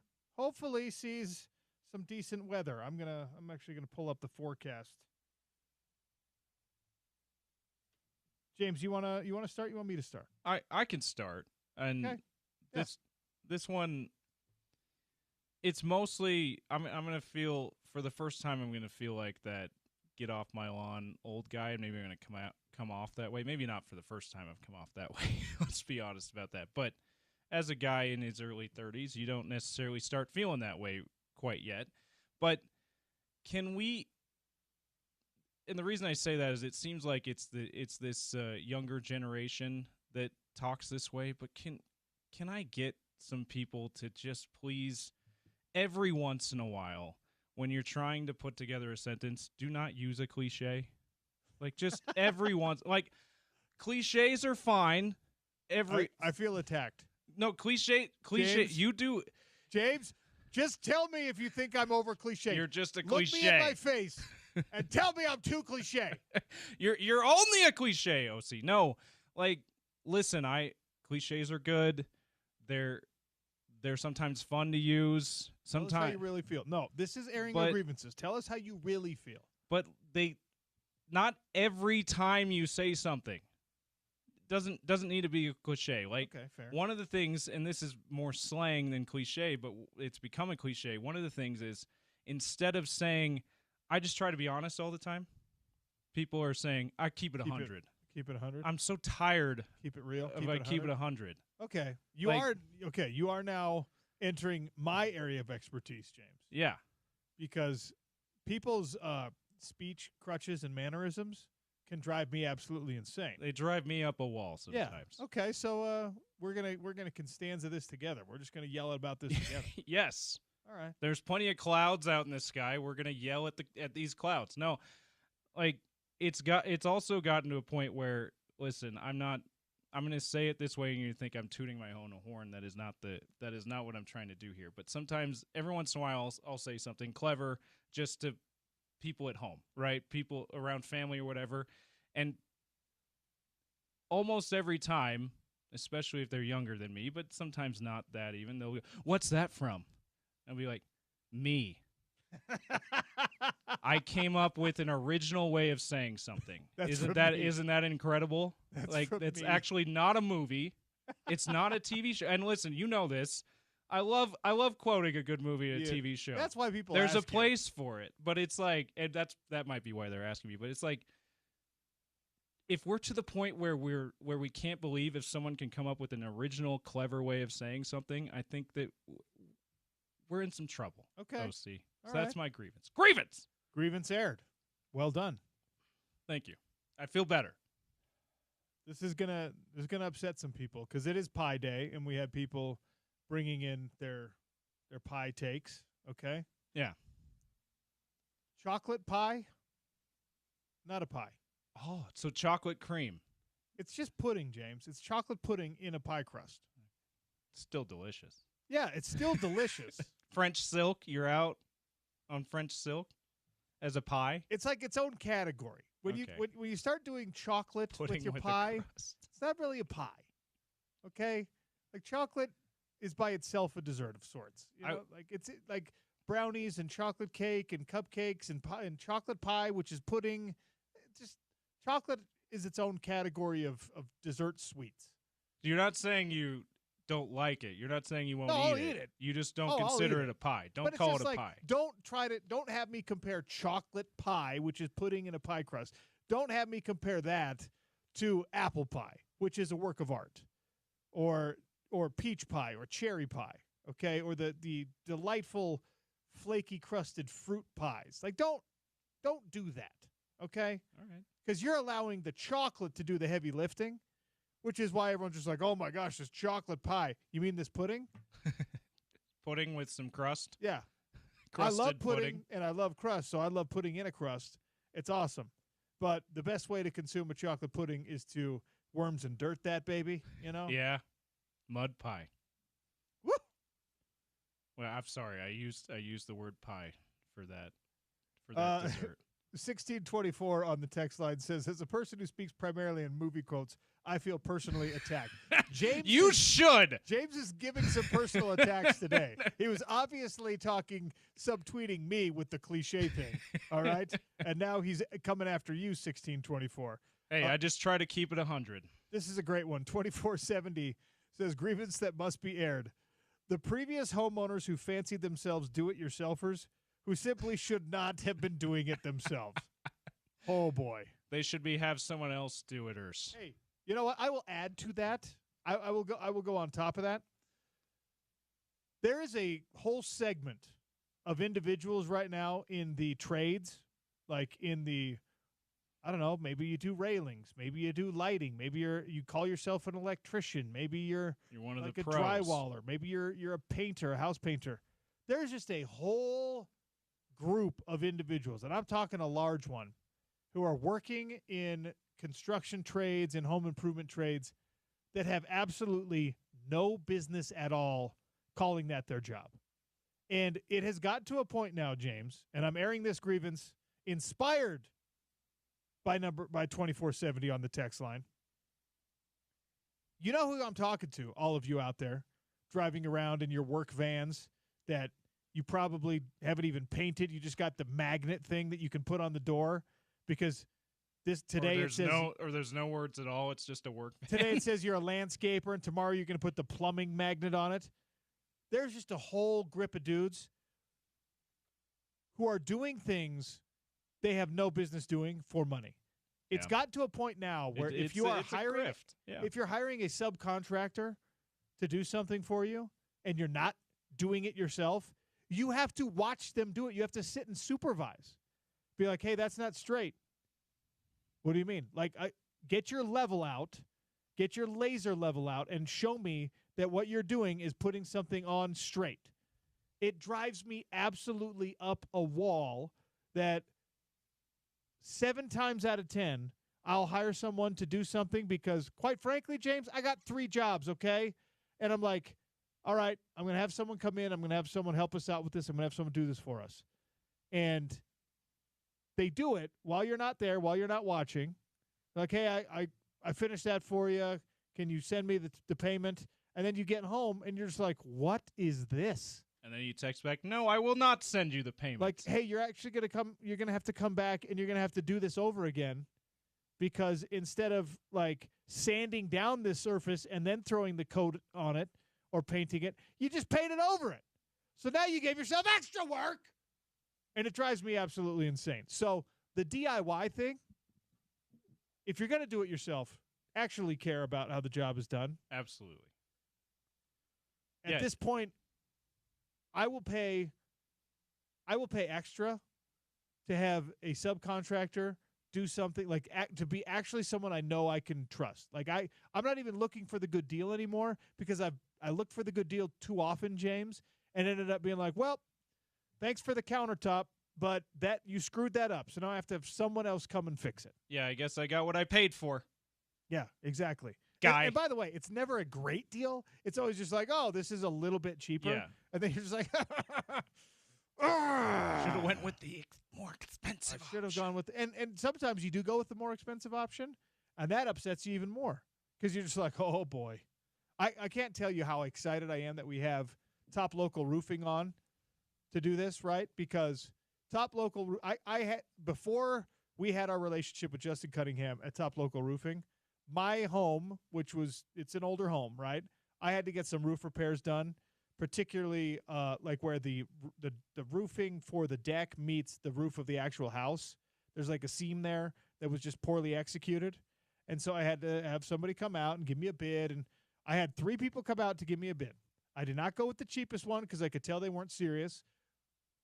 sees some decent weather. I'm actually gonna pull up the forecast. James, you wanna start? You want me to start? I can start. And Okay. this one, it's mostly I'm gonna feel for the first time I'm gonna feel like that get off my lawn old guy, and maybe I'm gonna come off that way. Maybe not for the first time I've come off that way. Let's be honest about that. But as a guy in his early 30s, you don't necessarily start feeling that way quite yet. But can we? And the reason I say that is it seems like it's this younger generation that talks this way. But can I get some people to just please, every once in a while, when you're trying to put together a sentence, do not use a cliche. Just every once, cliches are fine. I feel attacked. No, cliche. James? You do. James, just tell me if you think I'm over cliche. You're just a cliche. Look me in my face and tell me I'm too cliche. You're only a cliche, OC. No, listen, cliches are good. They're sometimes fun to use. Sometimes Tell us how you really feel. No, this is airing your grievances. Tell us how you really feel. But not every time you say something doesn't need to be a cliche. Okay, fair. One of the things, and this is more slang than cliche, but it's become a cliche. One of the things is instead of saying, I just try to be honest all the time, people are saying, I keep it 100. Keep it 100? I'm so tired. Keep it real. Keep it 100. Okay. You are now entering my area of expertise, James. Yeah. Because people's speech crutches and mannerisms can drive me absolutely insane. They drive me up a wall sometimes. Yeah. Okay, so we're gonna Constanza this together. We're just gonna yell about this together. Yes. All right. There's plenty of clouds out in the sky. We're gonna yell at these clouds. No, it's also gotten to a point where, listen, I'm gonna say it this way, and you think I'm tooting my own horn. That is not what I'm trying to do here. But sometimes, every once in a while, I'll say something clever just to people at home, right? People around family or whatever. And almost every time, especially if they're younger than me, but sometimes not that even, they'll go, "What's that from?" I'll be like, "Me." I came up with an original way of saying something. Isn't that incredible? It's actually not a movie. It's not a TV show. And listen, you know this. I love quoting a good movie in a TV show. That's why people There's ask a place for it. But it's and that might be why they're asking me, but it's if we're to the point where we can't believe if someone can come up with an original clever way of saying something, I think that we're in some trouble. Okay. OC. So All that's right. my grievance. Grievance aired. Well done. Thank you. I feel better. This is gonna upset some people because it is Pie Day, and we had people bringing in their pie takes. Okay. Yeah. Chocolate pie, not a pie. Oh, so chocolate cream. It's just pudding, James. It's chocolate pudding in a pie crust. Still delicious. Yeah, it's still delicious. French silk, you're out on French silk as a pie? It's like its own category. When you start doing chocolate Pudding with your with a pie, crust. it's not really a pie. Okay? Like chocolate is by itself a dessert of sorts. It's like brownies and chocolate cake and cupcakes and pie and chocolate pie, which is pudding. Just chocolate is its own category of dessert sweets. You're not saying you don't like it. You're not saying you won't I'll eat eat it. You just don't I'll consider eat it a pie. Don't But it's call just it a pie. Don't have me compare chocolate pie, which is pudding in a pie crust. Don't have me compare that to apple pie, which is a work of art, or peach pie or cherry pie, okay, or the delightful flaky crusted fruit pies. Don't do that, okay? All right. Because you're allowing the chocolate to do the heavy lifting, which is why everyone's just like, oh my gosh, this chocolate pie. You mean this pudding? pudding with some crust. Yeah. Crusted I love pudding and I love crust, so I love putting in a crust. It's awesome. But the best way to consume a chocolate pudding is to worms and dirt that baby, you know? Yeah. Mud pie. Woo! Well, I'm sorry. I used the word pie for that dessert. 1624 on the text line says, as a person who speaks primarily in movie quotes, I feel personally attacked. James should. James is giving some personal attacks today. He was obviously subtweeting me with the cliche thing, all right? And now he's coming after you, 1624. Hey, I just try to keep it 100. This is a great one. 2470 says, grievance that must be aired. The previous homeowners who fancied themselves do-it-yourselfers who simply should not have been doing it themselves. Oh, boy. They should have someone else do iters. Hey, you know what? I will add to that. I will go on top of that. There is a whole segment of individuals right now in the trades, like in the, I don't know, maybe you do railings, maybe you do lighting, maybe you call yourself an electrician, maybe you're one of like the a pros. drywaller, maybe you're a painter, a house painter. There's just a whole group of individuals, and I'm talking a large one, who are working in construction trades and home improvement trades that have absolutely no business at all calling that their job. And it has got to a point now, James, and I'm airing this grievance inspired by 2470 on the text line. You know who I'm talking to, all of you out there driving around in your work vans that you probably haven't even painted. You just got the magnet thing that you can put on the door because today it says there's no words at all. It's just a work van. Today it says you're a landscaper, and tomorrow you're going to put the plumbing magnet on it. There's just a whole grip of dudes who are doing things they have no business doing for money. It's got to a point now where if you're hiring a subcontractor to do something for you and you're not doing it yourself, you have to watch them do it. You have to sit and supervise. Be like, hey, that's not straight. What do you mean? Like, get your level out, get your laser level out, and show me that what you're doing is putting something on straight. It drives me absolutely up a wall that 7 times out of 10, I'll hire someone to do something because, quite frankly, James, I got 3 jobs, okay? And I'm like, all right, I'm going to have someone come in. I'm going to have someone help us out with this. I'm going to have someone do this for us. And they do it while you're not there, while you're not watching. Like, hey, I finished that for you. Can you send me the payment? And then you get home, and you're just like, what is this? And then you text back, no, I will not send you the payment. Like, hey, you're actually going to come. You're going to have to come back, and you're going to have to do this over again because instead of, like, sanding down this surface and then throwing the coat on it or painting it, you just painted over it. So now you gave yourself extra work. And it drives me absolutely insane. So the DIY thing, if you're going to do it yourself, actually care about how the job is done. Absolutely. At this point, I will pay extra to have a subcontractor do something, like to be actually someone I know I can trust. Like I'm not even looking for the good deal anymore because I looked for the good deal too often, James, and ended up being like, well, thanks for the countertop, but that you screwed that up. So now I have to have someone else come and fix it. Yeah, I guess I got what I paid for. Yeah, exactly. Guy. And by the way, it's never a great deal. It's always just like, oh, this is a little bit cheaper. Yeah. And then you're just like, should have went with the more expensive I should have gone with and sometimes you do go with the more expensive option, and that upsets you even more because you're just like, oh, boy. I can't tell you how excited I am that we have Top Local Roofing on to do this, right? Because Top Local, I had before we had our relationship with Justin Cunningham at Top Local Roofing, my home, it's an older home, right? I had to get some roof repairs done, particularly like where the roofing for the deck meets the roof of the actual house. There's like a seam there that was just poorly executed. And so I had to have somebody come out and give me a bid, and I had 3 people come out to give me a bid. I did not go with the cheapest one because I could tell they weren't serious.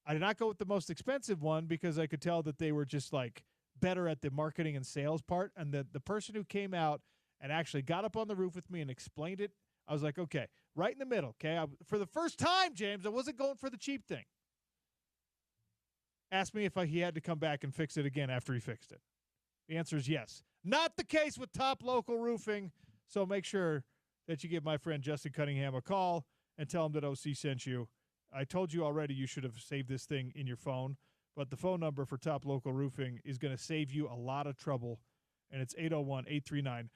I did not go with the most expensive one because I could tell that they were just like better at the marketing and sales part. And the person who came out and actually got up on the roof with me and explained it I was like, okay, right in the middle, okay? For the first time, James, I wasn't going for the cheap thing. Asked me if he had to come back and fix it again after he fixed it. The answer is yes. Not the case with Top Local Roofing, so make sure that you give my friend Justin Cunningham a call and tell him that OC sent you. I told you already you should have saved this thing in your phone, but the phone number for Top Local Roofing is going to save you a lot of trouble, and it's 801-839-4501.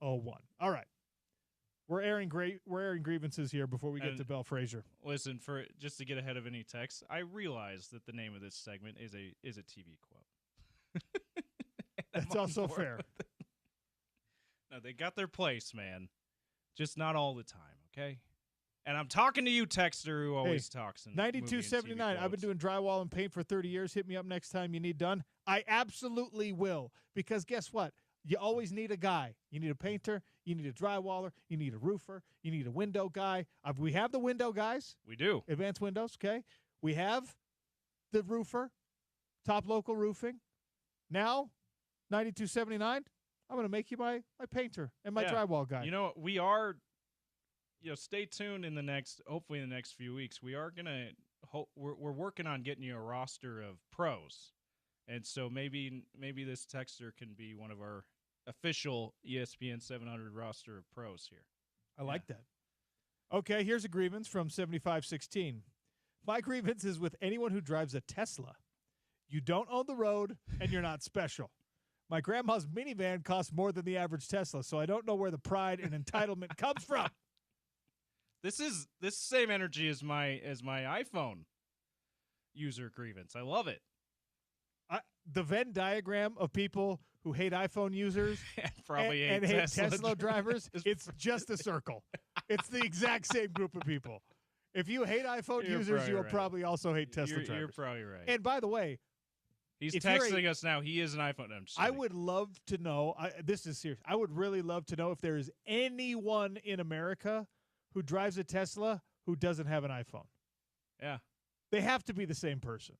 All right. We're airing grievances here before we get to Bell Frazier. Listen, just to get ahead of any texts, I realize that the name of this segment is a TV quote. That's also fair. No, they got their place, man. Just not all the time, okay? And I'm talking to you, texter, who always talks. 9279. I've been doing drywall and paint for 30 years. Hit me up next time you need done. I absolutely will. Because guess what? You always need a guy. You need a painter. You need a drywaller. You need a roofer. You need a window guy. We have the window guys. We do. Advanced Windows, okay? We have the roofer, Top Local Roofing. Now, 9279, I'm going to make you my painter and my drywall guy. You know, we are, stay tuned hopefully in the next few weeks. We are going to, we're working on getting you a roster of pros. And so maybe this texter can be one of our official ESPN 700 roster of pros here. I like that. Okay, here's a grievance from 7516. My grievance is with anyone who drives a Tesla. You don't own the road, and you're not special. My grandma's minivan costs more than the average Tesla, so I don't know where the pride and entitlement comes from. This same energy as my iPhone user grievance. I love it. The Venn diagram of people who hate iPhone users and hate Tesla drivers, it's just a circle. It's the exact same group of people. If you hate iPhone users, you will probably also hate Tesla drivers. You're probably right. And by the way, he's texting us now. He is an iPhone. I would love to know. This is serious. I would really love to know if there is anyone in America who drives a Tesla who doesn't have an iPhone. Yeah. They have to be the same person.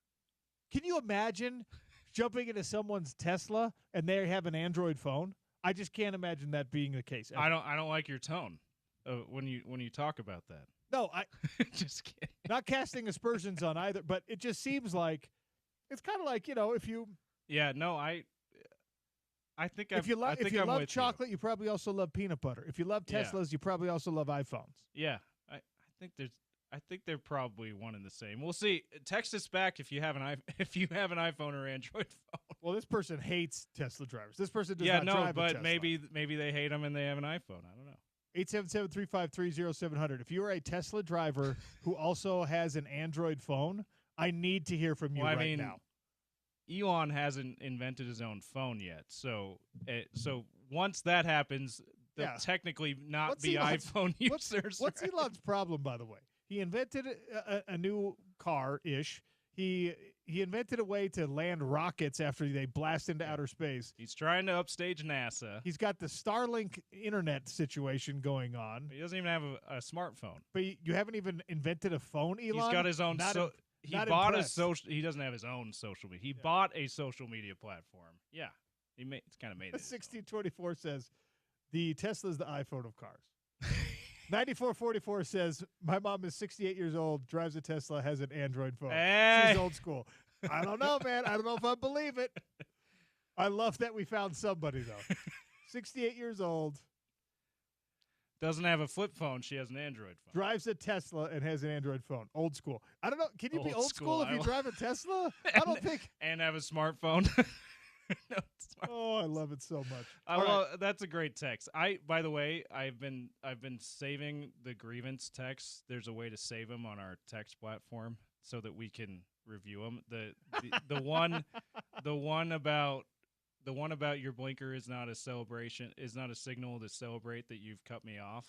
Can you imagine jumping into someone's Tesla and they have an Android phone? I just can't imagine that being the case. I don't like your tone when you talk about that. No, I just kidding. Not casting aspersions on either, but it just seems like it's kind of like, if you. Yeah, no, I think if you love chocolate, you probably also love peanut butter. If you love Teslas, you probably also love iPhones. Yeah, I think they're probably one and the same. We'll see. Text us back if you have an iPhone or Android phone. Well, this person hates Tesla drivers. This person does not drive a Tesla. But maybe they hate them and they have an iPhone. I don't know. 877-353-0700. If you are a Tesla driver who also has an Android phone, I need to hear from you now. Elon hasn't invented his own phone yet, so once that happens, they'll technically not be iPhone users. What's Elon's problem, by the way? He invented a new car-ish. He invented a way to land rockets after they blast into outer space. He's trying to upstage NASA. He's got the Starlink internet situation going on. He doesn't even have a smartphone. But you haven't even invented a phone, Elon? He's got his own. He doesn't have his own social media. He bought a social media platform. Yeah, it's kind of made it. 1624 says the Tesla is the iPhone of cars. 9444 says my mom is 68 years old, drives a Tesla, has an Android phone. Hey. She's old school. I don't know, man. I don't know if I believe it. I love that we found somebody though. 68 years old. Doesn't have a flip phone. She has an Android phone. Drives a Tesla and has an Android phone. Old school. I don't know. Can you be old school if you drive a Tesla? I don't think. And have a smartphone. Oh, I love it so much. That's a great text. By the way, I've been saving the grievance texts. There's a way to save them on our text platform so that we can review them. The one about your blinker is not a celebration, is not a signal to celebrate that you've cut me off.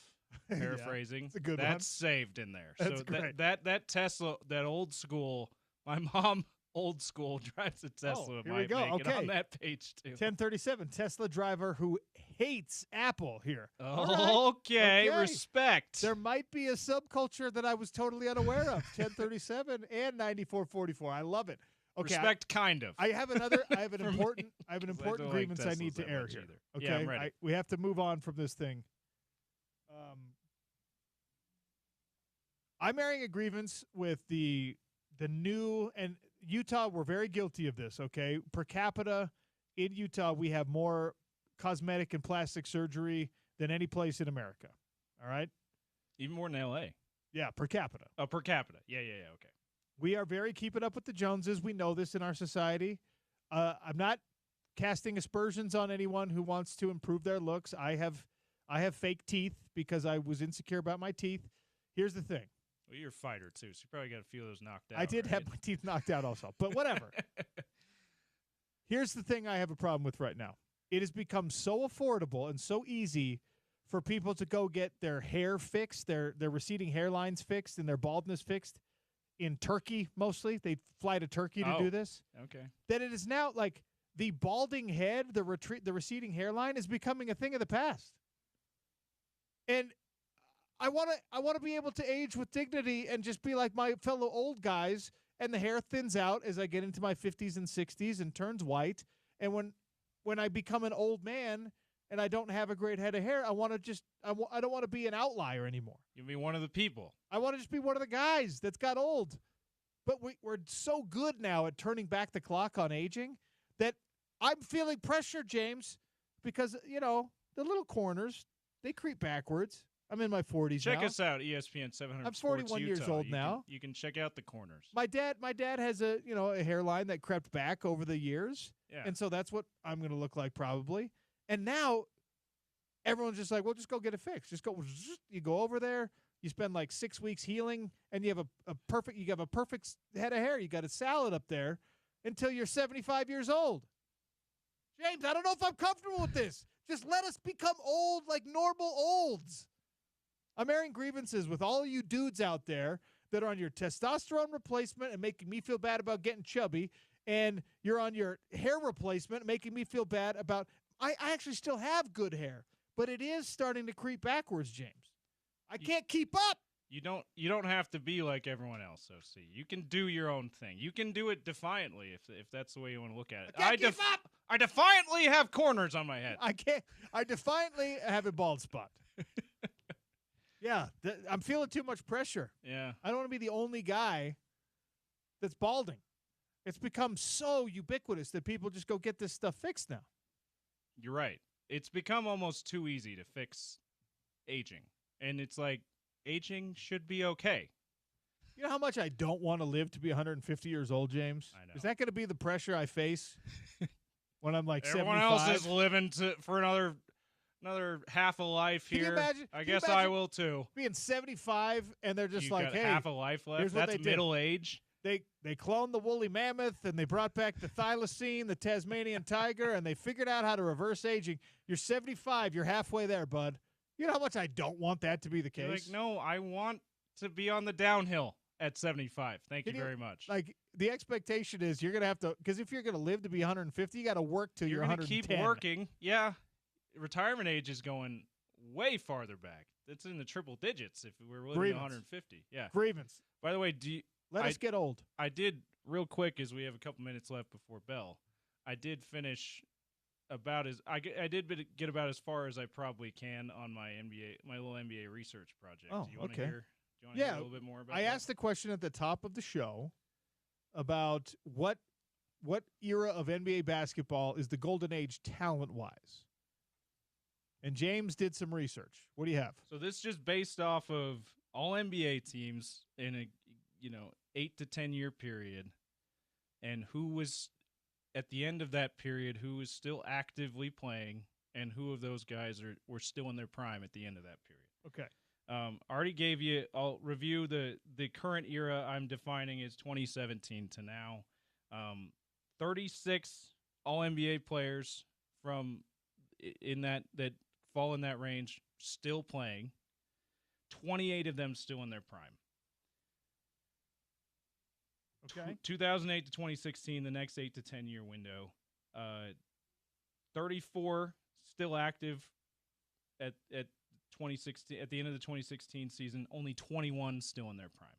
Paraphrasing. That's a good one. That's saved in there. That's so great. that Tesla, that old school, my mom old school drives a Tesla. Here we go. Make it on that page too. 1037 Tesla driver who hates Apple here. Okay, respect. There might be a subculture that I was totally unaware of. 1037 and 9444. I love it. Okay, respect, kind of. I have an important grievance I need to air here. Okay, yeah, I'm ready. We have to move on from this thing. I'm airing a grievance with the new, and Utah, we're very guilty of this, okay? Per capita in Utah, we have more cosmetic and plastic surgery than any place in America. All right? Even more than L.A. Yeah, per capita. Oh, per capita. Yeah, okay. We are very keeping up with the Joneses. We know this in our society. I'm not casting aspersions on anyone who wants to improve their looks. I have fake teeth because I was insecure about my teeth. Here's the thing. Well, you're a fighter, too, so you probably got a few of those knocked out. I did right? have my teeth knocked out also, but whatever. Here's the thing I have a problem with right now. It has become so affordable and so easy for people to go get their hair fixed, their receding hairlines fixed, and their baldness fixed in Turkey mostly. They fly to Turkey to do this. Okay. That it is now like the balding head, the receding hairline is becoming a thing of the past. And I want to be able to age with dignity and just be like my fellow old guys, and the hair thins out as I get into my 50s and 60s and turns white. And when I become an old man and I don't have a great head of hair, I don't want to be an outlier anymore. You'll be one of the people. I want to just be one of the guys that's got old. But we're so good now at turning back the clock on aging that I'm feeling pressure, James, because, the little corners, they creep backwards. I'm in my 40s Check now. us out, ESPN 700 I'm 41 Sports years Utah. old now. You can check out the corners. My dad has a hairline that crept back over the years. Yeah. And so that's what I'm going to look like probably. And now everyone's just like, well, just go get it fixed. Just go. You go over there. You spend like 6 weeks healing, and you have a perfect head of hair. You got a salad up there until you're 75 years old. James, I don't know if I'm comfortable with this. Just let us become old like normal olds. I'm airing grievances with all you dudes out there that are on your testosterone replacement and making me feel bad about getting chubby, and you're on your hair replacement making me feel bad about I actually still have good hair, but it is starting to creep backwards, James. I can't keep up. You don't have to be like everyone else, OC. You can do your own thing. You can do it defiantly if that's the way you want to look at it. I can't keep up. I defiantly have corners on my head. I defiantly have a bald spot. Yeah, I'm feeling too much pressure. Yeah. I don't want to be the only guy that's balding. It's become so ubiquitous that people just go get this stuff fixed now. You're right. It's become almost too easy to fix aging. And it's like, aging should be okay. You know how much I don't want to live to be 150 years old, James? I know. Is that going to be the pressure I face when I'm like Everyone 75? else is living for another half a life Can you here. imagine- I can you guess I imagine will too. Being 75 and they're just You like, got hey, half a life left. here's what That's they did. middle age. They cloned the woolly mammoth and they brought back the thylacine, the Tasmanian tiger, and they figured out how to reverse aging. You're 75. You're halfway there, bud. You know how much I don't want that to be the case? You're like, no, I want to be on the downhill at 75. Thank you very much. Like, the expectation is you're going to have to, because if you're going to live to be 150, you got to work till you're going to 110. keep working. Yeah. Retirement age is going way farther back. It's in the triple digits if we're living to 150. Yeah. Grievance. By the way, Let us get old. I did, real quick, as we have a couple minutes left before bell, I did finish about as I did get about as far as I probably can on my little NBA research project. Oh, do you want okay. to hear a little bit more about that? I asked the question at the top of the show about what era of NBA basketball is the golden age talent-wise. And James did some research. What do you have? So this is just based off of all NBA teams in a 8 to 10 year period, and who was at the end of that period, who was still actively playing, and who of those guys were still in their prime at the end of that period. Okay. Already gave you. I'll review the current era. I'm defining as 2017 to now. 36 All NBA players from in that fall in that range still playing. 28 of them still in their prime. Okay. 2008 to 2016, the next 8 to 10 year window. 34 still active at 2016 at the end of the 2016 season. Only 21 still in their prime.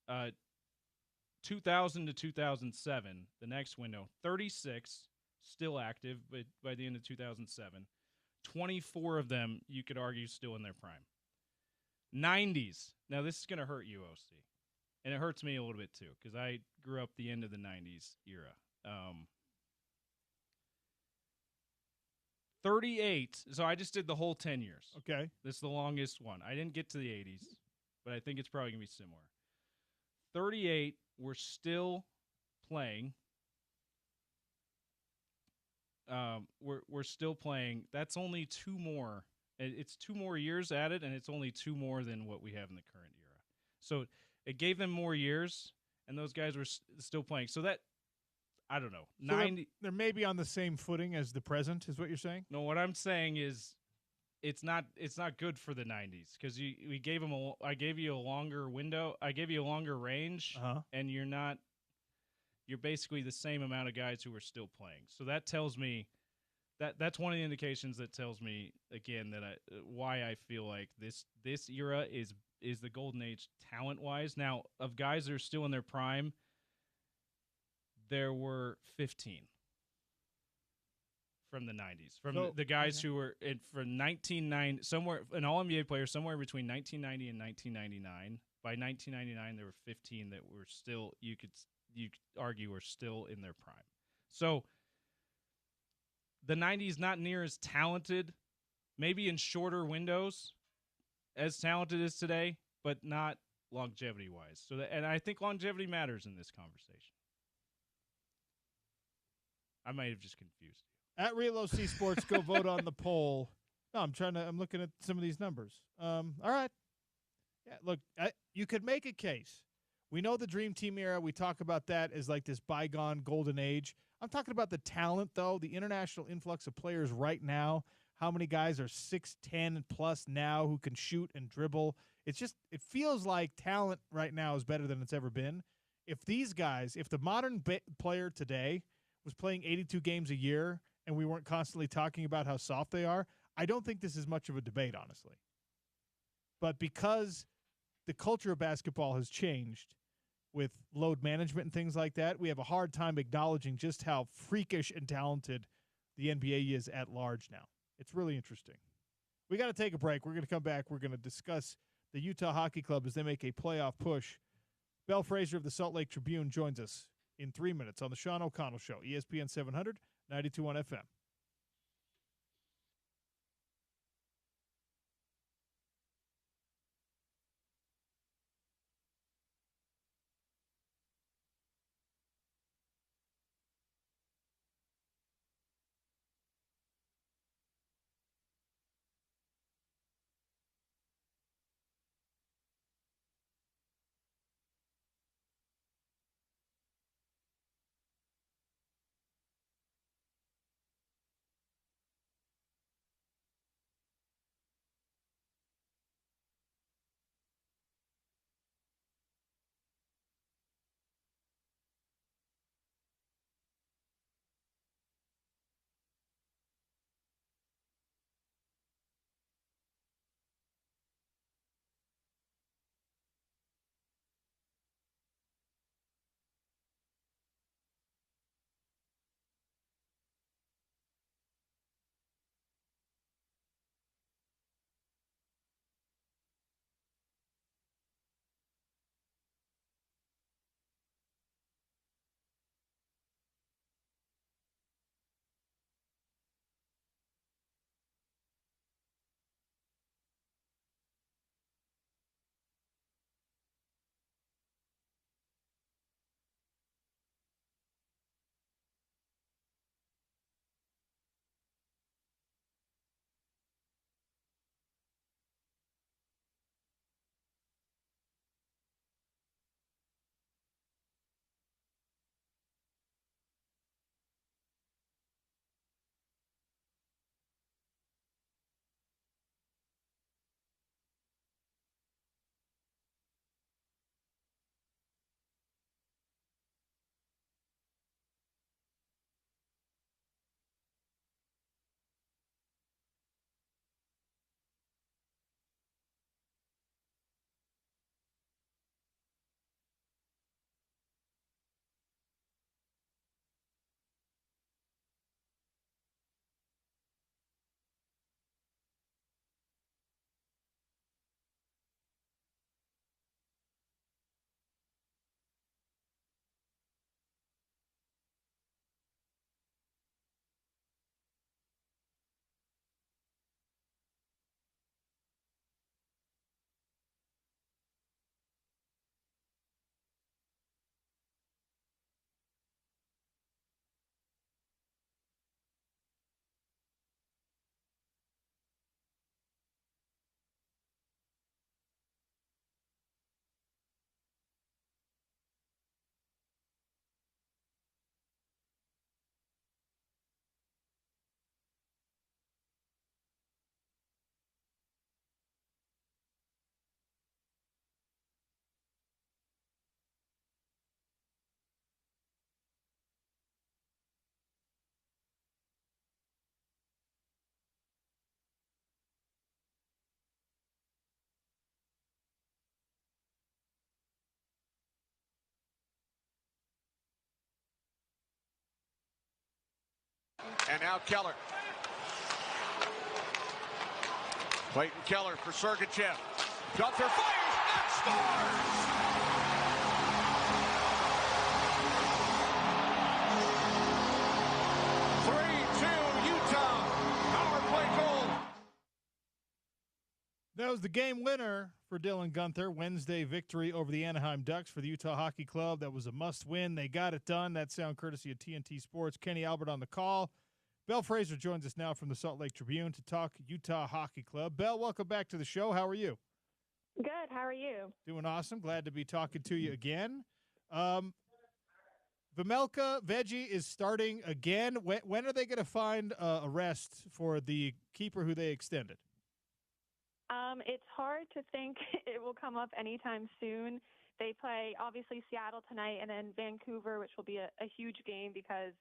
Okay. 2000 to 2007, the next window. 36 still active, but by the end of 2007, 24 of them you could argue still in their prime. 90s. Now, this is going to hurt you, OC. And it hurts me a little bit, too, because I grew up the end of the 90s era. 38. So I just did the whole 10 years. Okay. This is the longest one. I didn't get to the 80s, but I think it's probably going to be similar. 38, we're still playing. We're still playing. That's only 2 more. It's 2 more years added, and it's only 2 more than what we have in the current era. So it gave them more years, and those guys were still playing. So that, I don't know. So 90. They're maybe on the same footing as the present, is what you're saying? No, what I'm saying is, it's not good for the 90s because I gave you a longer window. I gave you a longer range, and you're basically the same amount of guys who are still playing. So that tells me that's one of the indications that tells me again that why I feel like this era is the golden age talent wise. Now, of guys that are still in their prime, there were 15 from the 90s, from the guys who were from 1990, somewhere an All-NBA player somewhere between 1990 and 1999. By 1999, there were 15 that were still you could argue were still in their prime. So the 90s not near as talented, maybe in shorter windows, as talented as today, but not longevity-wise. So and I think longevity matters in this conversation. I might have just confused you. At Real OC Sports, go vote on the poll. No, I'm looking at some of these numbers. All right. Yeah, look, you could make a case. We know the Dream Team era. We talk about that as like this bygone golden age. I'm talking about the talent, though, the international influx of players right now. How many guys are 6'10 plus now who can shoot and dribble? It feels like talent right now is better than it's ever been. If the modern player today was playing 82 games a year and we weren't constantly talking about how soft they are, I don't think this is much of a debate, honestly. But because the culture of basketball has changed with load management and things like that, we have a hard time acknowledging just how freakish and talented the NBA is at large now. It's really interesting. We got to take a break. We're going to come back. We're going to discuss the Utah Hockey Club as they make a playoff push. Belle Fraser of the Salt Lake Tribune joins us in 3 minutes on the Sean O'Connell Show, ESPN 700, 92.1 FM. And now Keller. Clayton Keller for Sergachev. Gunther fires and scores! 3-2 Utah. Power play goal. That was the game winner for Dylan Gunther. Wednesday victory over the Anaheim Ducks for the Utah Hockey Club. That was a must-win. They got it done. That sound courtesy of TNT Sports. Kenny Albert on the call. Belle Fraser joins us now from the Salt Lake Tribune to talk Utah Hockey Club. Belle, welcome back to the show. How are you? Good. How are you? Doing awesome. Glad to be talking to you again. Vemelka Veggie is starting again. When are they going to find a rest for the keeper who they extended? It's hard to think it will come up anytime soon. They play, obviously, Seattle tonight and then Vancouver, which will be a huge game because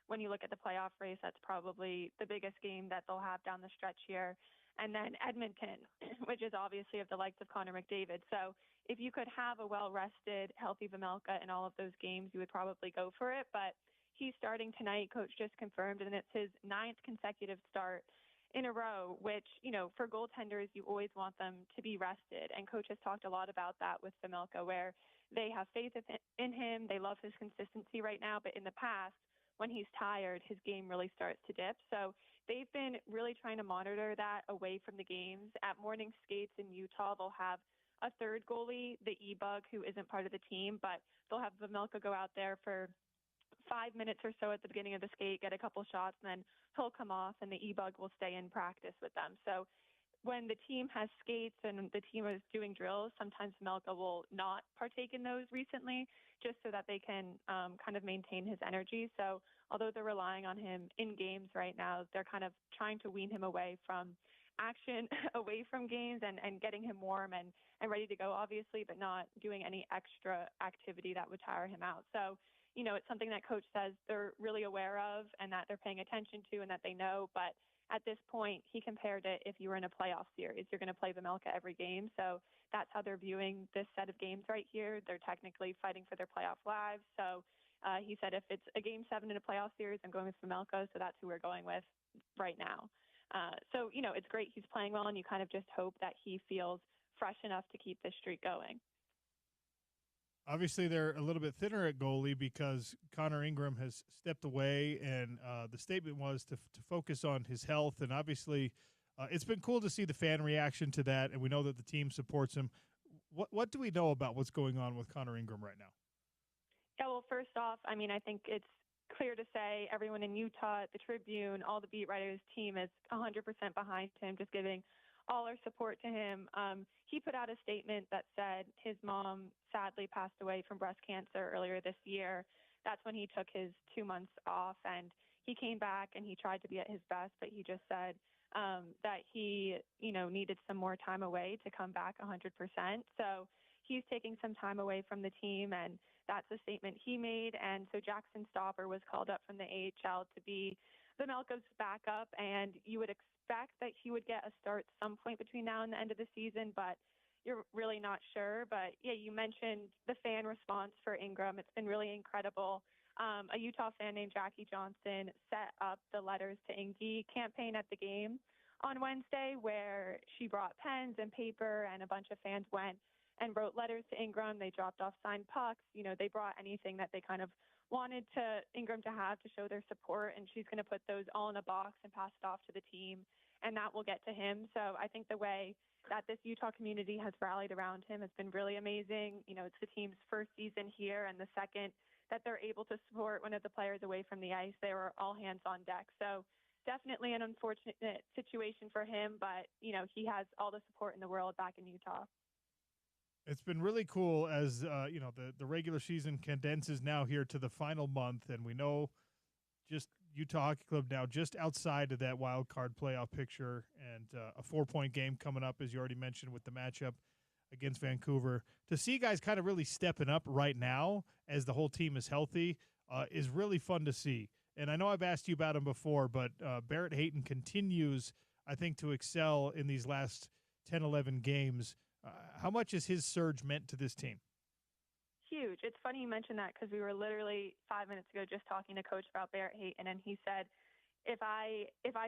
when you look at the playoff race, that's probably the biggest game that they'll have down the stretch here. And then Edmonton, which is obviously of the likes of Connor McDavid. So if you could have a well-rested, healthy Vemelka in all of those games, you would probably go for it. But he's starting tonight. Coach just confirmed, and it's his 9th consecutive start in a row, which, you know, for goaltenders, you always want them to be rested. And Coach has talked a lot about that with Vemelka, where they have faith in him. They love his consistency right now. But in the past, when he's tired, his game really starts to dip. So they've been really trying to monitor that away from the games. At morning skates in Utah, they'll have a third goalie, the E-Bug, who isn't part of the team, but they'll have Vemelka go out there for 5 minutes or so at the beginning of the skate, get a couple shots, and then he'll come off, and the E-Bug will stay in practice with them. So when the team has skates and the team is doing drills, sometimes Vemelka will not partake in those recently, just so that they can kind of maintain his energy. So although they're relying on him in games right now, they're kind of trying to wean him away from action, away from games, and getting him warm and ready to go, obviously, but not doing any extra activity that would tire him out. So, you know, it's something that Coach says they're really aware of and that they're paying attention to and that they know. But at this point, he compared it if you were in a playoff series, you're going to play Vemelka every game. So that's how they're viewing this set of games right here. They're technically fighting for their playoff lives. So he said if it's a Game 7 in a playoff series, I'm going with Vemelka. So that's who we're going with right now. So, you know, it's great he's playing well, and you kind of just hope that he feels fresh enough to keep this streak going. Obviously, they're a little bit thinner at goalie because Connor Ingram has stepped away, and the statement was to focus on his health. And obviously, it's been cool to see the fan reaction to that, and we know that the team supports him. What do we know about what's going on with Connor Ingram right now? Yeah, well, first off, I mean, I think it's clear to say everyone in Utah, the Tribune, all the beat writers, team is 100% behind him, just giving all our support to him. He put out a statement that said his mom sadly passed away from breast cancer earlier this year. That's when he took his 2 months off, and he came back and he tried to be at his best, but he just said that he, you know, needed some more time away to come back 100%. So he's taking some time away from the team, and that's the statement he made. And so Jackson Stopper was called up from the AHL to be Vemelka's backup, and you would expect that he would get a start some point between now and the end of the season, but you're really not sure. But yeah, you mentioned the fan response for Ingram. It's been really incredible. A Utah fan named Jackie Johnson set up the Letters to Ingy campaign at the game on Wednesday, where she brought pens and paper, and a bunch of fans went and wrote letters to Ingram. They dropped off signed pucks. You know, they brought anything that they kind of wanted to Ingram to have to show their support, and she's going to put those all in a box and pass it off to the team, and that will get to him. So I think the way that this Utah community has rallied around him has been really amazing. You know, it's the team's first season here, and the second that they're able to support one of the players away from the ice, they were all hands on deck. So definitely an unfortunate situation for him, but, you know, he has all the support in the world back in Utah. It's been really cool as, you know, the regular season condenses now here to the final month, and we know just Utah Hockey Club now just outside of that wild card playoff picture, and a 4-point game coming up, as you already mentioned, with the matchup against Vancouver. To see guys kind of really stepping up right now as the whole team is healthy is really fun to see. And I know I've asked you about him before, but Barrett Hayton continues, I think, to excel in these last 10, 11 games. How much has his surge meant to this team? Huge. It's funny you mentioned that because we were literally 5 minutes ago just talking to Coach about Barrett Hayton, and he said if I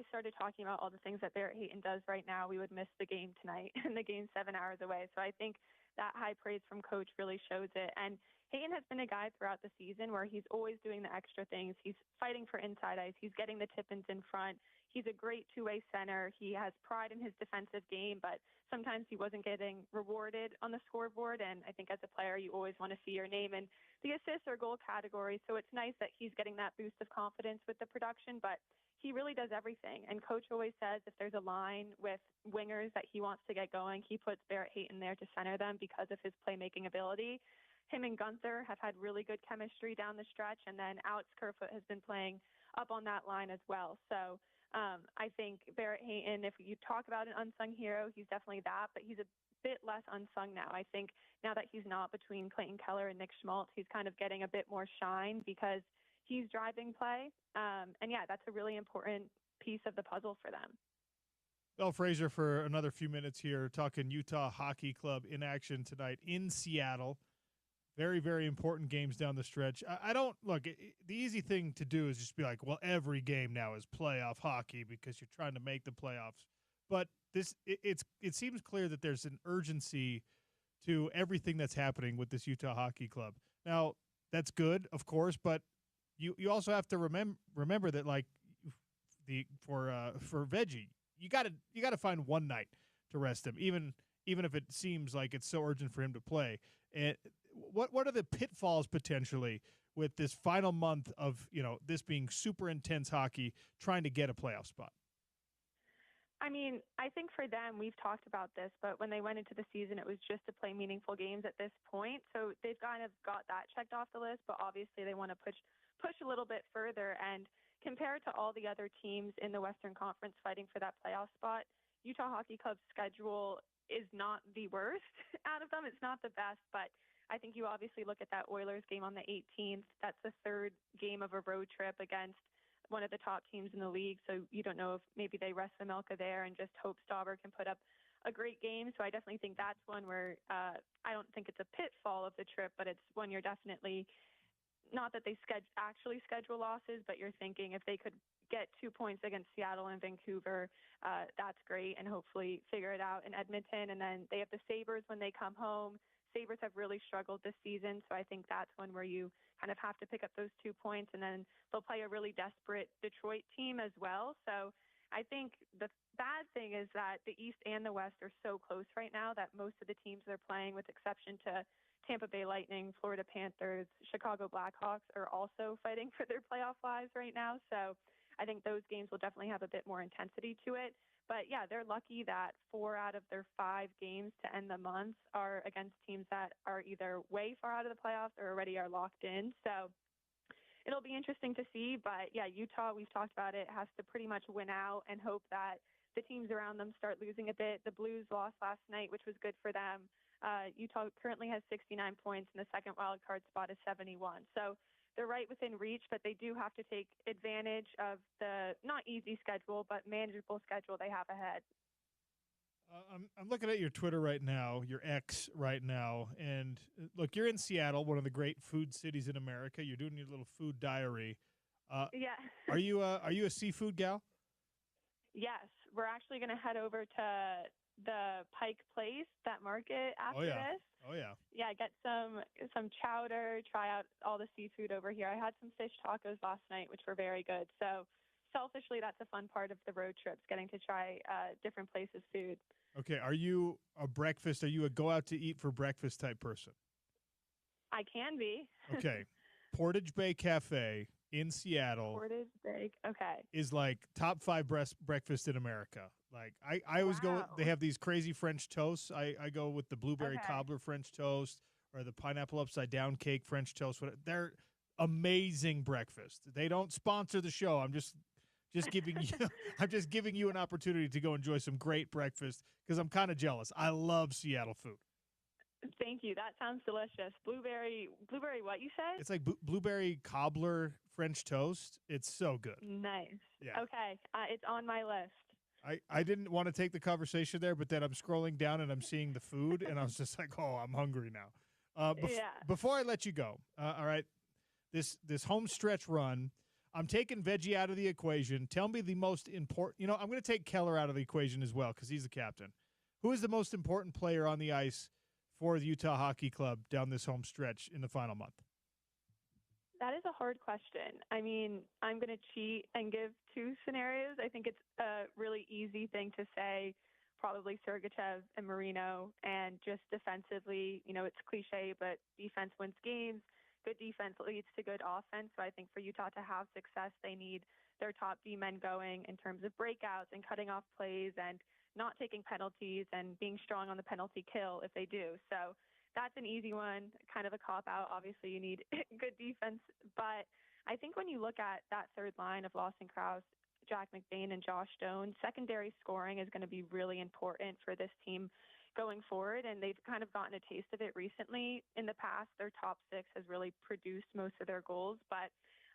started talking about all the things that Barrett Hayton does right now, we would miss the game tonight, and the game's 7 hours away. So I think that high praise from coach really shows it. And Hayton has been a guy throughout the season where he's always doing the extra things. He's fighting for inside ice. He's getting the tip-ins in front. He's a great two-way center. He has pride in his defensive game, but sometimes he wasn't getting rewarded on the scoreboard. And I think as a player, you always want to see your name in the assist or goal category. So it's nice that he's getting that boost of confidence with the production, but he really does everything. And coach always says if there's a line with wingers that he wants to get going, he puts Barrett Hayton there to center them because of his playmaking ability. Him and Gunther have had really good chemistry down the stretch, and then Alex Kerfoot has been playing up on that line as well. So I think Barrett Hayton, if you talk about an unsung hero, he's definitely that, but he's a bit less unsung now. I think now that he's not between Clayton Keller and Nick Schmaltz, he's kind of getting a bit more shine because he's driving play. And yeah, that's a really important piece of the puzzle for them. Belle Fraser for another few minutes here, talking Utah Hockey Club in action tonight in Seattle. Very, very important games down the stretch. I don't look. The easy thing to do is just be like, well, every game now is playoff hockey because you're trying to make the playoffs. But it seems clear that there's an urgency to everything that's happening with this Utah Hockey Club. Now, that's good, of course, but you also have to remember that like for Veggie, you gotta find one night to rest him, even if it seems like it's so urgent for him to play. And what are the pitfalls potentially with this final month of this being super intense hockey, trying to get a playoff spot? I mean, I think for them, we've talked about this, but when they went into the season, it was just to play meaningful games at this point. So they've kind of got that checked off the list, but obviously they want to push a little bit further. And compared to all the other teams in the Western Conference fighting for that playoff spot, Utah Hockey Club's schedule is not the worst out of them. It's not the best, but I think you obviously look at that Oilers game on the 18th. That's the third game of a road trip against one of the top teams in the league. So you don't know if maybe they rest the Milka there and just hope Stauber can put up a great game. So I definitely think that's one where I don't think it's a pitfall of the trip, but it's one you're definitely not that they actually schedule losses, but you're thinking if they could get 2 points against Seattle and Vancouver, that's great, and hopefully figure it out in Edmonton. And then they have the Sabres when they come home. Sabres have really struggled this season, so I think that's one where you kind of have to pick up those 2 points, and then they'll play a really desperate Detroit team as well. So I think the bad thing is that the East and the West are so close right now that most of the teams they're playing, with exception to Tampa Bay Lightning, Florida Panthers, Chicago Blackhawks, are also fighting for their playoff lives right now. So I think those games will definitely have a bit more intensity to it. But yeah, they're lucky that 4 out of their 5 games to end the month are against teams that are either way far out of the playoffs or already are locked in. So it'll be interesting to see. But yeah, Utah, we've talked about it, has to pretty much win out and hope that the teams around them start losing a bit. The Blues lost last night, which was good for them. Utah currently has 69 points, and the second wild card spot is 71. So they're right within reach, but they do have to take advantage of the not easy schedule, but manageable schedule they have ahead. I'm looking at your Twitter right now, your X right now, and look, you're in Seattle, one of the great food cities in America. You're doing your little food diary. Yeah. Are you a seafood gal? Yes, we're actually going to head over to the Pike Place, that market after this. Oh yeah. Yeah, get some chowder, try out all the seafood over here. I had some fish tacos last night, which were very good. So selfishly, that's a fun part of the road trips, getting to try different places' food. Okay, are you a go out to eat for breakfast type person? I can be. Okay. Portage Bay Cafe in Seattle. Portage Bay, okay. Is like top 5 breakfast in America. Like I always go, they have these crazy French toasts. I go with the blueberry cobbler French toast or the pineapple upside down cake French toast. They're amazing breakfast. They don't sponsor the show. I'm just giving you I'm just giving you an opportunity to go enjoy some great breakfast because I'm kind of jealous. I love Seattle food. Thank you. That sounds delicious. Blueberry what you said? It's like blueberry cobbler French toast. It's so good. Nice. Yeah. Okay. It's on my list. I didn't want to take the conversation there, but then I'm scrolling down and I'm seeing the food, and I was just like, oh, I'm hungry now. Before I let you go, all right, this home stretch run, I'm taking Veggie out of the equation. Tell me the most important. I'm going to take Keller out of the equation as well because he's the captain. Who is the most important player on the ice for the Utah Hockey Club down this home stretch in the final month? That is a hard question. I mean, I'm going to cheat and give two scenarios. I think it's a really easy thing to say, probably Sergachev and Marino. And just defensively, it's cliche, but defense wins games. Good defense leads to good offense. So I think for Utah to have success, they need their top D men going in terms of breakouts and cutting off plays and not taking penalties and being strong on the penalty kill if they do. So that's an easy one, kind of a cop-out. Obviously, you need good defense. But I think when you look at that third line of Lawson Krause, Jack McBain, and Josh Stone, secondary scoring is going to be really important for this team going forward. And they've kind of gotten a taste of it recently. In the past, their top six has really produced most of their goals. But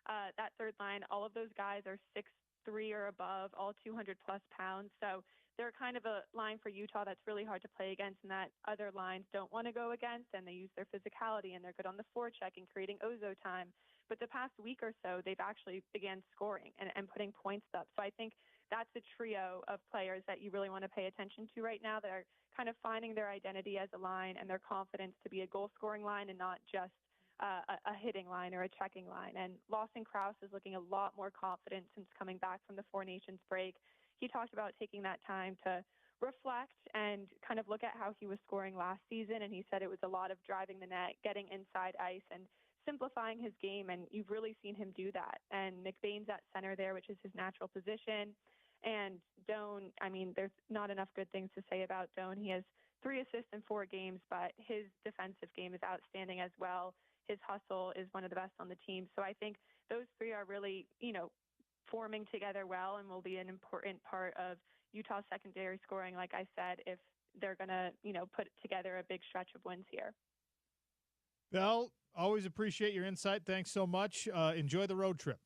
that third line, all of those guys are 6'3" or above, all 200-plus pounds. So they're kind of a line for Utah that's really hard to play against and that other lines don't want to go against, and they use their physicality, and they're good on the forecheck and creating Ozo time. But the past week or so, they've actually began scoring and putting points up. So I think that's a trio of players that you really want to pay attention to right now that are kind of finding their identity as a line and their confidence to be a goal-scoring line and not just a hitting line or a checking line. And Lawson Krause is looking a lot more confident since coming back from the Four Nations break. He talked about taking that time to reflect and kind of look at how he was scoring last season. And he said it was a lot of driving the net, getting inside ice, and simplifying his game. And you've really seen him do that. And McBain's at center there, which is his natural position. And Doan, I mean, there's not enough good things to say about Doan. He has 3 assists in 4 games, but his defensive game is outstanding as well. His hustle is one of the best on the team. So I think those 3 are really, forming together well and will be an important part of Utah's secondary scoring, like I said, if they're going to, put together a big stretch of wins here. Belle, always appreciate your insight. Thanks so much. Enjoy the road trip.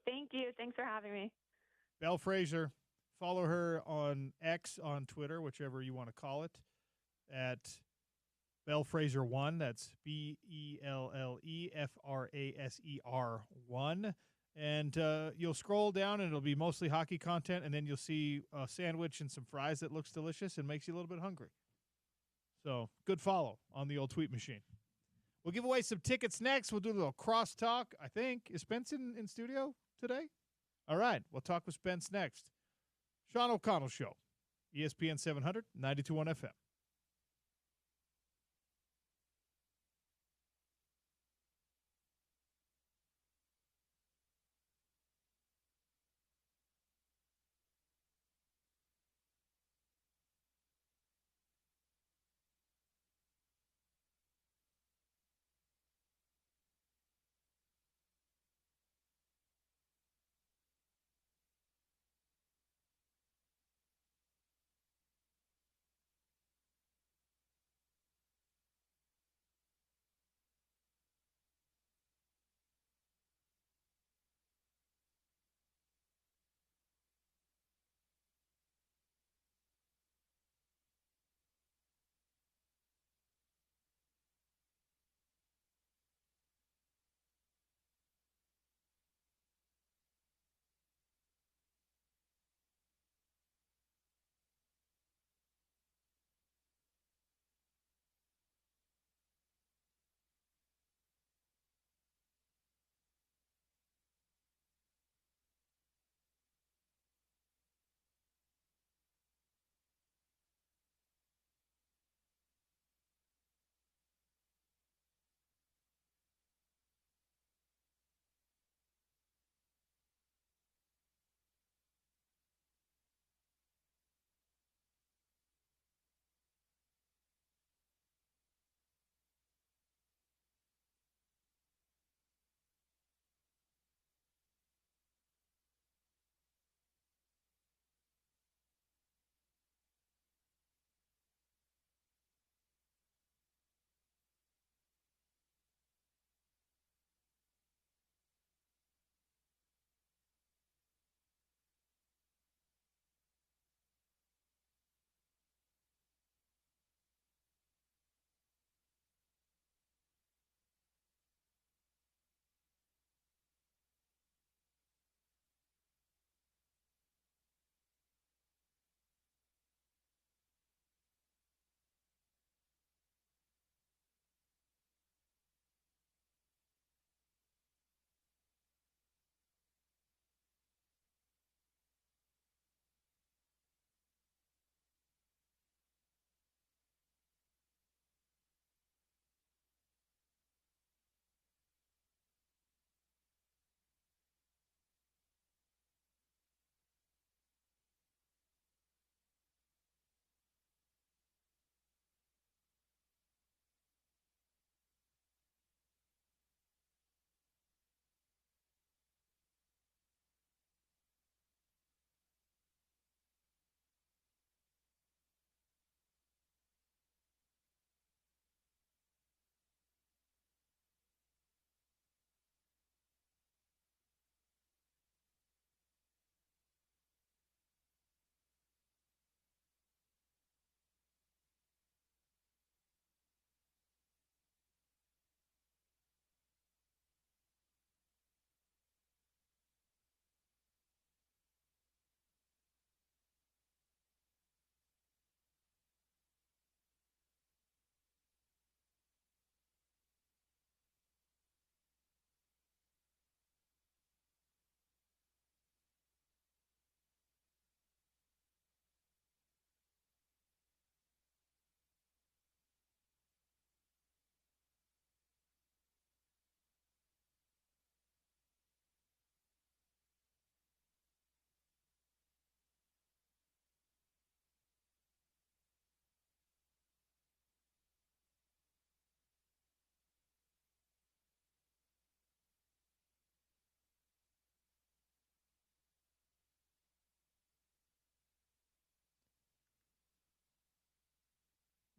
Thank you. Thanks for having me. Belle Fraser. Follow her on X, on Twitter, whichever you want to call it, at Belle Fraser 1. That's BELLEFRASER 1. And you'll scroll down, and it'll be mostly hockey content, and then you'll see a sandwich and some fries that looks delicious and makes you a little bit hungry. So good follow on the old tweet machine. We'll give away some tickets next. We'll do a little crosstalk, I think. Is Spence in studio today? All right. We'll talk with Spence next. Sean O'Connell Show, ESPN 700, 92.1 FM.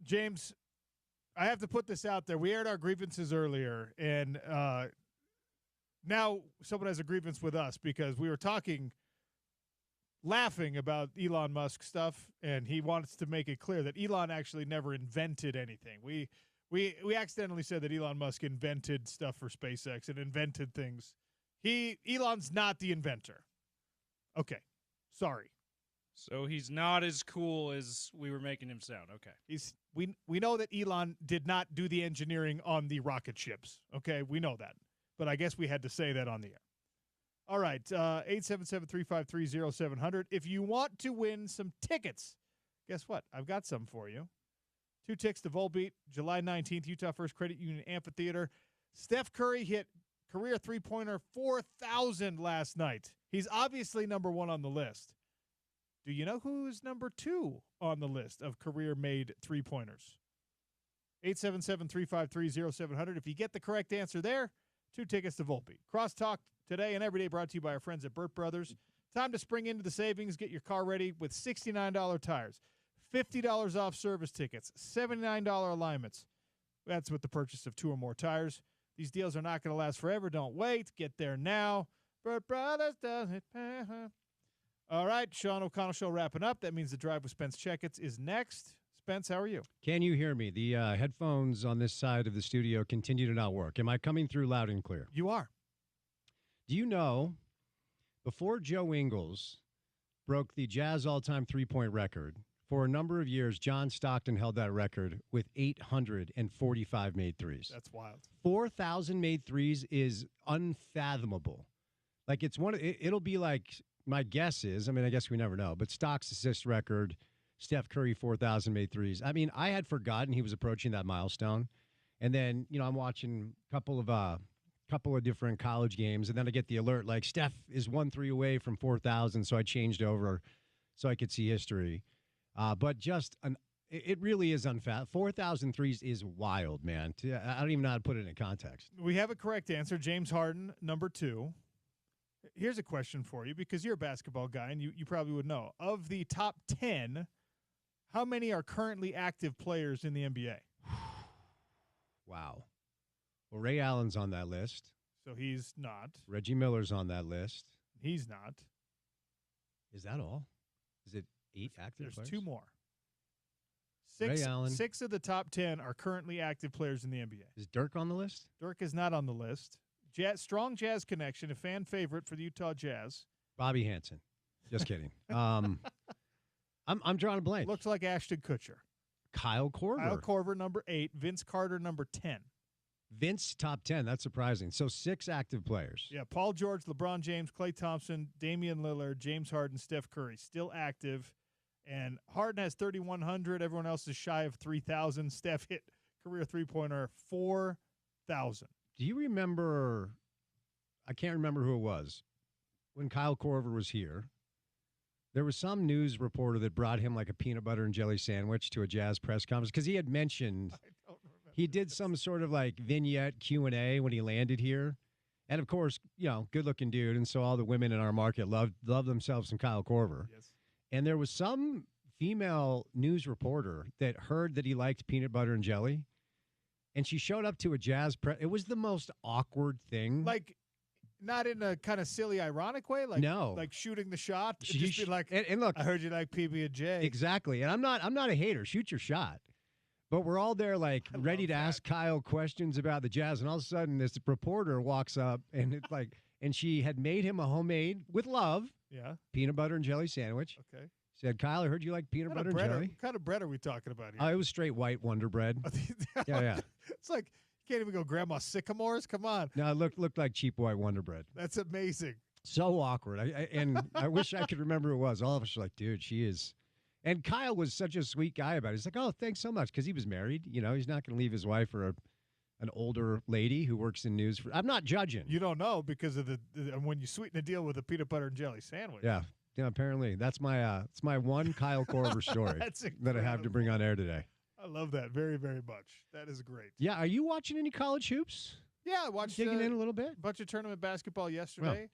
James, I have to put this out there. We aired our grievances earlier, and now someone has a grievance with us because we were laughing about Elon Musk stuff, and he wants to make it clear that Elon actually never invented anything. We accidentally said that Elon Musk invented stuff for SpaceX and invented things. Elon's not the inventor. Okay, sorry. So he's not as cool as we were making him sound. Okay. We know that Elon did not do the engineering on the rocket ships. Okay, we know that. But I guess we had to say that on the air. All right, 877-353-0700. If you want to win some tickets, guess what? I've got some for you. 2 tickets to Volbeat, July 19th, Utah First Credit Union Amphitheater. Steph Curry hit career three-pointer 4,000 last night. He's obviously number 1 on the list. Do you know who's number 2 on the list of career-made three-pointers? 877-353-0700. If you get the correct answer there, 2 tickets to Volbeat. Crosstalk today and every day brought to you by our friends at Burt Brothers. Time to spring into the savings. Get your car ready with $69 tires, $50 off service tickets, $79 alignments. That's with the purchase of 2 or more tires. These deals are not going to last forever. Don't wait. Get there now. Burt Brothers does it. All right, Sean O'Connell Show wrapping up. That means the Drive with Spence Checketts is next. Spence, how are you? Can you hear me? The headphones on this side of the studio continue to not work. Am I coming through loud and clear? You are. Do you know, before Joe Ingles broke the Jazz all-time three-point record, for a number of years, John Stockton held that record with 845 made threes. That's wild. 4,000 made threes is unfathomable. Like, it'll be like, my guess is, I mean, I guess we never know, but Stock's assist record, Steph Curry, 4,000 made threes. I mean, I had forgotten he was approaching that milestone. And then, I'm watching a couple of different college games, and then I get the alert, like, Steph is 1 3 away from 4,000, so I changed over so I could see history. But it really is unfathomable. 4,000 threes is wild, man. I don't even know how to put it in context. We have a correct answer. James Harden, number 2. Here's a question for you, because you're a basketball guy, and you probably would know. Of the top 10, how many are currently active players in the NBA? Wow. Well, Ray Allen's on that list. So he's not. Reggie Miller's on that list. He's not. Is that all? Is it 8 active There's players? 2 more. Ray Allen. 6 of the top 10 are currently active players in the NBA. Is Dirk on the list? Dirk is not on the list. Strong Jazz connection, a fan favorite for the Utah Jazz. Bobby Hansen. Just kidding. I'm drawing a blank. Looks like Ashton Kutcher. Kyle Korver. Kyle Korver, number 8. Vince Carter, number 10. Vince, top 10. That's surprising. So 6 active players. Yeah, Paul George, LeBron James, Klay Thompson, Damian Lillard, James Harden, Steph Curry, still active. And Harden has 3,100. Everyone else is shy of 3,000. Steph hit career three-pointer 4,000. Do you remember, I can't remember who it was, when Kyle Korver was here, there was some news reporter that brought him like a peanut butter and jelly sandwich to a Jazz press conference because he had mentioned he did some sort of like vignette Q&A when he landed here. And, of course, good-looking dude, and so all the women in our market love themselves some Kyle Korver. Yes. And there was some female news reporter that heard that he liked peanut butter and jelly, and she showed up to a Jazz press. It was the most awkward thing. Like, not in a kind of silly, ironic way? Like, no. Like shooting the shot? She just be like, and look, I heard you like PB&J. Exactly. And I'm not a hater. Shoot your shot. But we're all there like ready to ask Kyle questions about the Jazz, and all of a sudden this reporter walks up, and it's like, and she had made him a homemade, with love, peanut butter and jelly sandwich. Okay. Said, Kyle, I heard you like peanut butter and jelly. What kind of bread are we talking about here? It was straight white Wonder Bread. Yeah. It's like, you can't even go Grandma Sycamores? Come on. No, it looked like cheap white Wonder Bread. That's amazing. So awkward. I wish I could remember who it was. All of us were like, dude, she is. And Kyle was such a sweet guy about it. He's like, oh, thanks so much, because he was married. He's not going to leave his wife for an older lady who works in news. I'm not judging. You don't know because of when you sweeten a deal with a peanut butter and jelly sandwich. Yeah. Yeah, apparently. That's my it's my one Kyle Korver story that I have to bring on air today. I love that very, very much. That is great. Yeah, are you watching any college hoops? Yeah, I watched digging in a little bit. A bunch of tournament basketball yesterday.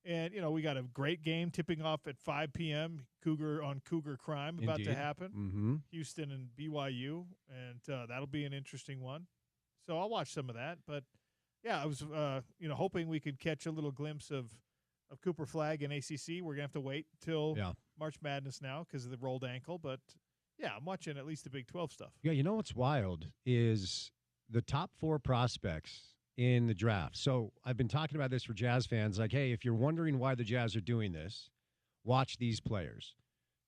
And, we got a great game tipping off at 5 p.m. Cougar on Cougar Crime about Indeed. to happen. Mm-hmm. Houston and BYU, and that'll be an interesting one. So I'll watch some of that. But, yeah, I was, hoping we could catch a little glimpse of Cooper Flagg and ACC. We're going to have to wait till March Madness now because of the rolled ankle. But, yeah, I'm watching at least the Big 12 stuff. Yeah, you know what's wild is the top 4 prospects in the draft. So I've been talking about this for Jazz fans. Like, hey, if you're wondering why the Jazz are doing this, watch these players,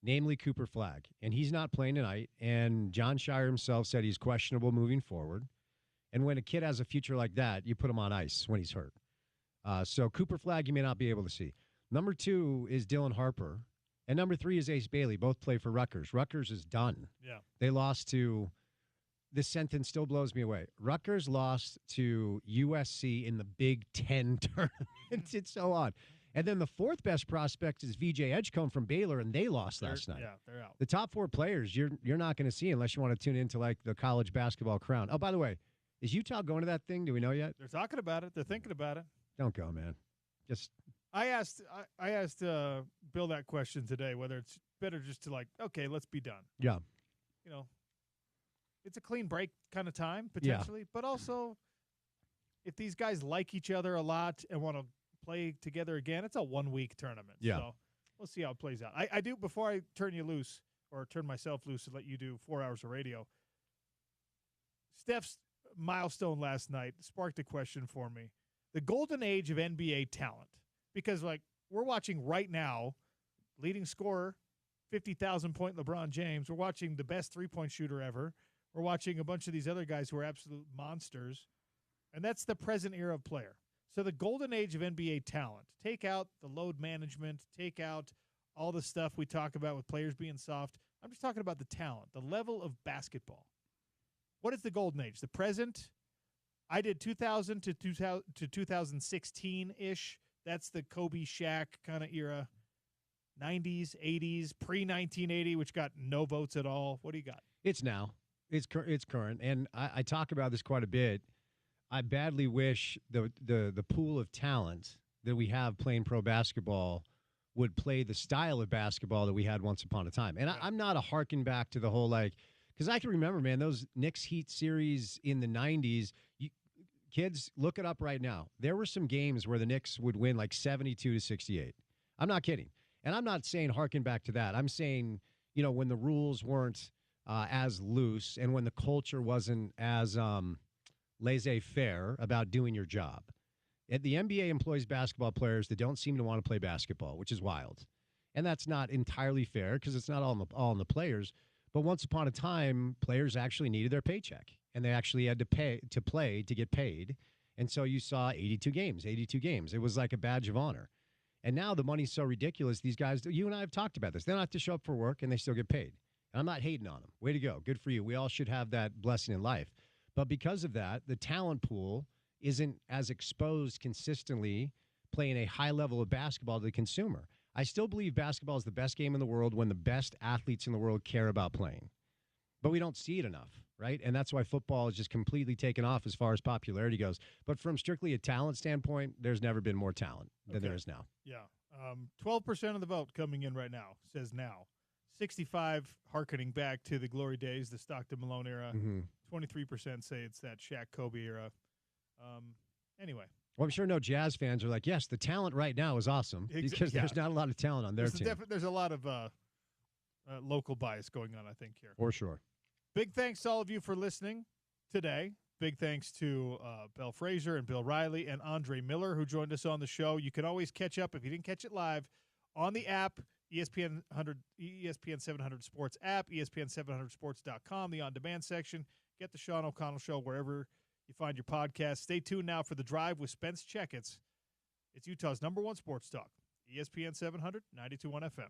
namely Cooper Flagg. And he's not playing tonight. And John Shire himself said he's questionable moving forward. And when a kid has a future like that, you put him on ice when he's hurt. So Cooper Flagg, you may not be able to see. Number 2 is Dylan Harper. And number 3 is Ace Bailey. Both play for Rutgers. Rutgers is done. Yeah. They lost to... This sentence still blows me away. Rutgers lost to USC in the Big Ten tournament. It's so odd. And then the 4th best prospect is VJ Edgecombe from Baylor, and they lost last night. Yeah, they're out. The top 4 players you're not going to see unless you want to tune into like the college basketball crown. Oh, by the way, is Utah going to that thing? Do we know yet? They're talking about it. They're thinking about it. Don't go, man. Just I asked Bill that question today, whether it's better just to okay, let's be done. Yeah. It's a clean break kind of time, potentially. But also, if these guys like each other a lot and want to play together again, it's a 1-week tournament. Yeah. So we'll see how it plays out. I do, before I turn you loose, or turn myself loose and let you do 4 hours of radio, Steph's milestone last night sparked a question for me. The golden age of NBA talent. Because, we're watching right now, leading scorer, 50,000-point LeBron James. We're watching the best three-point shooter ever. We're watching a bunch of these other guys who are absolute monsters, and that's the present era of player. So the golden age of NBA talent, take out the load management, take out all the stuff we talk about with players being soft. I'm just talking about the talent, the level of basketball. What is the golden age? The present, I did 2000 to 2016-ish. That's the Kobe, Shaq kind of era. 90s, 80s, pre-1980, which got no votes at all. What do you got? It's now. It's current, and I talk about this quite a bit. I badly wish the pool of talent that we have playing pro basketball would play the style of basketball that we had once upon a time. And I'm not a harken back to the whole because I can remember, man, those Knicks Heat series in the 90s. Kids, look it up right now. There were some games where the Knicks would win 72-68. I'm not kidding. And I'm not saying harken back to that. I'm saying, when the rules weren't as loose and when the culture wasn't as laissez-faire about doing your job. The NBA employs basketball players that don't seem to want to play basketball, which is wild. And that's not entirely fair because it's not all in the players. But once upon a time, players actually needed their paycheck, and they actually had to play to get paid. And so you saw 82 games. It was like a badge of honor. And now the money's so ridiculous, these guys, you and I have talked about this. They don't have to show up for work, and they still get paid. And I'm not hating on them. Way to go. Good for you. We all should have that blessing in life. But because of that, the talent pool isn't as exposed consistently playing a high level of basketball to the consumer. I still believe basketball is the best game in the world when the best athletes in the world care about playing. But we don't see it enough, right? And that's why football is just completely taken off as far as popularity goes. But from strictly a talent standpoint, there's never been more talent than there is now. Yeah. 12% of the vote coming in right now says now. 65 hearkening back to the glory days, the Stockton Malone era. 23% say it's that Shaq Kobe era. Anyway. Well, I'm sure no Jazz fans are like, yes, the talent right now is awesome because there's not a lot of talent on their team. There's a lot of local bias going on, I think, here. For sure. Big thanks to all of you for listening today. Big thanks to Belle Frazier and Bill Riley and Andre Miller, who joined us on the show. You can always catch up, if you didn't catch it live, on the app, ESPN 700 Sports app, ESPN700sports.com, the on-demand section. Get the Sean O'Connell Show wherever you find your podcast. Stay tuned now for The Drive with Spence Checketts. It's Utah's #1 sports talk, ESPN 700, 92.1 FM.